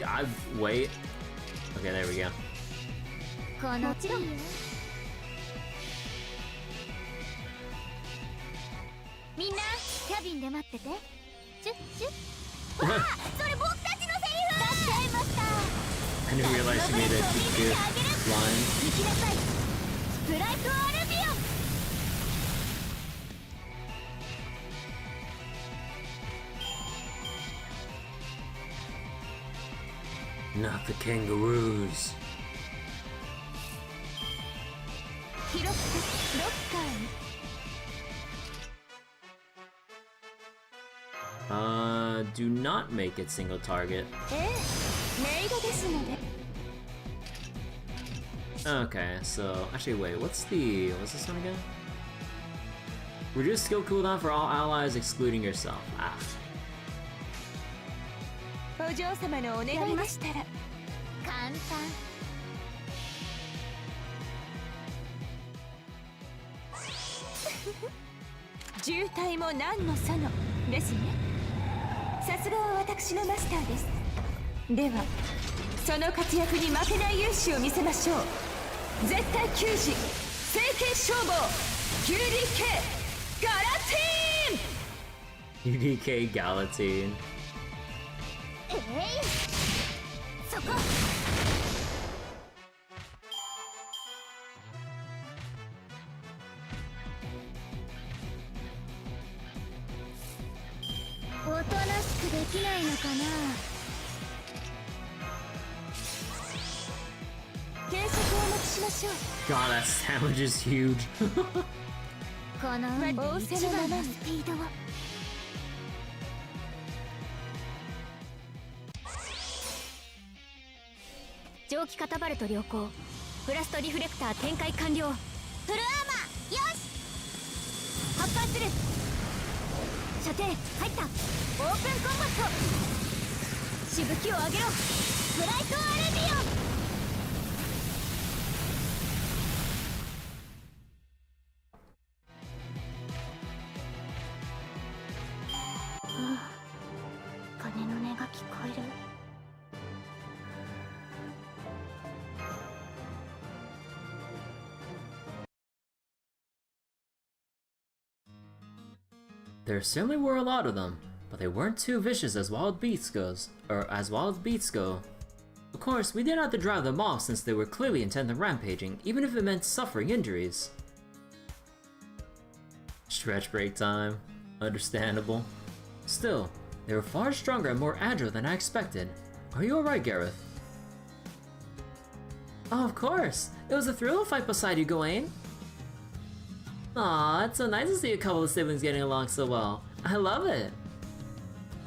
I wait. Okay, there we go. I didn't realize she made a good line. Not the kangaroos. 記録ロッカーに Do not make it single target. ええメイドですので Okay, so actually wait, what's this one again? Reduce skill cooldown for all allies excluding yourself. Ah. お嬢様のお願いでしたら簡単渋滞も何のそのですねさすがは私のマスターですではその活躍に負けない勇姿を見せましょう絶対球児聖剣消防 UDK ガラティーン UDK Galatine. そこおとなしくできないのかな軽食をお持ちしましょう God, that sandwich is huge. この運で一番のスピードを蒸気カタパルト良好ブラストリフレクター展開完了フルアーマーよし発艦する射程入ったオープンコンバットしぶきを上げろブライトアレビオン鐘の音が聞こえる There certainly were a lot of them, but they weren't too vicious as wild beasts go. Of course, we didn't have to drive them off since they were clearly intent on rampaging, even if it meant suffering injuries. Stretch break time. Understandable. Still, they were far stronger and more agile than I expected. Are you alright, Gareth? Oh, of course! It was a thrill to fight beside you, Gawain! Aw, it's so nice to see a couple of siblings getting along so well. I love it!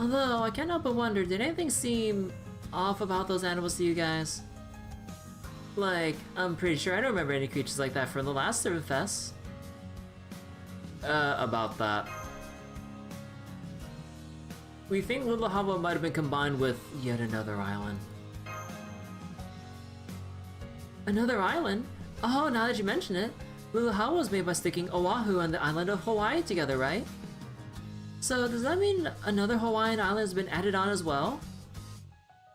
Although, I can't help but wonder, did anything seem off about those animals to you guys? Like, I'm pretty sure I don't remember any creatures like that from the last Fest. About that. We think Little Hava might have been combined with yet another island. Another island? Oh, now that you mention it, Little Hava was made by sticking Oahu and the island of Hawaii together, right? So does that mean another Hawaiian island has been added on as well?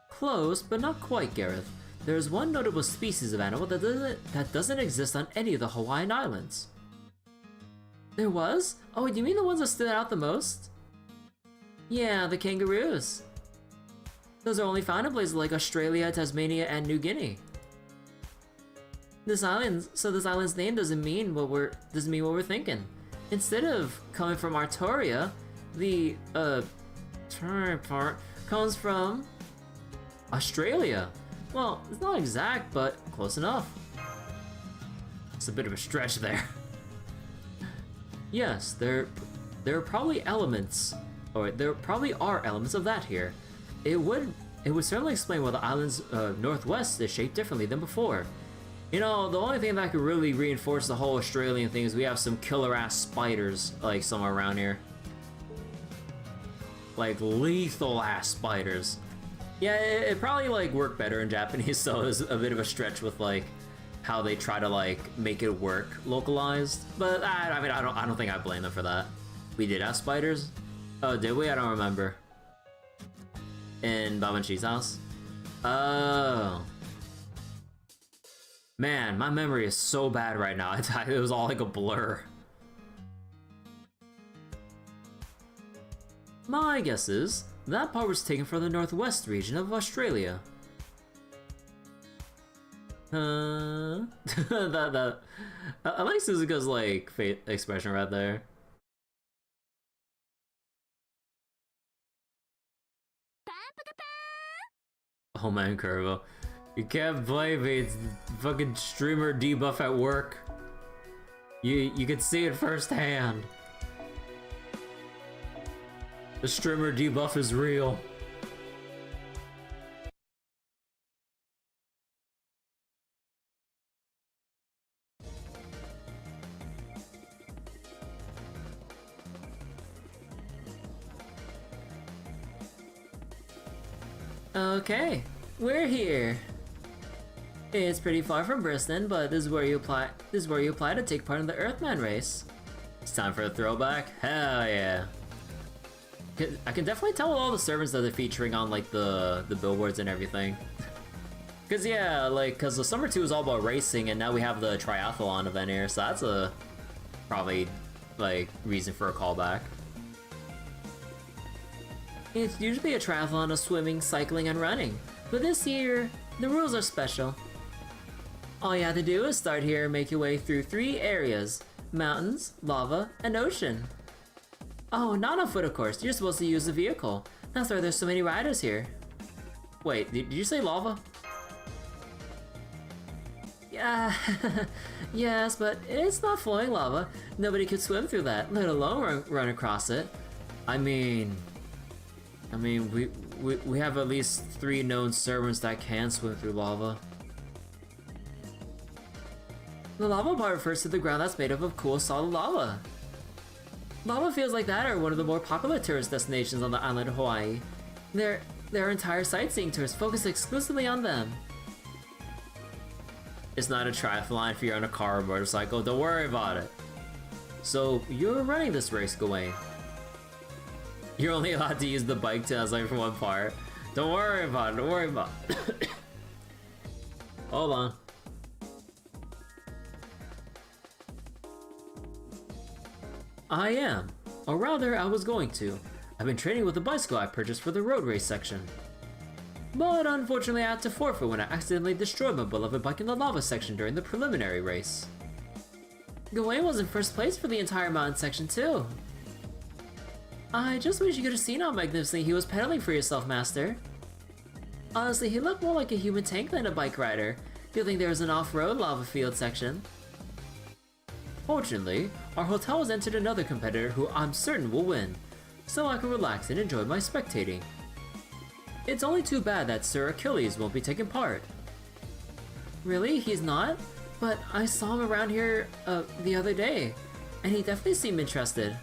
Close, but not quite, Gareth. There is one notable species of animal that doesn't exist on any of the Hawaiian islands. There was? Oh, do you mean the ones that stood out the most? Yeah, the kangaroos. Those are only found in places like Australia, Tasmania, and New Guinea. This island's name doesn't mean what we're thinking. Instead of coming from Artoria, the part comes from Australia. Well, it's not exact, but close enough. It's a bit of a stretch there. Yes, there are probably elements, or there probably are elements of that here. It would certainly explain why the island's northwest is shaped differently than before. You know, the only thing that could really reinforce the whole Australian thing is we have some killer-ass spiders, like, somewhere around here. Like, lethal-ass spiders. Yeah, it probably, like, worked better in Japanese, so it's a bit of a stretch with, like, how they try to, like, make it work localized. But, I mean, I don't think I blame them for that. We did have spiders? Oh, did we? I don't remember. In Babanchi's house? Oh. Man, my memory is so bad right now. It was all like a blur. My guess is that part was taken from the northwest region of Australia. I like Suzuka's like expression right there. Oh man, Curvo. You can't blame me, it's the fucking streamer debuff at work. You can see it firsthand. The streamer debuff is real. Okay, we're here. It's pretty far from Briston, but this is where you apply. This is where you apply to take part in the Earthman race. It's time for a throwback? Hell yeah. I can definitely tell with all the servants that they're featuring on like the billboards and everything. Cause yeah, like, cause the Summer 2 is all about racing, and now we have the triathlon event here, so that's a probably like reason for a callback. It's usually a triathlon of swimming, cycling, and running, but this year the rules are special. All you have to do is start here and make your way through 3 areas: mountains, lava, and ocean. Oh, not on foot of course, you're supposed to use the vehicle. That's why there's so many riders here. Wait, did you say lava? Yeah, yes, but it's not flowing lava. Nobody could swim through that, let alone run across it. I mean, we have at least 3 known servants that can swim through lava. The lava part refers to the ground that's made up of cool solid lava. Lava fields like that are one of the more popular tourist destinations on the island of Hawaii. There are entire sightseeing tours focused exclusively on them. It's not a triathlon if you're on a car or motorcycle, don't worry about it. So, you're running this race, Gawain. You're only allowed to use the bike to as like for one part. Don't worry about it, don't worry about it. Hold on. I am. Or rather, I was going to. I've been training with the bicycle I purchased for the road race section. But unfortunately I had to forfeit when I accidentally destroyed my beloved bike in the lava section during the preliminary race. Gawain was in first place for the entire mountain section too. I just wish you could have seen how magnificently he was pedaling for yourself, Master. Honestly, he looked more like a human tank than a bike rider. Do you think there was an off-road lava field section? Fortunately, our hotel has entered another competitor who I'm certain will win, so I can relax and enjoy my spectating. It's only too bad that Sir Achilles won't be taking part. Really? He's not? But I saw him around here the other day, and he definitely seemed interested.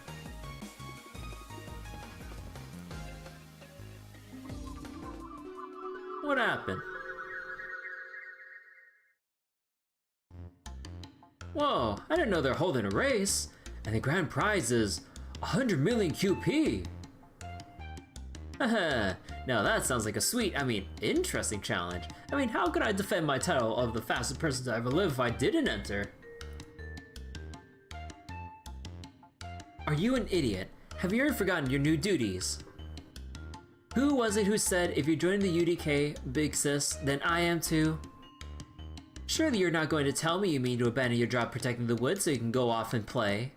What happened? Whoa, I didn't know they're holding a race, and the grand prize is 100 million QP. Haha, now that sounds like a sweet, interesting challenge. How could I defend my title of the fastest person to ever live if I didn't enter? Are you an idiot? Have you ever forgotten your new duties? Who was it who said if you're joining the UDK, big sis, then I am too? Surely you're not going to tell me you mean to abandon your job protecting the woods so you can go off and play.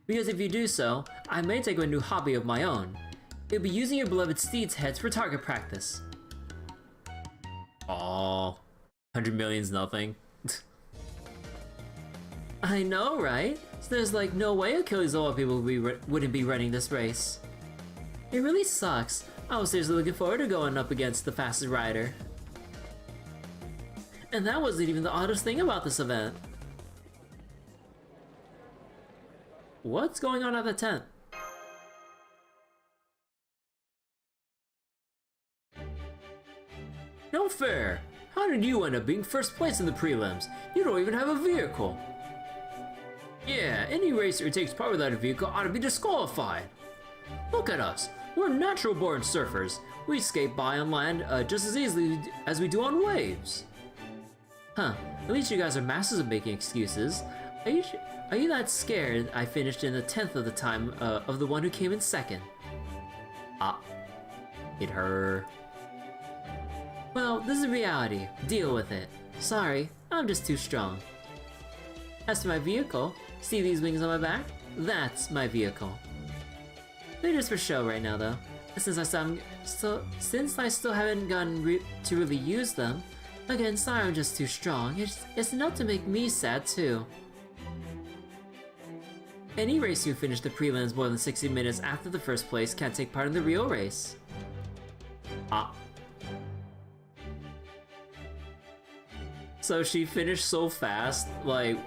Because if you do so, I may take a new hobby of my own. It'll be using your beloved steed's heads for target practice. Aww, 100 million's nothing. I know, right? So there's like no way Achilles of all people wouldn't be running this race. It really sucks. I was seriously looking forward to going up against the fastest rider. And that wasn't even the oddest thing about this event. What's going on at the tent? No fair! How did you end up being first place in the prelims? You don't even have a vehicle! Yeah, any racer who takes part without a vehicle ought to be disqualified! Look at us! We're natural-born surfers! We skate by on land just as easily as we do on waves! Huh, at least you guys are masters of making excuses. Are you that scared I finished in a tenth of the time of the one who came in second? Ah, hit her. Well, this is reality. Deal with it. Sorry, I'm just too strong. As for my vehicle, see these wings on my back? That's my vehicle. They're just for show right now though. Since I still haven't gotten to really use them, again, sorry I'm just too strong. It's enough to make me sad too. Any race who finished the prelims more than 60 minutes after the first place can't take part in the real race. So she finished so fast, like,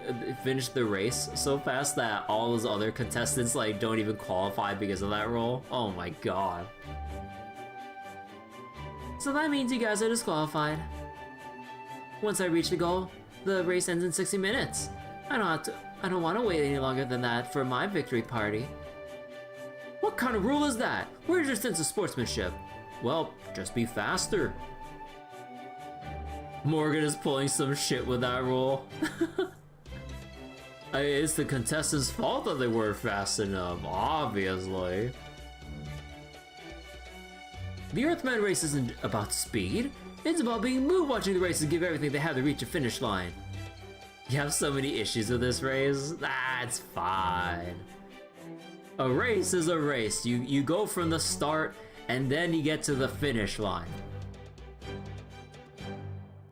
finished the race so fast that all those other contestants, like, don't even qualify because of that rule? Oh my god. So that means you guys are disqualified. Once I reach the goal, the race ends in 60 minutes. I don't want to wait any longer than that for my victory party. What kind of rule is that? Where's your sense of sportsmanship? Well, just be faster. Morgan is pulling some shit with that rule. It's the contestants' fault that they weren't fast enough, obviously. The Earthman race isn't about speed. It's about being moved watching the race and give everything they have to reach a finish line. You have so many issues with this race? That's fine. A race is a race. You go from the start and then you get to the finish line.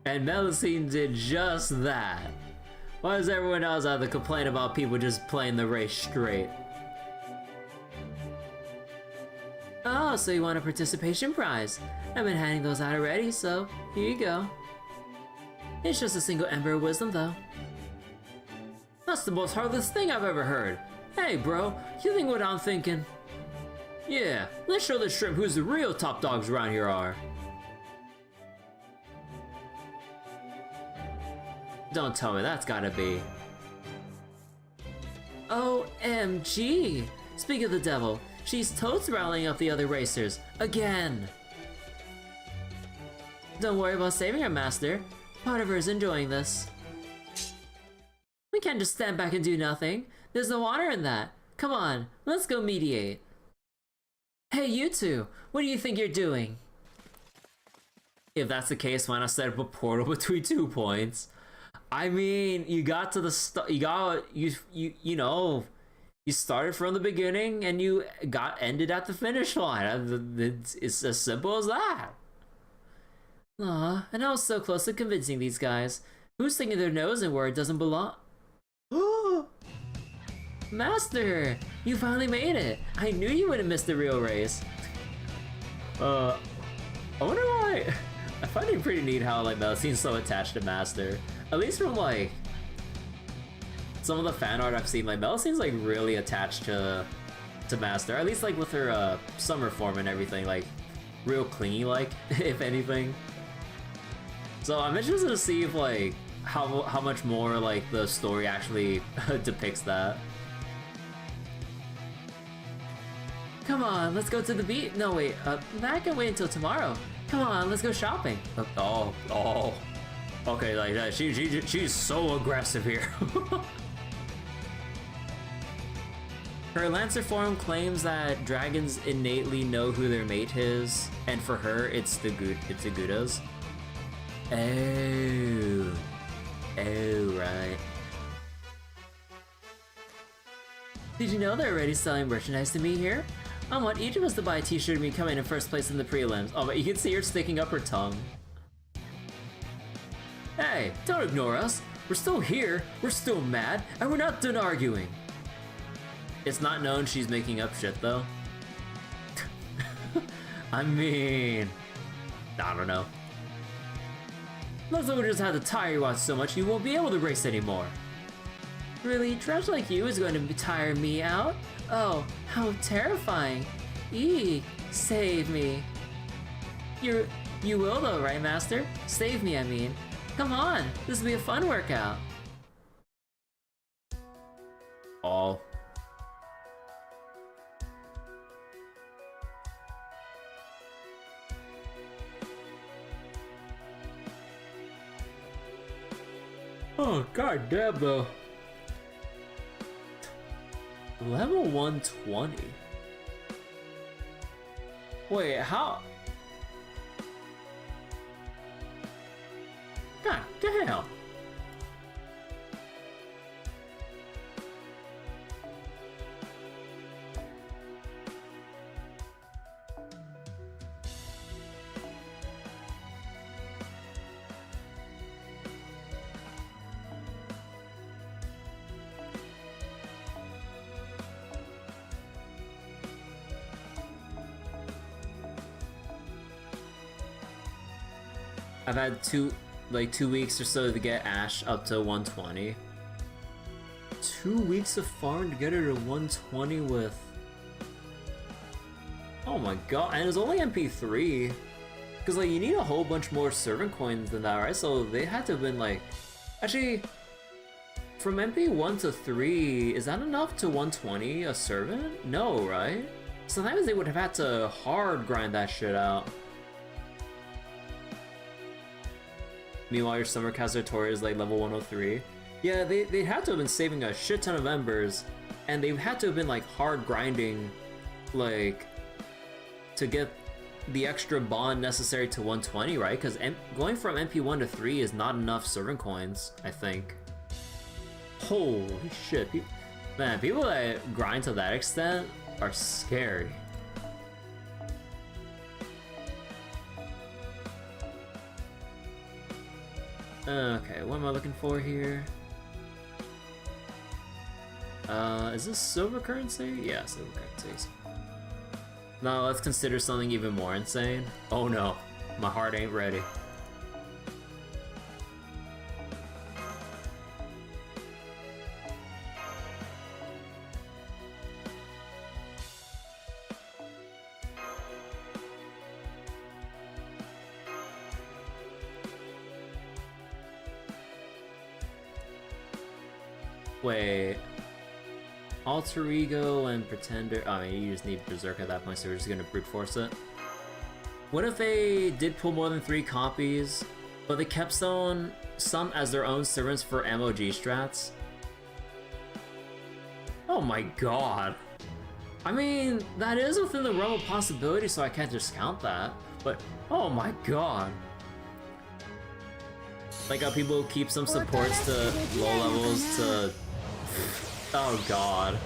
And Melusine did just that. Why does everyone else have to complain about people just playing the race straight? Oh, so you want a participation prize? I've been handing those out already, so here you go. It's just a single ember of wisdom, though. That's the most heartless thing I've ever heard. Hey, bro, you think what I'm thinking? Yeah, let's show the shrimp who's the real top dogs around here are. Don't tell me that's gotta be. OMG! Speak of the devil, she's totes rallying up the other racers. Again! Don't worry about saving her, Master. Part of her is enjoying this. We can't just stand back and do nothing. There's no honor in that. Come on, let's go mediate. Hey, you two! What do you think you're doing? If that's the case, why not set up a portal between 2 points? I mean, you got to the you know, you started from the beginning and you ended at the finish line. It's as simple as that. Aw, and I was so close to convincing these guys. Who's sticking their nose in where it doesn't belong? Master, you finally made it. I knew you wouldn't miss the real race. I wonder why. I find it pretty neat how like Melusine's so attached to Master. At least from like some of the fan art I've seen, like Melusine's like really attached to Master. At least like with her summer form and everything, like real clingy like, if anything. So I'm interested to see if like how much more like the story actually depicts that. Come on, let's go to the beach. No wait, that can wait until tomorrow. Come on, let's go shopping. Oh. Okay, like that. She's so aggressive here. Her Lancer form claims that dragons innately know who their mate is, and for her, it's the Goudas. Oh, right. Did you know they're already selling merchandise to me here? I want each of us to buy a t-shirt of me coming in first place in the prelims. Oh, but you can see her sticking up her tongue. Hey, don't ignore us. We're still here, we're still mad, and we're not done arguing. It's not known she's making up shit, though. I mean... I don't know. Looks like we just had to tire you out so much you won't be able to race anymore. Really? Trash like you is going to tire me out? Oh, how terrifying. Eek, save me. You will though, right, Master? Save me, I mean. Come on, this will be a fun workout. Oh. Oh, god damn though. Level 120? Wait, how? God damn! I've had 2 weeks or so to get Ash up to 120. 2 weeks of farm to get her to 120 with... Oh my god, and it's only MP3. Because, like, you need a whole bunch more servant coins than that, right? So they had to have been, like... Actually, from MP1 to 3, is that enough to 120 a servant? No, right? Sometimes they would have had to hard grind that shit out. Meanwhile, your summer cast Artoria is, like, level 103. Yeah, they had to have been saving a shit ton of embers, and they had to have been, like, hard grinding, like, to get the extra bond necessary to 120, right? Because going from MP1 to 3 is not enough servant coins, I think. Holy shit. Man, people that grind to that extent are scary. Okay, what am I looking for here? Is this silver currency? Yeah, silver currencies. Now let's consider something even more insane. Oh no, my heart ain't ready. Wait. Alter Ego and Pretender. I mean, you just need Berserk at that point, so we're just gonna brute force it. What if they did pull more than 3 copies, but they kept some as their own servants for MOG strats? Oh my god. I mean, that is within the realm of possibility, so I can't discount that. But, oh my god. Like how people keep some supports to low levels to... Oh god.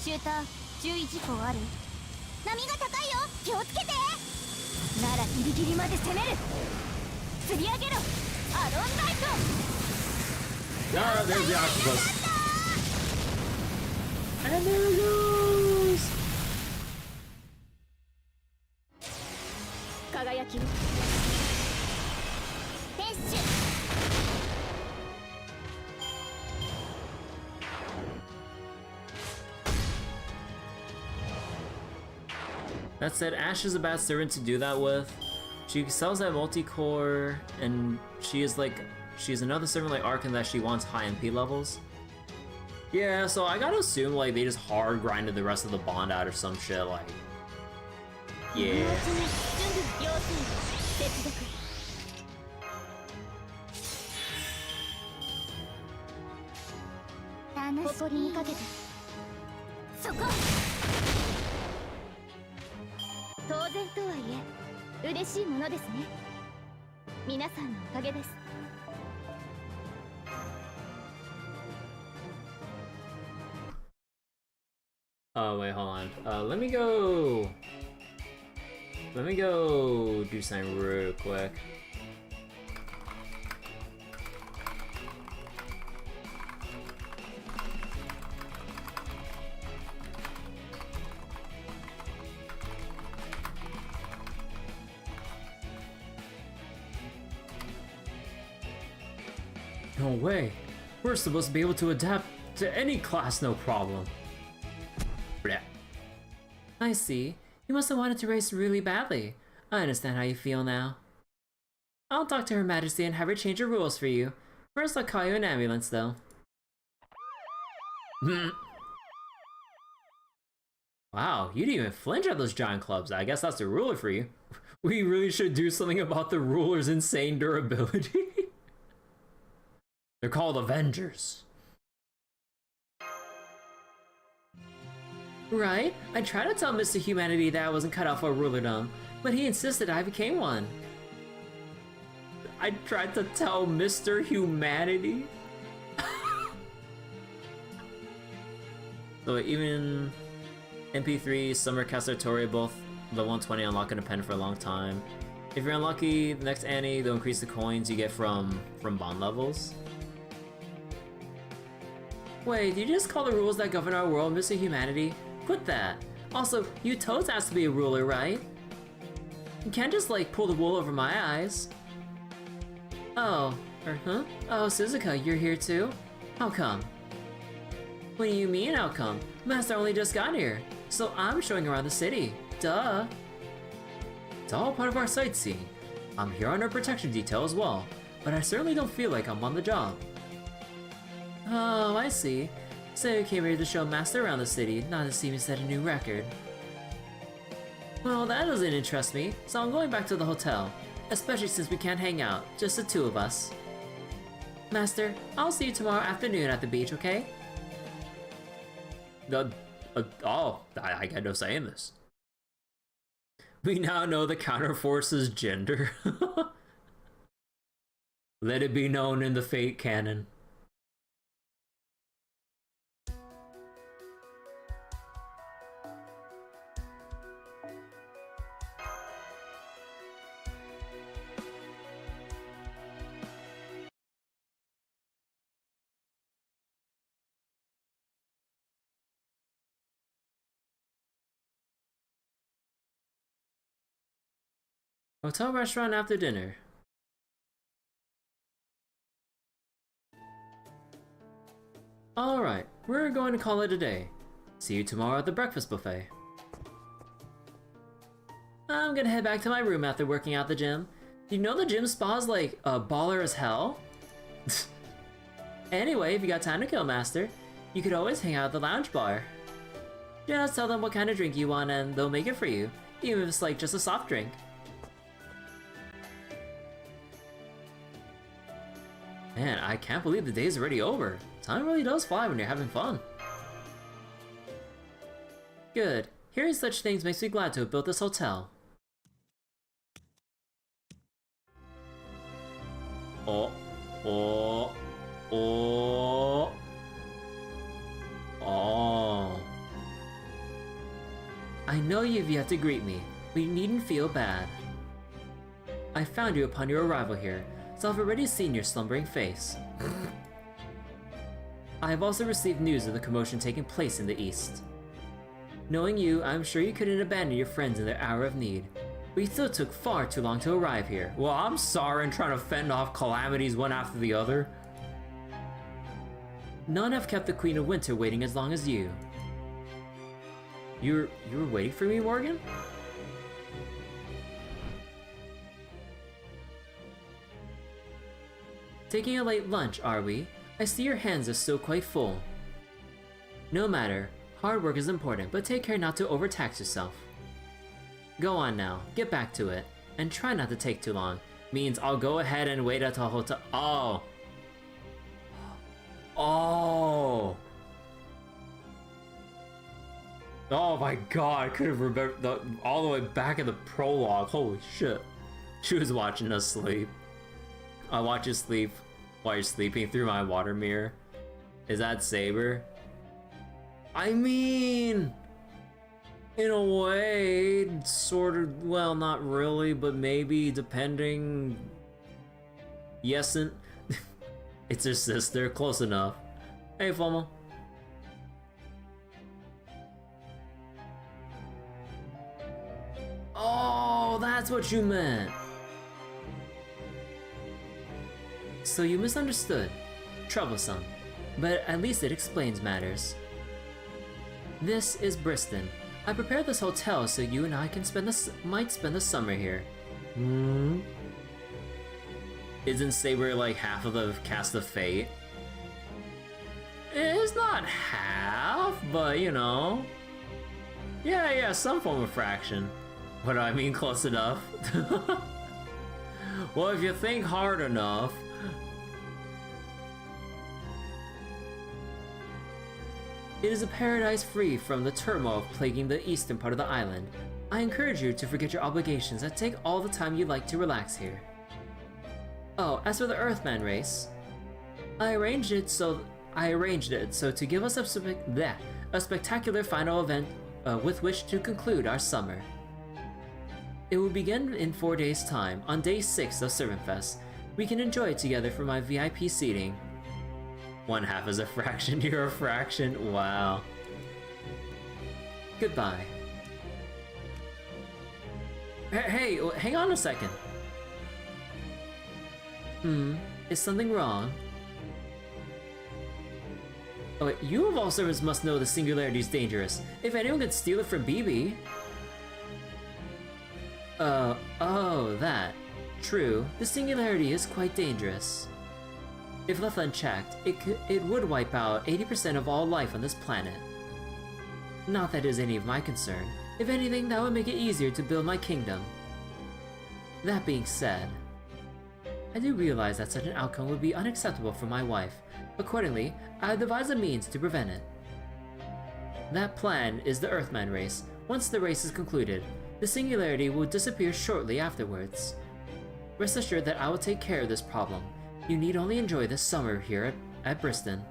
Shooter, 注意事項ある？波が高いよ、気をつけて。ならギリギリまで攻める。釣り上げろ、アロンライト。Ah, there's the octopus. And there it goes. 輝き。ペッシュ。That said, Ash is a bad servant to do that with. She sells that multi-core, and she's another servant like Ark in that she wants high MP levels. Yeah, so I gotta assume like they just hard grinded the rest of the bond out or some shit, like... Yeah. Oh wait, hold on. Let me go do something real quick. No way! We're supposed to be able to adapt to any class, no problem. Blech. I see. You must have wanted to race really badly. I understand how you feel now. I'll talk to Her Majesty and have her change her rules for you. First, I'll call you an ambulance, though. Wow, you didn't even flinch at those giant clubs. I guess that's the ruler for you. We really should do something about the ruler's insane durability. They're called Avengers. Right? I tried to tell Mr. Humanity that I wasn't cut out for rulerdom, but he insisted I became one. I tried to tell Mr. Humanity? So even MP3, Summercast, Artoria, both level 120 unlock and depend for a long time. If you're unlucky, the next Annie, they'll increase the coins you get from bond levels. Wait, did you just call the rules that govern our world Mr. Humanity? Quit that! Also, you Toads has to be a ruler, right? You can't just like pull the wool over my eyes. Oh, huh? Oh, Suzuka, you're here too? How come? What do you mean, how come? Master only just got here, so I'm showing around the city. Duh! It's all part of our sightseeing. I'm here on our protection detail as well, but I certainly don't feel like I'm on the job. Oh, I see. So you came here to show Master around the city, not to see me set a new record. Well, that doesn't interest me, so I'm going back to the hotel. Especially since we can't hang out, just the two of us. Master, I'll see you tomorrow afternoon at the beach, okay? I got no say in this. We now know the counterforce's gender. Let it be known in the Fate canon. Hotel restaurant after dinner. Alright, we're going to call it a day. See you tomorrow at the breakfast buffet. I'm gonna head back to my room after working out the gym. You know the gym spa's like a baller as hell? Anyway, if you got time to kill, Master, you could always hang out at the lounge bar. Just tell them what kind of drink you want and they'll make it for you, even if it's like just a soft drink. Man, I can't believe the day's already over. Time really does fly when you're having fun. Good. Hearing such things makes me glad to have built this hotel. Oh. I know you've yet to greet me, but you needn't feel bad. I found you upon your arrival here, so I've already seen your slumbering face. I have also received news of the commotion taking place in the east. Knowing you, I'm sure you couldn't abandon your friends in their hour of need. But you still took far too long to arrive here. Well, I'm sorry in trying to fend off calamities one after the other. None have kept the Queen of Winter waiting as long as you. You were waiting for me, Morgan? Taking a late lunch, are we? I see your hands are still quite full. No matter, hard work is important, but take care not to overtax yourself. Go on now, get back to it, and try not to take too long. Means I'll go ahead and wait at the hotel. Oh! Oh my god, I could have remembered all the way back in the prologue. Holy shit. She was watching us sleep. I watch you sleep while you're sleeping through my water mirror. Is that Saber? I mean, in a way, sort of, well, not really, but maybe, depending. Yesn't. It's her sister, close enough. Hey, Fomo. Oh, that's what you meant. So you misunderstood. Troublesome. But at least it explains matters. This is Briston. I prepared this hotel so you and I can might spend the summer here. Hmm? Isn't Saber like half of the cast of Fate? It's not half, but you know. Yeah, some form of fraction. What do I mean, close enough? Well, if you think hard enough. It is a paradise free from the turmoil plaguing the eastern part of the island. I encourage you to forget your obligations and take all the time you like to relax here. Oh, as for the Earthman race, I arranged it so to give us a spectacular final event with which to conclude our summer. It will begin in 4 days' time, on day 6 of Servant Fest. We can enjoy it together for my VIP seating. 1/2 is a fraction, you're a fraction, wow. Goodbye. Hey, hang on a second. Is something wrong? Oh wait, you of all servants must know the singularity is dangerous. If anyone could steal it from BB... oh, that. True, the singularity is quite dangerous. If left unchecked, it would wipe out 80% of all life on this planet. Not that it is any of my concern. If anything, that would make it easier to build my kingdom. That being said, I do realize that such an outcome would be unacceptable for my wife. Accordingly, I have devised a means to prevent it. That plan is the Earthman race. Once the race is concluded, the singularity will disappear shortly afterwards. Rest assured that I will take care of this problem. You need only enjoy this summer here at Briston.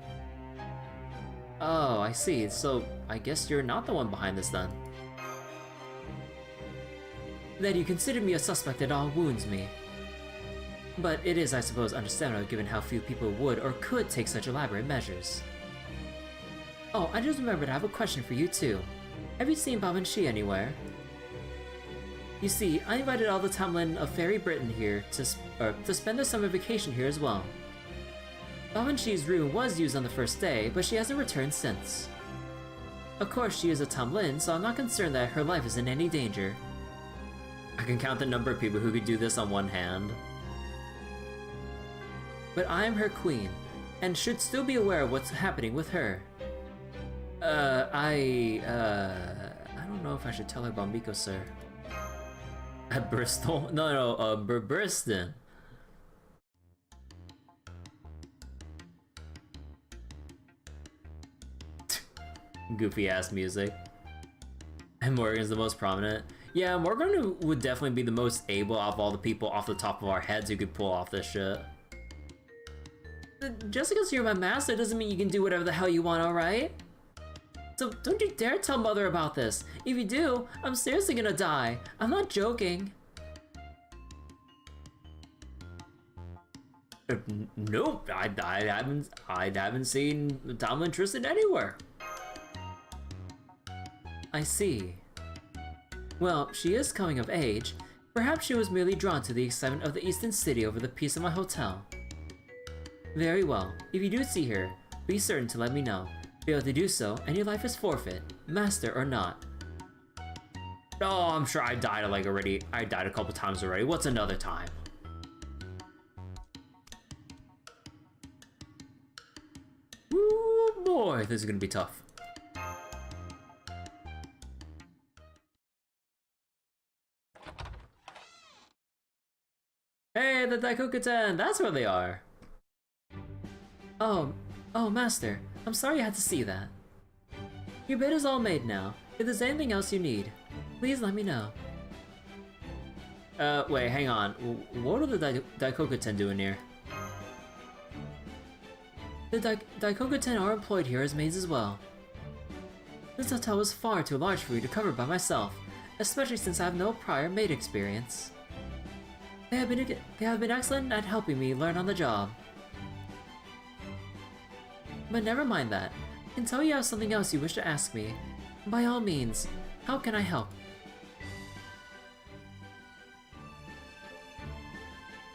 Oh, I see. So, I guess you're not the one behind this then. That you consider me a suspect at all wounds me. But it is, I suppose, understandable given how few people would or could take such elaborate measures. Oh, I just remembered I have a question for you too. Have you seen Bob and She anywhere? You see, I invited all the Tamlin of Fairy Britain here to spend their summer vacation here as well. Bob and She's room was used on the first day, but she hasn't returned since. Of course, she is a Tamlin, so I'm not concerned that her life is in any danger. I can count the number of people who could do this on one hand. But I am her queen, and should still be aware of what's happening with her. I don't know if I should tell her about Miko, sir. At Bristol? No, Briston. Goofy ass music. And Morgan's the most prominent. Yeah, Morgan would definitely be the most able of all the people off the top of our heads who could pull off this shit. Just because you're my master doesn't mean you can do whatever the hell you want, alright? So don't you dare tell Mother about this. If you do, I'm seriously gonna die. I'm not joking. Nope, I haven't seen Tamlin Tristan anywhere. I see. Well, she is coming of age. Perhaps she was merely drawn to the excitement of the Eastern City over the peace of my hotel. Very well. If you do see her, be certain to let me know. Fail to do so, and your life is forfeit, master or not. Oh, I'm sure I died I died a couple times already. What's another time? Woo boy, this is gonna be tough. Hey, the Daikokuten! That's where they are! Oh, master. I'm sorry I had to see that. Your bed is all made now. If there's anything else you need, please let me know. Wait, hang on. What are the Daikokuten doing here? The Daikokuten are employed here as maids as well. This hotel was far too large for you to cover by myself, especially since I have no prior maid experience. They have been excellent at helping me learn on the job. But never mind that. I can tell you have something else you wish to ask me. By all means, how can I help?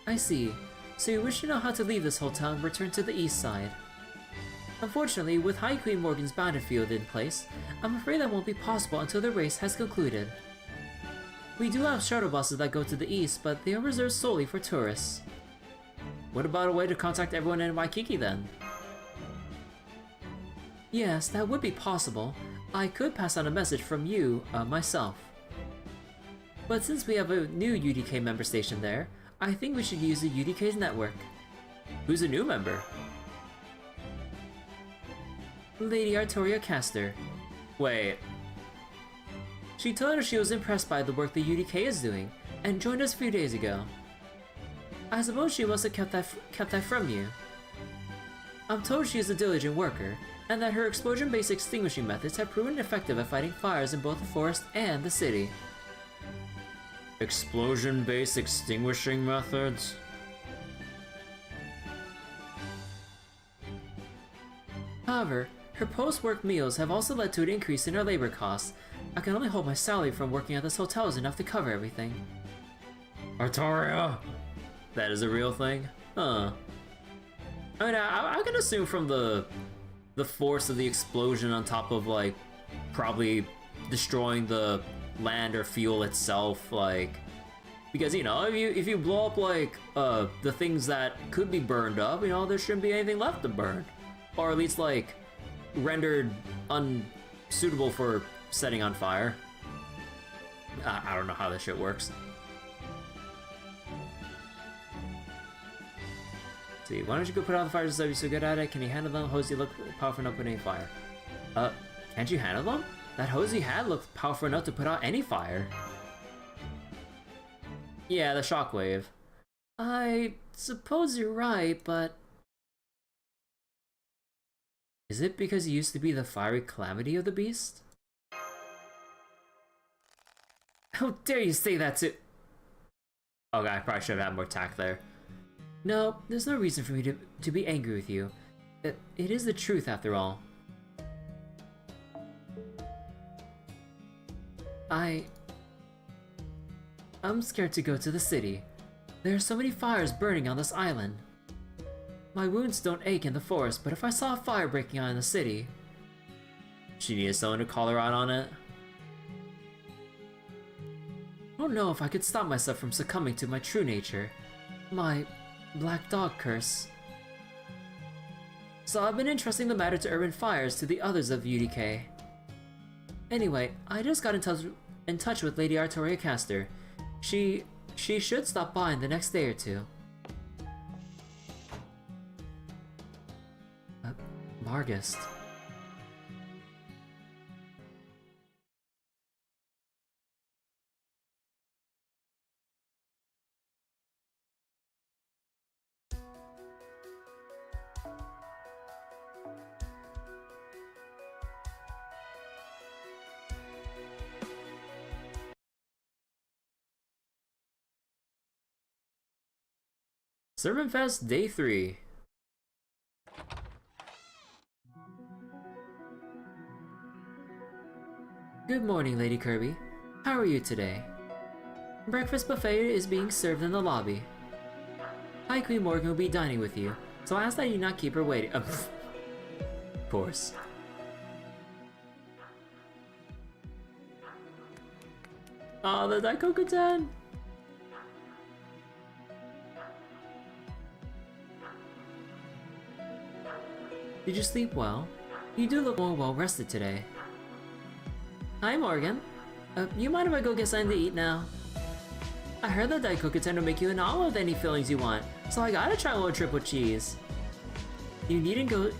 I see. So you wish to know how to leave this hotel and return to the east side. Unfortunately, with High Queen Morgan's bounty field in place, I'm afraid that won't be possible until the race has concluded. We do have shuttle buses that go to the east, but they are reserved solely for tourists. What about a way to contact everyone in Waikiki then? Yes, that would be possible. I could pass on a message from you, myself. But since we have a new UDK member station there, I think we should use the UDK's network. Who's a new member? Lady Artoria Caster. Wait. She told us she was impressed by the work the UDK is doing, and joined us a few days ago. I suppose she must have kept that from you. I'm told she is a diligent worker, and that her explosion-based extinguishing methods have proven effective at fighting fires in both the forest and the city. Explosion-based extinguishing methods? However, her post-work meals have also led to an increase in her labor costs. I can only hope my salary from working at this hotel is enough to cover everything. Artoria? That is a real thing? Huh. I mean, I can assume from the force of the explosion on top of, like, probably destroying the land or fuel itself, like, because, you know, if you blow up, like, the things that could be burned up, you know, there shouldn't be anything left to burn. Or at least, like, rendered unsuitable for setting on fire. I don't know how this shit works. See, why don't you go put out the fires instead? You're so good at it. Can you handle them? Hosey look powerful enough to put any fire. Can't you handle them? That Hosey had looked powerful enough to put out any fire. Yeah, the shockwave. I suppose you're right, but... Is it because he used to be the fiery Calamity of the beast? How dare you say that to... Okay, I probably should have had more tact there. No, there's no reason for me to be angry with you. It is the truth after all. I'm scared to go to the city. There are so many fires burning on this island. My wounds don't ache in the forest, but if I saw a fire breaking out in the city... She needed someone to call her out on it. I don't know if I could stop myself from succumbing to my true nature. My black dog curse. So I've been entrusting the matter to Urban Fires to the others of UDK. Anyway, I just got in touch with Lady Artoria Caster. She should stop by in the next day or two. Margist. Servant Fest Day 3. Good morning, Lady Kirby. How are you today? Breakfast buffet is being served in the lobby. High Queen Morgan will be dining with you, so I ask that you not keep her waiting. Of course. Oh, the Daikoku-ten! Did you sleep well? You do look more well rested today. Hi, Morgan. You mind if I go get something to eat now? I heard that Daikoku-ten will make you an olive with any fillings you want, so I gotta try one with triple cheese. You needn't go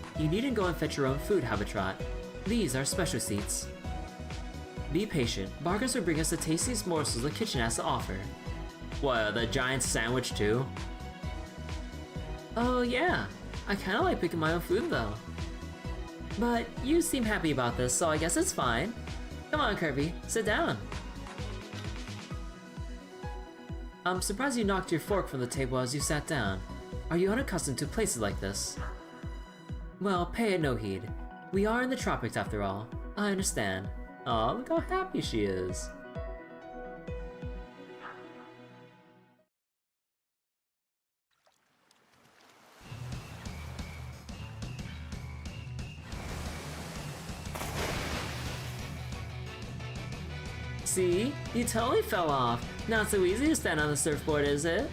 and fetch your own food, Habitrot. These are special seats. Be patient. Barkers will bring us the tastiest morsels the kitchen has to offer. What, the giant sandwich too? Oh yeah. I kinda like picking my own food though. But you seem happy about this, so I guess it's fine. Come on, Kirby, sit down. I'm surprised you knocked your fork from the table as you sat down. Are you unaccustomed to places like this? Well, pay it no heed. We are in the tropics after all. I understand. Aw, look how happy she is. See? You totally fell off. Not so easy to stand on the surfboard, is it?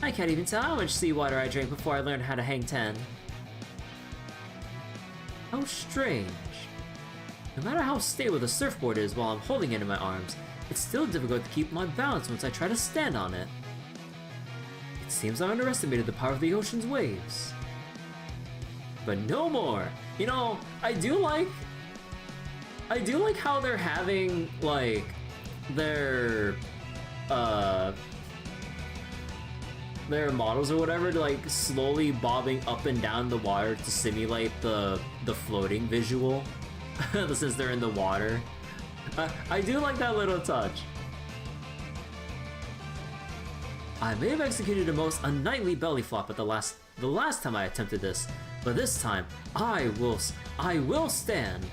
I can't even tell how much seawater I drank before I learned how to hang 10. How strange. No matter how stable the surfboard is while I'm holding it in my arms, it's still difficult to keep my balance once I try to stand on it. It seems I underestimated the power of the ocean's waves. But no more! You know, I do like how they're having, like, their, their models or whatever to like slowly bobbing up and down the water to simulate the floating visual since they're in the water. I do like that little touch. I may have executed a most unknightly belly flop at the last time I attempted this, but this time I will stand.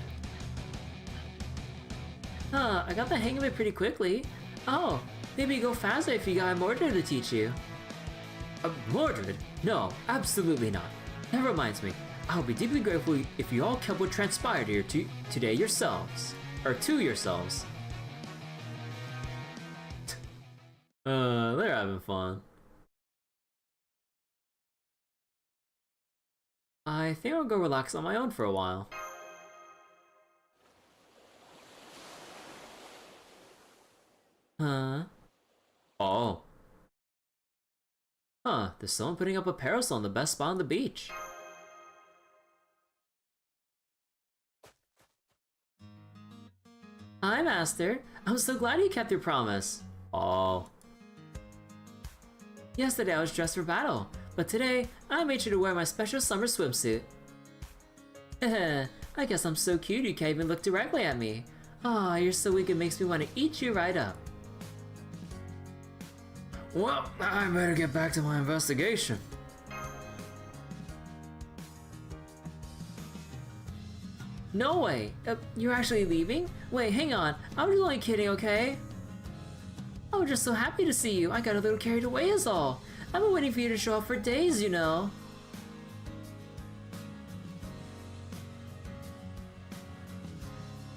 Huh, I got the hang of it pretty quickly. Oh, maybe go faster if you got Mordred to teach you. Mordred? No, absolutely not. That reminds me, I'll be deeply grateful if you all kept what transpired here today yourselves. Or to yourselves. They're having fun. I think I'll go relax on my own for a while. Huh? Oh. Huh, there's someone putting up a parasol on the best spot on the beach. Hi, Master. I'm so glad you kept your promise. Oh. Yesterday I was dressed for battle, but today I made sure to wear my special summer swimsuit. I guess I'm so cute you can't even look directly at me. Aw, you're so weak it makes me want to eat you right up. Well, I better get back to my investigation. No way! You're actually leaving? Wait, hang on. I was only kidding, okay? I was just so happy to see you. I got a little carried away is all. I've been waiting for you to show up for days, you know.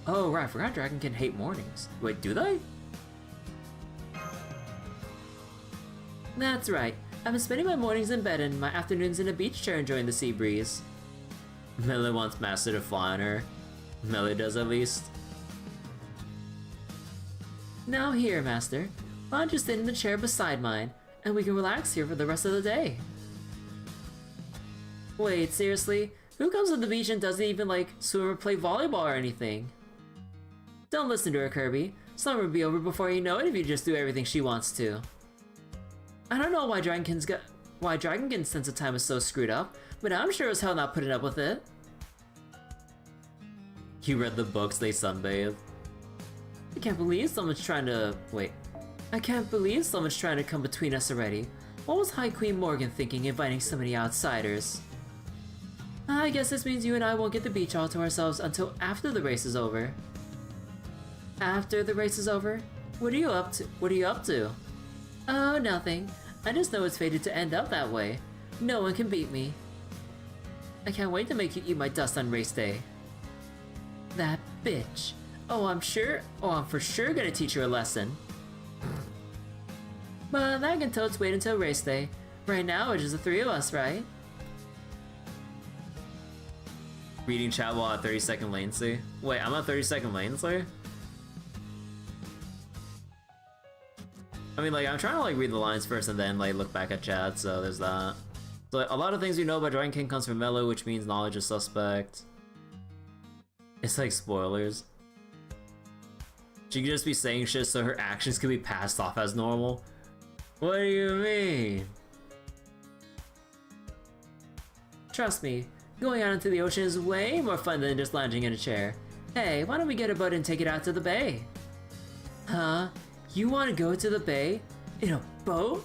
Oh, right, I forgot Dragon can hate mornings. Wait, do they? That's right. I've been spending my mornings in bed and my afternoons in a beach chair enjoying the sea breeze. Melee wants Master to fly on her. Melee does at least. Now here, Master. Why don't you sit in the chair beside mine, and we can relax here for the rest of the day. Wait, seriously? Who comes to the beach and doesn't even like swim or play volleyball or anything? Don't listen to her, Kirby. Summer will be over before you know it if you just do everything she wants to. I don't know why Dragonkin's sense of time is so screwed up, but I'm sure as hell not putting up with it. You read the books, they sunbathe. I can't believe someone's trying to... Wait. I can't believe someone's trying to come between us already. What was High Queen Morgan thinking inviting so many outsiders? I guess this means you and I won't get the beach all to ourselves until after the race is over. After the race is over? What are you up to? What are you up to? Oh, nothing. I just know it's fated to end up that way. No one can beat me. I can't wait to make you eat my dust on race day. That bitch. Oh, I'm for sure gonna teach her a lesson. But that can totes wait until race day. Right now, it's just the three of us, right? Reading chat while at 30-second lane see? Wait, I'm at 30-second lane see? I mean, like, I'm trying to like read the lines first and then like look back at chat, so there's that. So like, a lot of things you know about Dragon King comes from Mellow, which means knowledge is suspect. It's like spoilers. She could just be saying shit so her actions could be passed off as normal. What do you mean? Trust me, going out into the ocean is way more fun than just lounging in a chair. Hey, why don't we get a boat and take it out to the bay? Huh? You want to go to the bay? In a boat?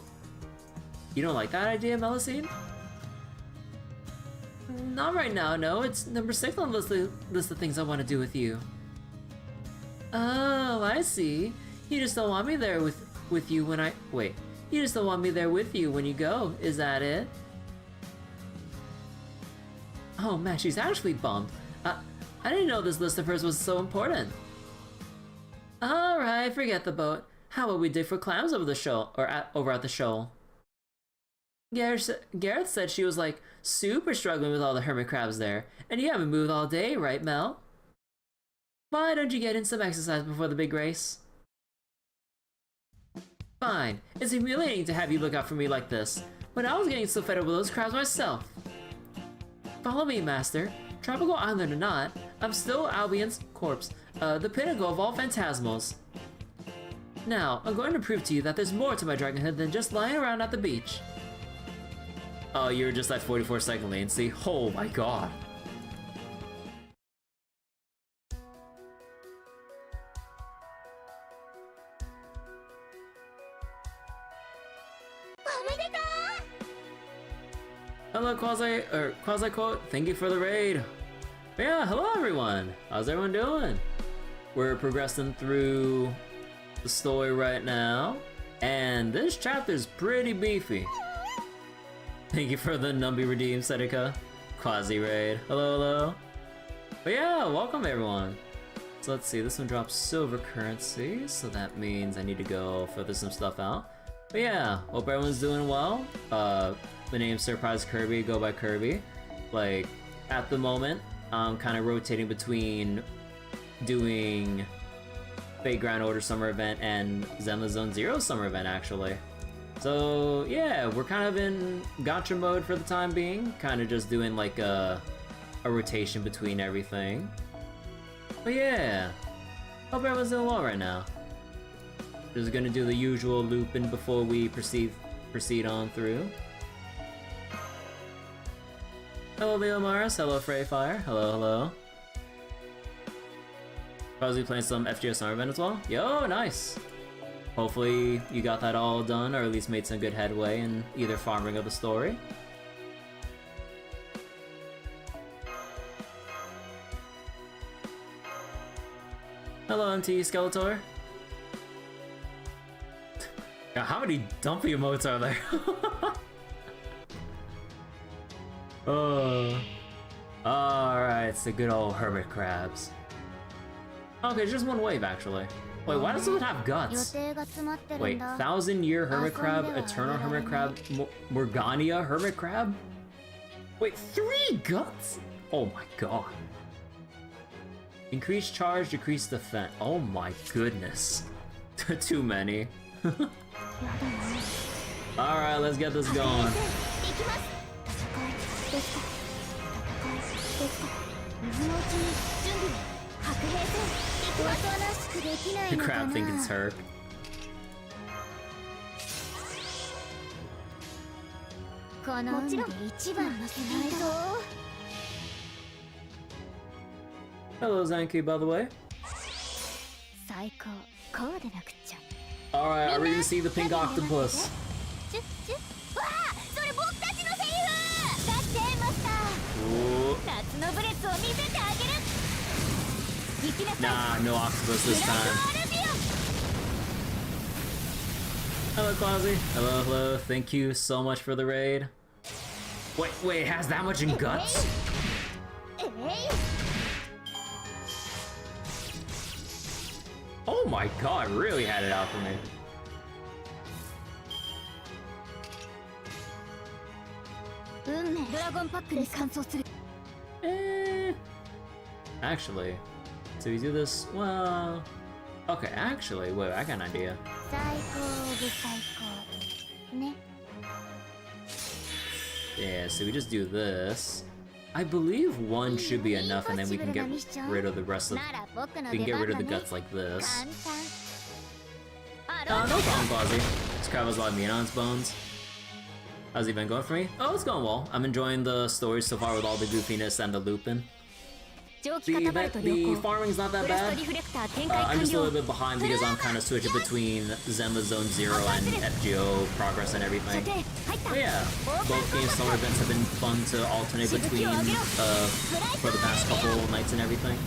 You don't like that idea, Melusine? Not right now, no. It's number 6 on the list of things I want to do with you. Oh, I see. You just don't want me there with you when I... Wait. You just don't want me there with you when you go, is that it? Oh man, she's actually bummed. I didn't know this list of hers was so important. Alright, forget the boat. How about we dig for clams over the shoal, or over at the shoal? Gareth said she was like super struggling with all the hermit crabs there, and you haven't moved all day, right, Mel? Why don't you get in some exercise before the big race? Fine, it's humiliating to have you look out for me like this, but I was getting so fed up with those crabs myself. Follow me, Master. Tropical Island or not, I'm still Albion's corpse, the pinnacle of all phantasmals. Now, I'm going to prove to you that there's more to my dragonhood than just lying around at the beach. Oh, you're just at 44-second latency. Oh my god. Hello, Quasi Quote. Thank you for the raid. But yeah, hello everyone. How's everyone doing? We're progressing through the story right now, and this chapter's pretty beefy. Thank you for the Numby Redeem, Seneca. Quasi raid. Hello, hello. But yeah, welcome everyone. So let's see, this one drops silver currency, so that means I need to go filter some stuff out. But yeah, hope everyone's doing well. The name's Surprise Kirby, go by Kirby. Like, at the moment, I'm kind of rotating between doing Fate Grand Order Summer Event and Zenless Zone Zero Summer Event, actually. So yeah, we're kind of in gacha mode for the time being, kind of just doing like a rotation between everything. But yeah, hope everyone's doing well right now. Just gonna do the usual looping before we proceed on through. Hello Leo Maris, hello Freyfire, hello, hello. Probably playing some FGO Summer Event as well? Yo, nice! Hopefully you got that all done, or at least made some good headway in either farming or the story. Hello MT Skeletor. God, how many dumpy emotes are there? Oh. Alright, it's the good old hermit crabs. Okay, just one wave actually. Wait, why does it have guts? Wait, 1,000-year hermit crab, eternal hermit crab, Morgania hermit crab? Wait, 3 guts? Oh my god. Increase charge, decrease defense. Oh my goodness. Too many. Alright, let's get this going. The crab thinking it's her. Hello Zanki, by the way. Alright, I already see the pink octopus. Ooh. Nah, no octopus this time. Hello Quasi. Hello, hello. Thank you so much for the raid. Wait, it has that much in guts? Oh my god, really had it out for me. Actually, so we do this, well... Okay, actually, wait, I got an idea. Yeah, so we just do this. I believe one should be enough, and then we can get rid of the rest of... We can get rid of the guts like this. No problem, Quasi. This crab has a lot of meat on its bones. How's the event going for me? Oh, it's going well. I'm enjoying the story so far with all the goofiness and the looping. The farming's not that bad. I'm just a little bit behind because I'm kind of switching between Zenless Zone Zero and FGO progress and everything. But yeah, both game summer events have been fun to alternate between for the past couple nights and everything.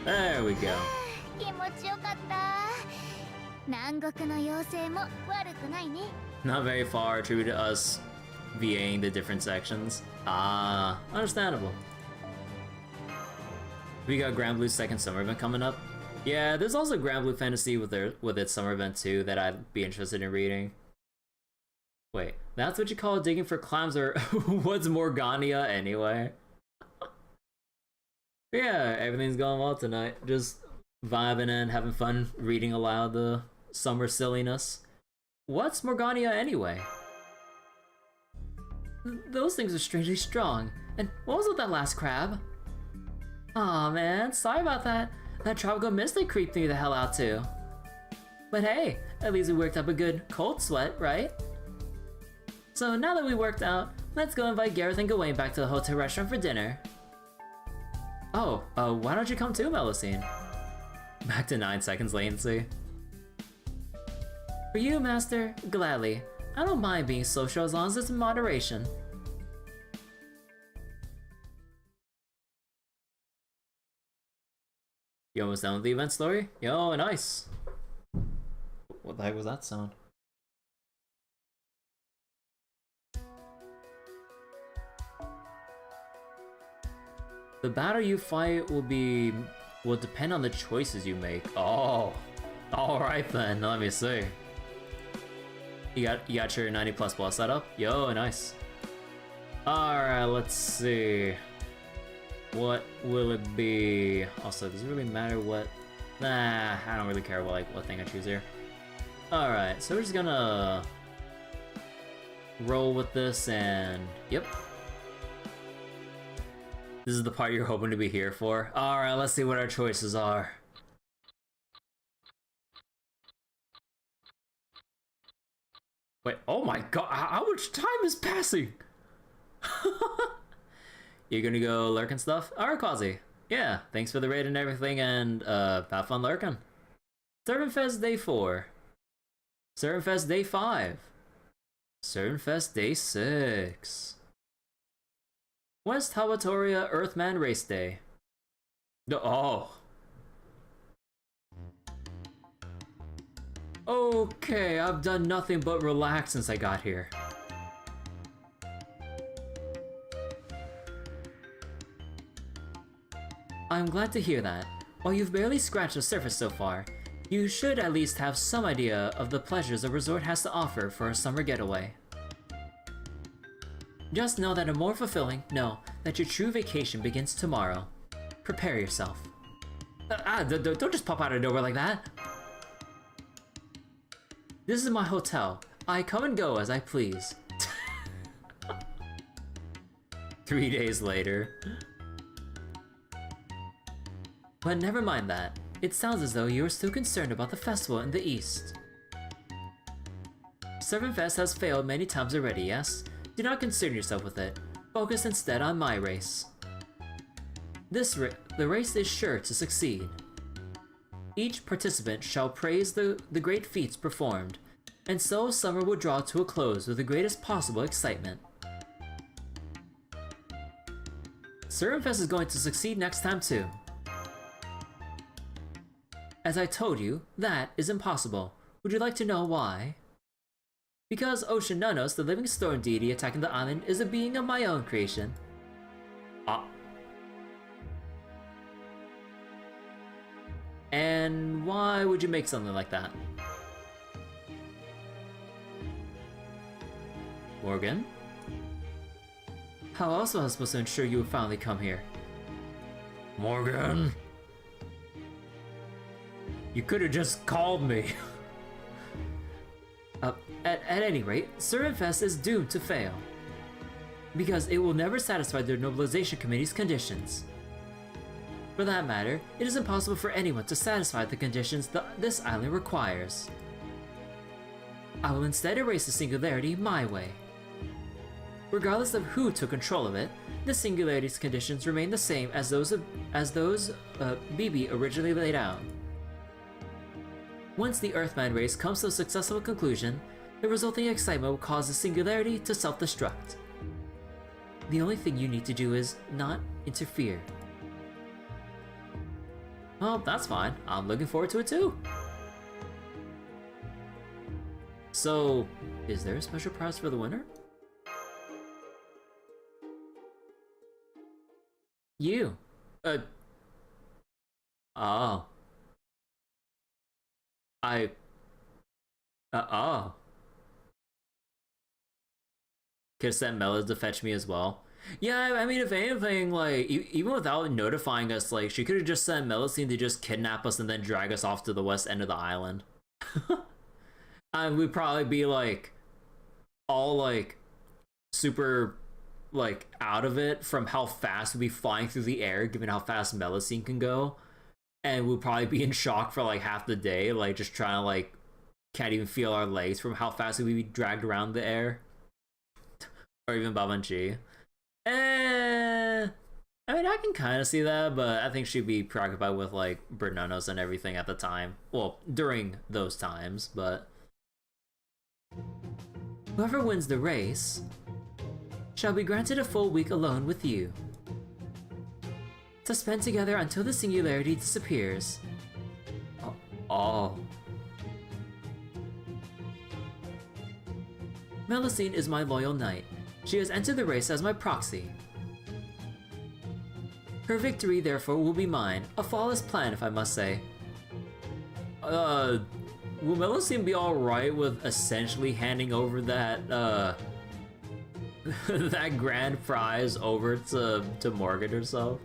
There we go. Not very far, attributed to us VAing the different sections. Ah, understandable. We got Grand Blue's second summer event coming up. Yeah, there's also Grand Blue Fantasy with its summer event too that I'd be interested in reading. Wait, that's what you call digging for clams, or what's Morgania anyway? Yeah, everything's going well tonight. Just vibing and having fun reading aloud the summer silliness. What's Morgania anyway? Those things are strangely strong. And what was with that last crab? Aw man, sorry about that. That tropical mist they creeped me the hell out too. But hey, at least we worked up a good cold sweat, right? So now that we worked out, let's go invite Gareth and Gawain back to the hotel restaurant for dinner. Oh, why don't you come too, Melusine? Back to 9 seconds latency. For you, Master, gladly. I don't mind being social as long as it's in moderation. You almost done with the event story? Yo, nice! What the heck was that sound? The battle you fight will depend on the choices you make. Oh, alright then, let me see. You got your 90++ setup? Yo, nice. Alright, let's see. What will it be? Also, does it really matter what? Nah, I don't really care what thing I choose here. Alright, so we're just gonna roll with this and yep. This is the part you're hoping to be here for. Alright, let's see what our choices are. Wait, oh my god, how much time is passing? You're gonna go lurking stuff? Alright, Quasi. Yeah, thanks for the raid and everything, and have fun lurking. Servant Day 4. Servant Day 5. Servant Day 6. West Hawatoria Earthman Race Day. Oh. Okay, I've done nothing but relax since I got here. I'm glad to hear that. While you've barely scratched the surface so far, you should at least have some idea of the pleasures a resort has to offer for a summer getaway. Just know that that your true vacation begins tomorrow. Prepare yourself. Don't just pop out of nowhere like that! This is my hotel. I come and go as I please. 3 days later. But never mind that. It sounds as though you are still concerned about the festival in the east. Servant Fest has failed many times already, yes? Do not concern yourself with it. Focus instead on my race. The race is sure to succeed. Each participant shall praise the great feats performed, and so summer will draw to a close with the greatest possible excitement. Servant Fest is going to succeed next time too. As I told you, that is impossible. Would you like to know why? Because Ocean Nanos, the living storm deity attacking the island, is a being of my own creation. And why would you make something like that? Morgan? How else was I supposed to ensure you would finally come here? Morgan? You could have just called me. At any rate, Servant Fest is doomed to fail. Because it will never satisfy the Nobilization Committee's conditions. For that matter, it is impossible for anyone to satisfy the conditions this island requires. I will instead erase the singularity my way. Regardless of who took control of it, the singularity's conditions remain the same as those BB originally laid out. Once the Earthman race comes to a successful conclusion, the resulting excitement will cause the singularity to self-destruct. The only thing you need to do is not interfere. Well, that's fine. I'm looking forward to it too. So, is there a special prize for the winner? You. Oh. Oh. Could've sent Mellas to fetch me as well. Yeah, I mean, if anything, like, even without notifying us, like, she could've just sent Melusine to just kidnap us and then drag us off to the west end of the island. And we'd probably be, like, all, like, super like out of it from how fast we'll be flying through the air, given how fast Melusine can go, and we'll probably be in shock for like half the day, like just trying to like can't even feel our legs from how fast we'll be dragged around the air, or even Babanchi. I mean, I can kind of see that, but I think she'd be preoccupied with like Bernanos and everything at the time. Well, during those times, but whoever wins the race shall be granted a full week alone with you, to spend together until the singularity disappears. Oh. Melusine is my loyal knight. She has entered the race as my proxy. Her victory, therefore, will be mine. A flawless plan, if I must say. Will Melusine be alright with essentially handing over that, that grand prize over to Morgan herself?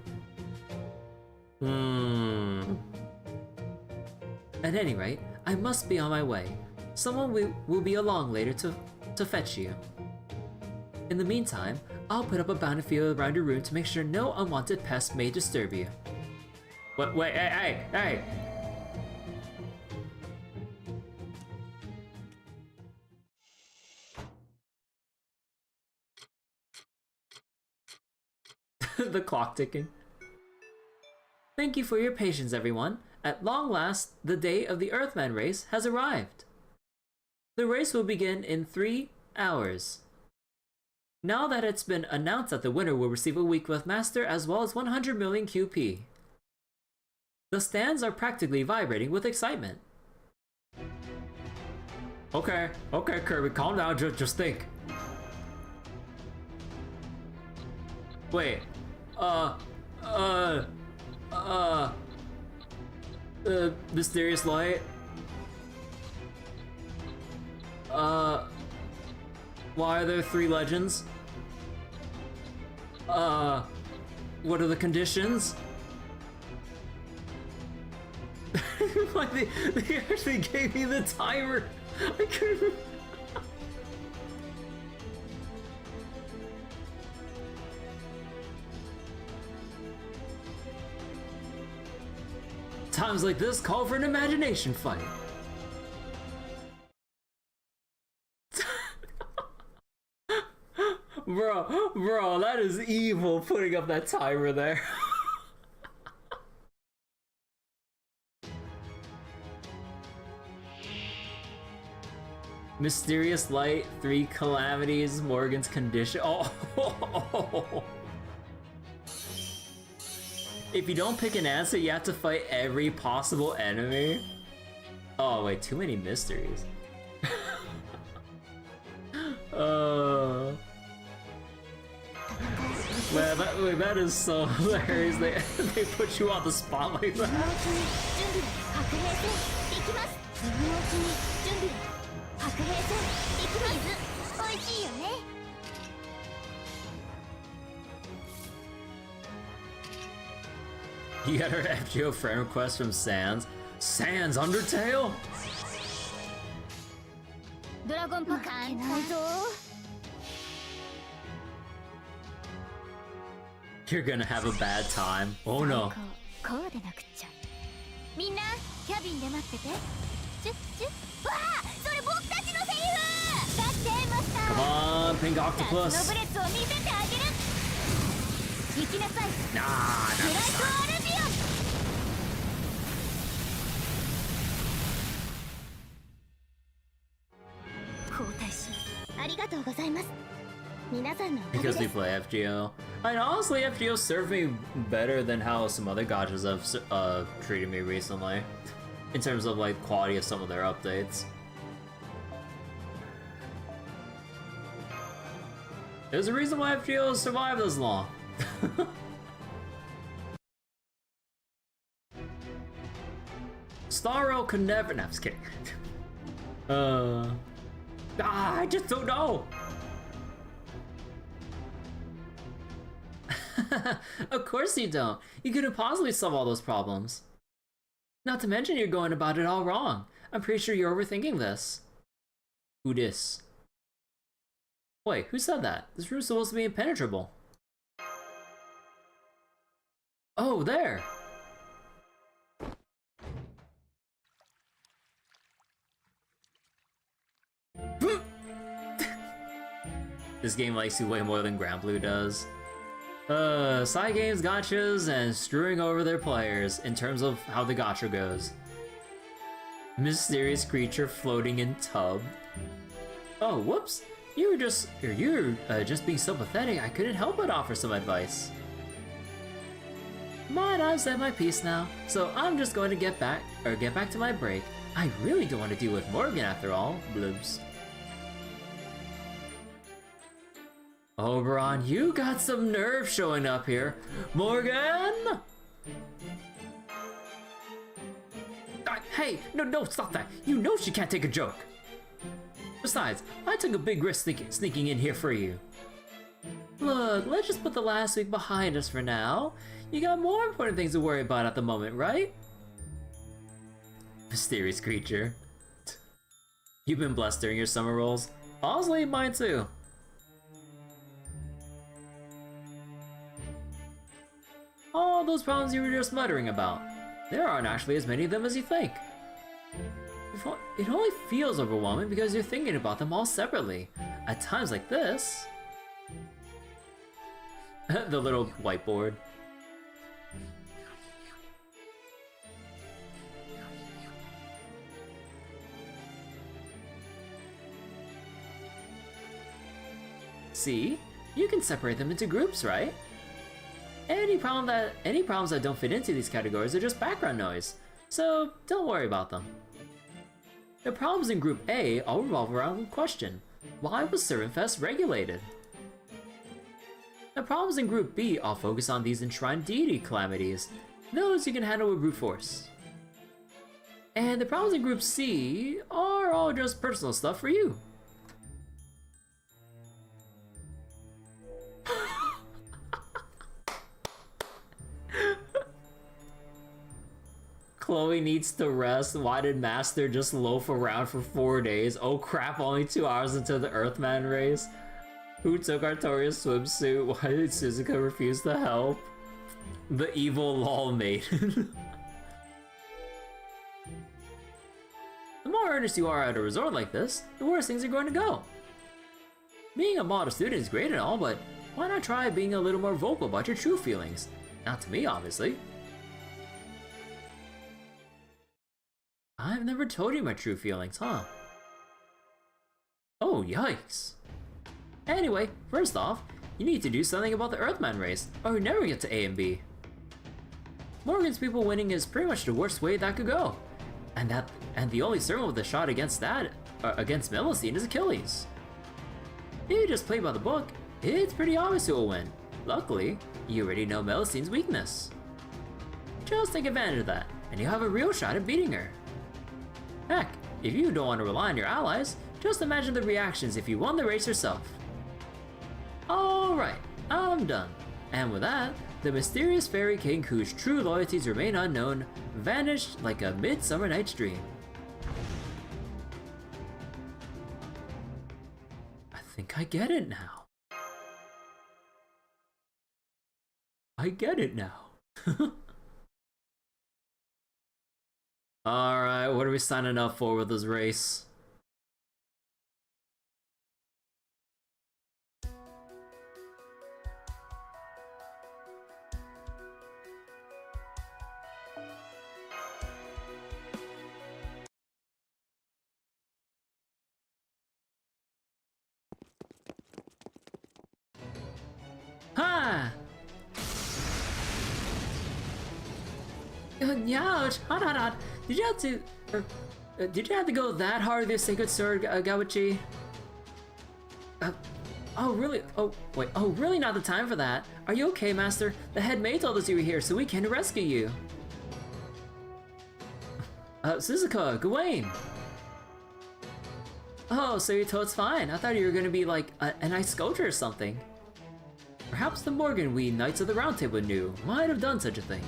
At any rate, I must be on my way. Someone will be along later to fetch you. In the meantime, I'll put up a bounty field around your room to make sure no unwanted pests may disturb you. Wait, hey! The clock ticking. Thank you for your patience, everyone. At long last, the day of the Earthman race has arrived. The race will begin in 3 hours. Now that it's been announced that the winner will receive a week with Master as well as 100 million QP. The stands are practically vibrating with excitement. Okay, Kirby, calm down, just think. Wait, mysterious light? Why are there 3 legends? What are the conditions? Like they actually gave me the timer. I couldn't. Times like this call for an imagination fight. Bro, that is evil putting up that timer there. Mysterious light, 3 calamities, Morgan's condition. Oh. If you don't pick an answer, you have to fight every possible enemy. Oh wait, too many mysteries. Man, that is so hilarious. They put you on the spot like that. You got her FGO friend request from Sans. Sans Undertale? You're gonna have a bad time. Oh no. Come on, Pink Octopus. Nah. Because we play FGO. And honestly, FGO served me better than how some other gachas have treated me recently. In terms of like quality of some of their updates. There's a reason why FGO survived this long. Starro could never. No, I'm just kidding. I just don't know. Of course you don't. You couldn't possibly solve all those problems. Not to mention you're going about it all wrong. I'm pretty sure you're overthinking this. Who dis? Wait, who said that? This room's supposed to be impenetrable. Oh, there! This game likes you way more than Granblue does. Side games, gotchas, and screwing over their players in terms of how the gotcha goes. Mysterious creature floating in tub. Oh, whoops! You were just being so pathetic. I couldn't help but offer some advice. But I've said my piece now, so I'm just going to get back to my break. I really don't want to deal with Morgan after all. Bloobs. Oberon, you got some nerve showing up here. Morgan! Hey, no, stop that. You know she can't take a joke. Besides, I took a big risk sneaking in here for you. Look, let's just put the last week behind us for now. You got more important things to worry about at the moment, right? Mysterious creature. You've been blessed during your summer rolls. Honestly, mine too. All those problems you were just muttering about. There aren't actually as many of them as you think. It only feels overwhelming because you're thinking about them all separately. At times like this... The little whiteboard. See? You can separate them into groups, right? Any problems that don't fit into these categories are just background noise, so don't worry about them. The problems in Group A all revolve around the question, why was Servantfest regulated? The problems in Group B all focus on these enshrined deity calamities, those you can handle with brute force. And the problems in Group C are all just personal stuff for you. Chloe needs to rest. Why did Master just loaf around for 4 days? Oh crap, only 2 hours into the Earthman race. Who took Artoria's swimsuit? Why did Suzuka refuse to help? The evil lol maiden. The more earnest you are at a resort like this, the worse things are going to go. Being a model student is great and all, but why not try being a little more vocal about your true feelings? Not to me, obviously. I've never told you my true feelings, huh? Oh, yikes. Anyway, first off, you need to do something about the Earthman race, or you never get to A and B. Morgan's people winning is pretty much the worst way that could go. And the only servant with a shot against Melocene is Achilles. If you just play by the book, it's pretty obvious who will win. Luckily, you already know Melocene's weakness. Just take advantage of that, and you'll have a real shot at beating her. Heck, if you don't want to rely on your allies, just imagine the reactions if you won the race yourself. Alright, I'm done. And with that, the mysterious fairy king whose true loyalties remain unknown vanished like a midsummer night's dream. I think I get it now. I get it now. Alright, what are we signing up for with this race? Ha! Ouch! Hot. Did you have to go that hard with your sacred sword, Gawachi? Oh really? Oh wait. Oh really? Not the time for that. Are you okay, Master? The head maid told us you were here, so we came to rescue you. Suzuka, Gawain. Oh, so your toad's fine. I thought you were gonna be like a nice sculptor or something. Perhaps the Morgan we Knights of the Round Table knew might have done such a thing,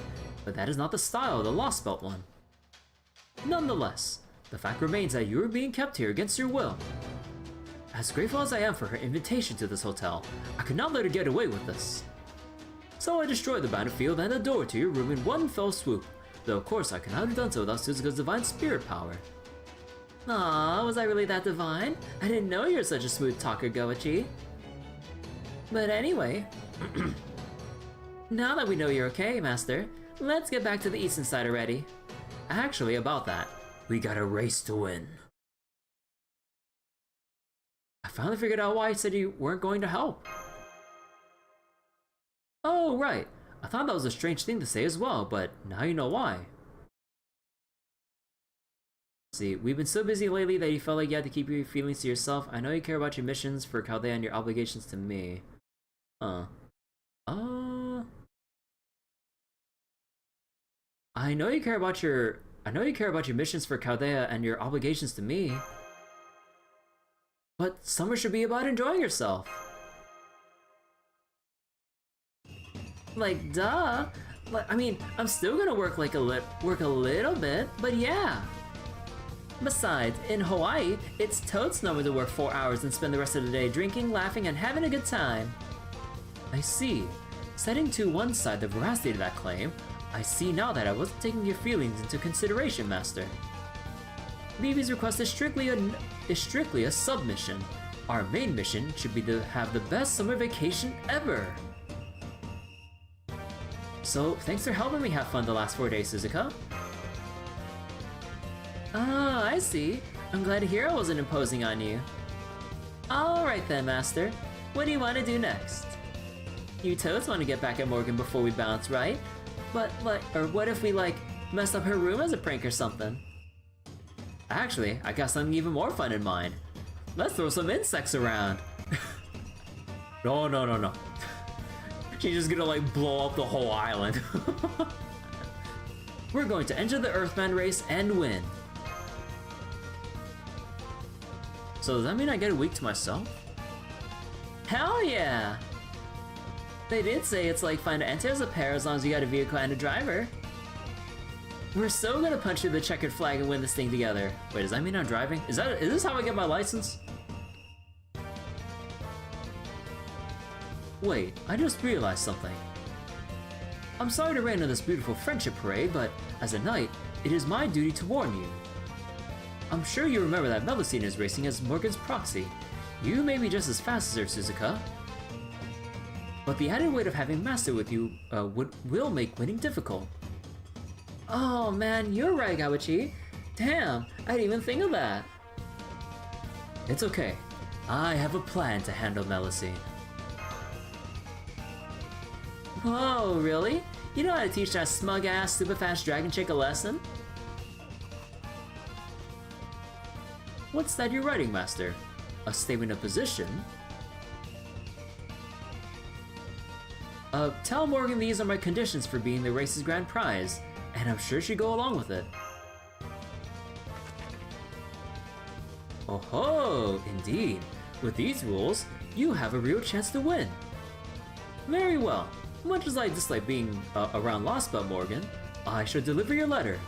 but that is not the style of the Lost Belt one. Nonetheless, the fact remains that you are being kept here against your will. As grateful as I am for her invitation to this hotel, I could not let her get away with this. So I destroyed the battlefield and the door to your room in one fell swoop, though of course I could not have done so without Suzuka's divine spirit power. Aw, was I really that divine? I didn't know you were such a smooth talker, Goichi. But anyway, now that we know you're okay, Master, let's get back to the Eastern side already. Actually, about that, we got a race to win. I finally figured out why you said you weren't going to help. Oh, right. I thought that was a strange thing to say as well, but now you know why. See, we've been so busy lately that you felt like you had to keep your feelings to yourself. I know you care about your missions for Chaldea and your obligations to me. I know you care about your missions for Chaldea and your obligations to me. But summer should be about enjoying yourself. Like, duh. Like, I mean, I'm still gonna work a little bit, but yeah. Besides, in Hawaii, it's totes normal to work 4 hours and spend the rest of the day drinking, laughing, and having a good time. I see. Setting to one side the veracity of that claim, I see now that I wasn't taking your feelings into consideration, Master. BB's request is strictly a submission. Our main mission should be to have the best summer vacation ever. So, thanks for helping me have fun the last 4 days, Suzuka. Ah, I see. I'm glad to hear I wasn't imposing on you. Alright then, Master. What do you want to do next? You totes want to get back at Morgan before we bounce, right? But, or what if we, mess up her room as a prank or something? Actually, I got something even more fun in mind. Let's throw some insects around. No. She's just gonna, blow up the whole island. We're going to enter the Earthman race and win. So does that mean I get a week to myself? Hell yeah! They did say it's like fun to enter as a pair as long as you got a vehicle and a driver. We're so gonna punch through the checkered flag and win this thing together. Wait, does that mean I'm driving? Is this how I get my license? Wait, I just realized something. I'm sorry to rain on this beautiful friendship parade, but as a knight, it is my duty to warn you. I'm sure you remember that Melusine is racing as Morgan's proxy. You may be just as fast as her, Suzuka. But the added weight of having Master with you will make winning difficult. Oh man, you're right, Goichi. Damn, I didn't even think of that. It's okay. I have a plan to handle Melusine. Oh, really? You know how to teach that smug-ass, super-fast dragon chick a lesson? What's that you're writing, Master? A statement of position? Tell Morgan these are my conditions for being the race's grand prize, and I'm sure she'd go along with it. Oh ho, indeed. With these rules, you have a real chance to win. Very well. Much as I dislike being around Lost Belt Morgan, I shall deliver your letter.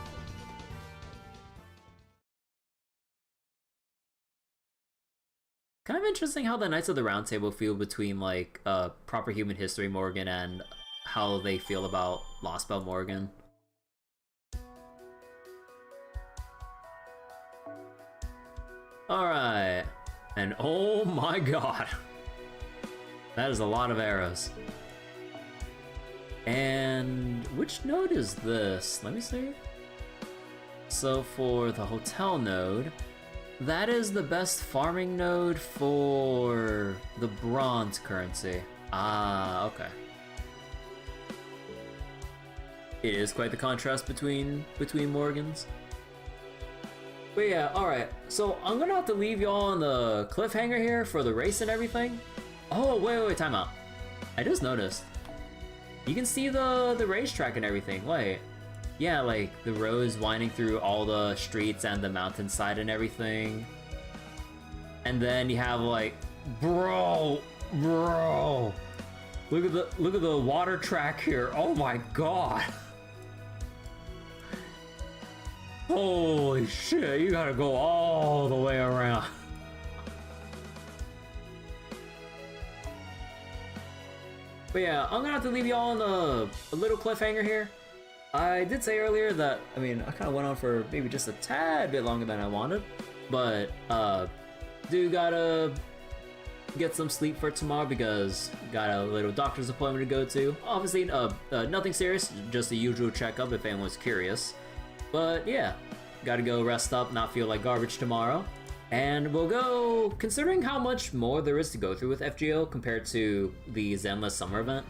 Kind of interesting how the Knights of the Round Table feel between proper human history Morgan and how they feel about Lost Belt Morgan. Alright, and oh my god, that is a lot of arrows. And which node is this? Let me see. So for the hotel node, that is the best farming node for the bronze currency. Ah, okay. It is quite the contrast between Morgans. But yeah, alright. So I'm gonna have to leave y'all on the cliffhanger here for the race and everything. Oh, wait, time out. I just noticed. You can see the racetrack and everything. Wait. Yeah, the roads winding through all the streets and the mountainside and everything. And then you have bro. Look at the water track here. Oh my god. Holy shit, you gotta go all the way around. But yeah, I'm gonna have to leave y'all on a little cliffhanger here. I did say earlier that, I mean, I kind of went on for maybe just a tad bit longer than I wanted, but do gotta get some sleep for tomorrow because got a little doctor's appointment to go to. Obviously, nothing serious, just the usual checkup if anyone's curious. But yeah, gotta go rest up, not feel like garbage tomorrow. And we'll go, considering how much more there is to go through with FGO compared to the Zenless summer event,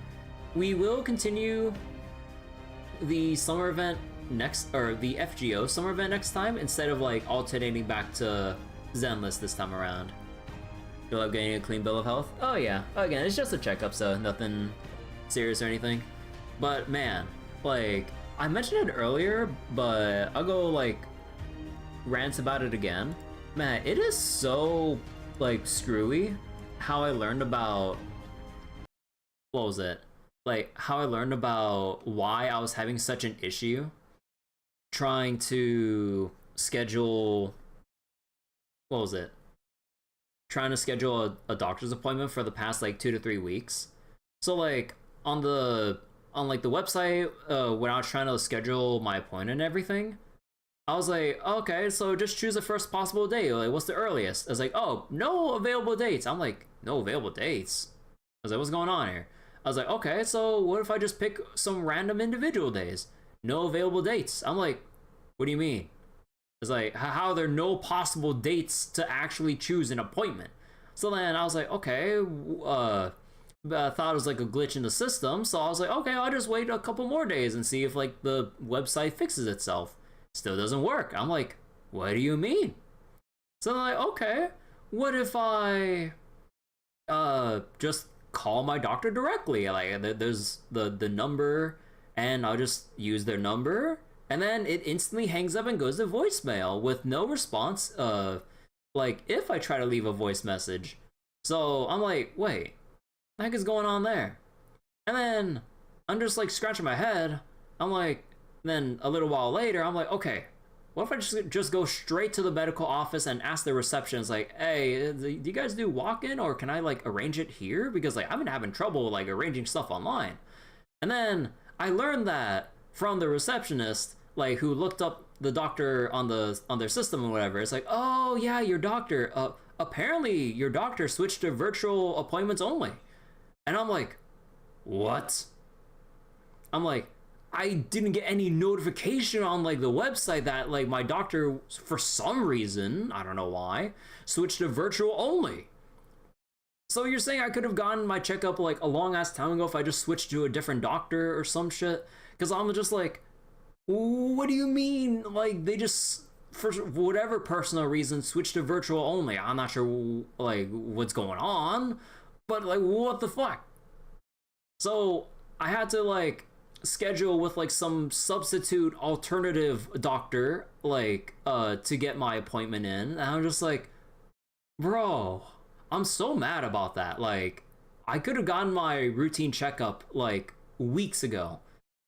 we will continue the summer event next, or the FGO summer event next time, instead of like alternating back to Zenless this time around. Feel like getting a clean bill of health? Oh yeah, again, it's just a checkup, so nothing serious or anything. But man, like, I mentioned it earlier, but I'll go like rant about it again. Man, it is so like screwy how I learned about, what was it? Like how I learned about why I was having such an issue trying to schedule, what was it? Trying to schedule a doctor's appointment for the past like 2 to 3 weeks. So like on like the website, when I was trying to schedule my appointment and everything, I was like, okay, so just choose the first possible day. Like, what's the earliest? I was like, oh, no available dates. I'm like, no available dates? I was like, what's going on here? I was like, okay, so what if I just pick some random individual days? No available dates. I'm like, what do you mean? It's like, how are there no possible dates to actually choose an appointment? So then I was like, okay, I thought it was like a glitch in the system. So I was like, okay, I'll just wait a couple more days and see if like the website fixes itself. Still doesn't work. I'm like, what do you mean? So I'm like, okay, what if I just call my doctor directly? Like there's the number, and I'll just use their number, and then it instantly hangs up and goes to voicemail with no response, like if I try to leave a voice message. So I'm like, wait, what the heck is going on there? And then I'm just like scratching my head. I'm like, then a little while later, I'm like, okay, what if I just go straight to the medical office and ask the receptionist, like, hey, do you guys do walk-in, or can I like arrange it here? Because like I've been having trouble like arranging stuff online. And then I learned that from the receptionist, like who looked up the doctor on their system or whatever. It's like, oh yeah, your doctor. Apparently your doctor switched to virtual appointments only. And I'm like, what? I'm like, I didn't get any notification on like the website that like my doctor, for some reason, I don't know why, switched to virtual only. So you're saying I could have gotten my checkup like a long ass time ago if I just switched to a different doctor or some shit? Because I'm just like, what do you mean? Like they just, for whatever personal reason, switched to virtual only. I'm not sure like what's going on, but like what the fuck? So I had to like schedule with like some substitute alternative doctor like to get my appointment in, and I'm just like, bro, I'm so mad about that. Like I could have gotten my routine checkup like weeks ago,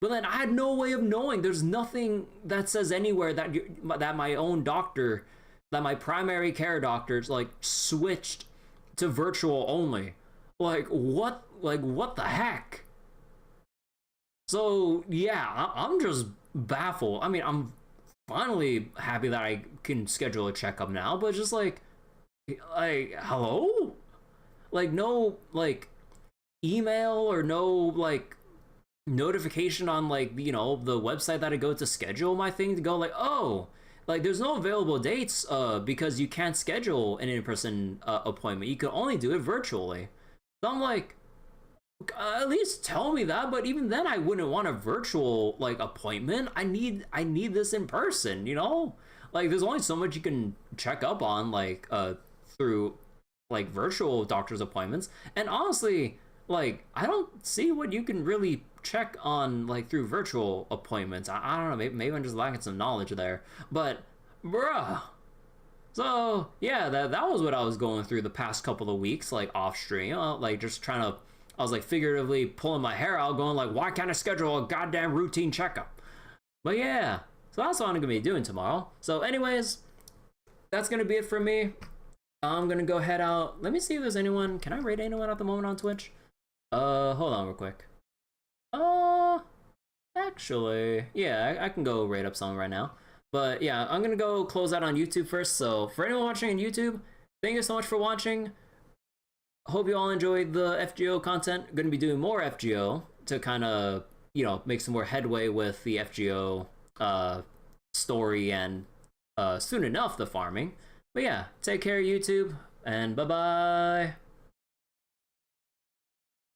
but then I had no way of knowing. There's nothing that says anywhere that that my own doctor, that my primary care doctors like switched to virtual only. Like what the heck? So yeah, I'm just baffled. I mean, I'm finally happy that I can schedule a checkup now, but just like hello? Like no like email or no like notification on like, you know, the website that I go to schedule my thing to go like, oh, like there's no available dates because you can't schedule an in-person appointment. You can only do it virtually. So I'm like, at least tell me that. But even then, I wouldn't want a virtual like appointment. I need this in person, you know? Like there's only so much you can check up on like through like virtual doctor's appointments. And honestly, like I don't see what you can really check on like through virtual appointments. I don't know, maybe I'm just lacking some knowledge there. But bruh. So yeah, that was what I was going through the past couple of weeks, like off stream, like just trying to, I was like figuratively pulling my hair out, going like, why can't I schedule a goddamn routine checkup? But yeah, so that's what I'm gonna be doing tomorrow. So anyways, that's gonna be it for me. I'm gonna go head out. Let me see if there's anyone. Can I rate anyone at the moment on Twitch? Hold on real quick. Actually, yeah, I can go rate up some right now. But yeah, I'm gonna go close out on YouTube first. So for anyone watching on YouTube, thank you so much for watching. Hope you all enjoyed the FGO content. Gonna be doing more FGO to kind of, you know, make some more headway with the FGO story and soon enough the farming. But yeah, take care YouTube and bye bye.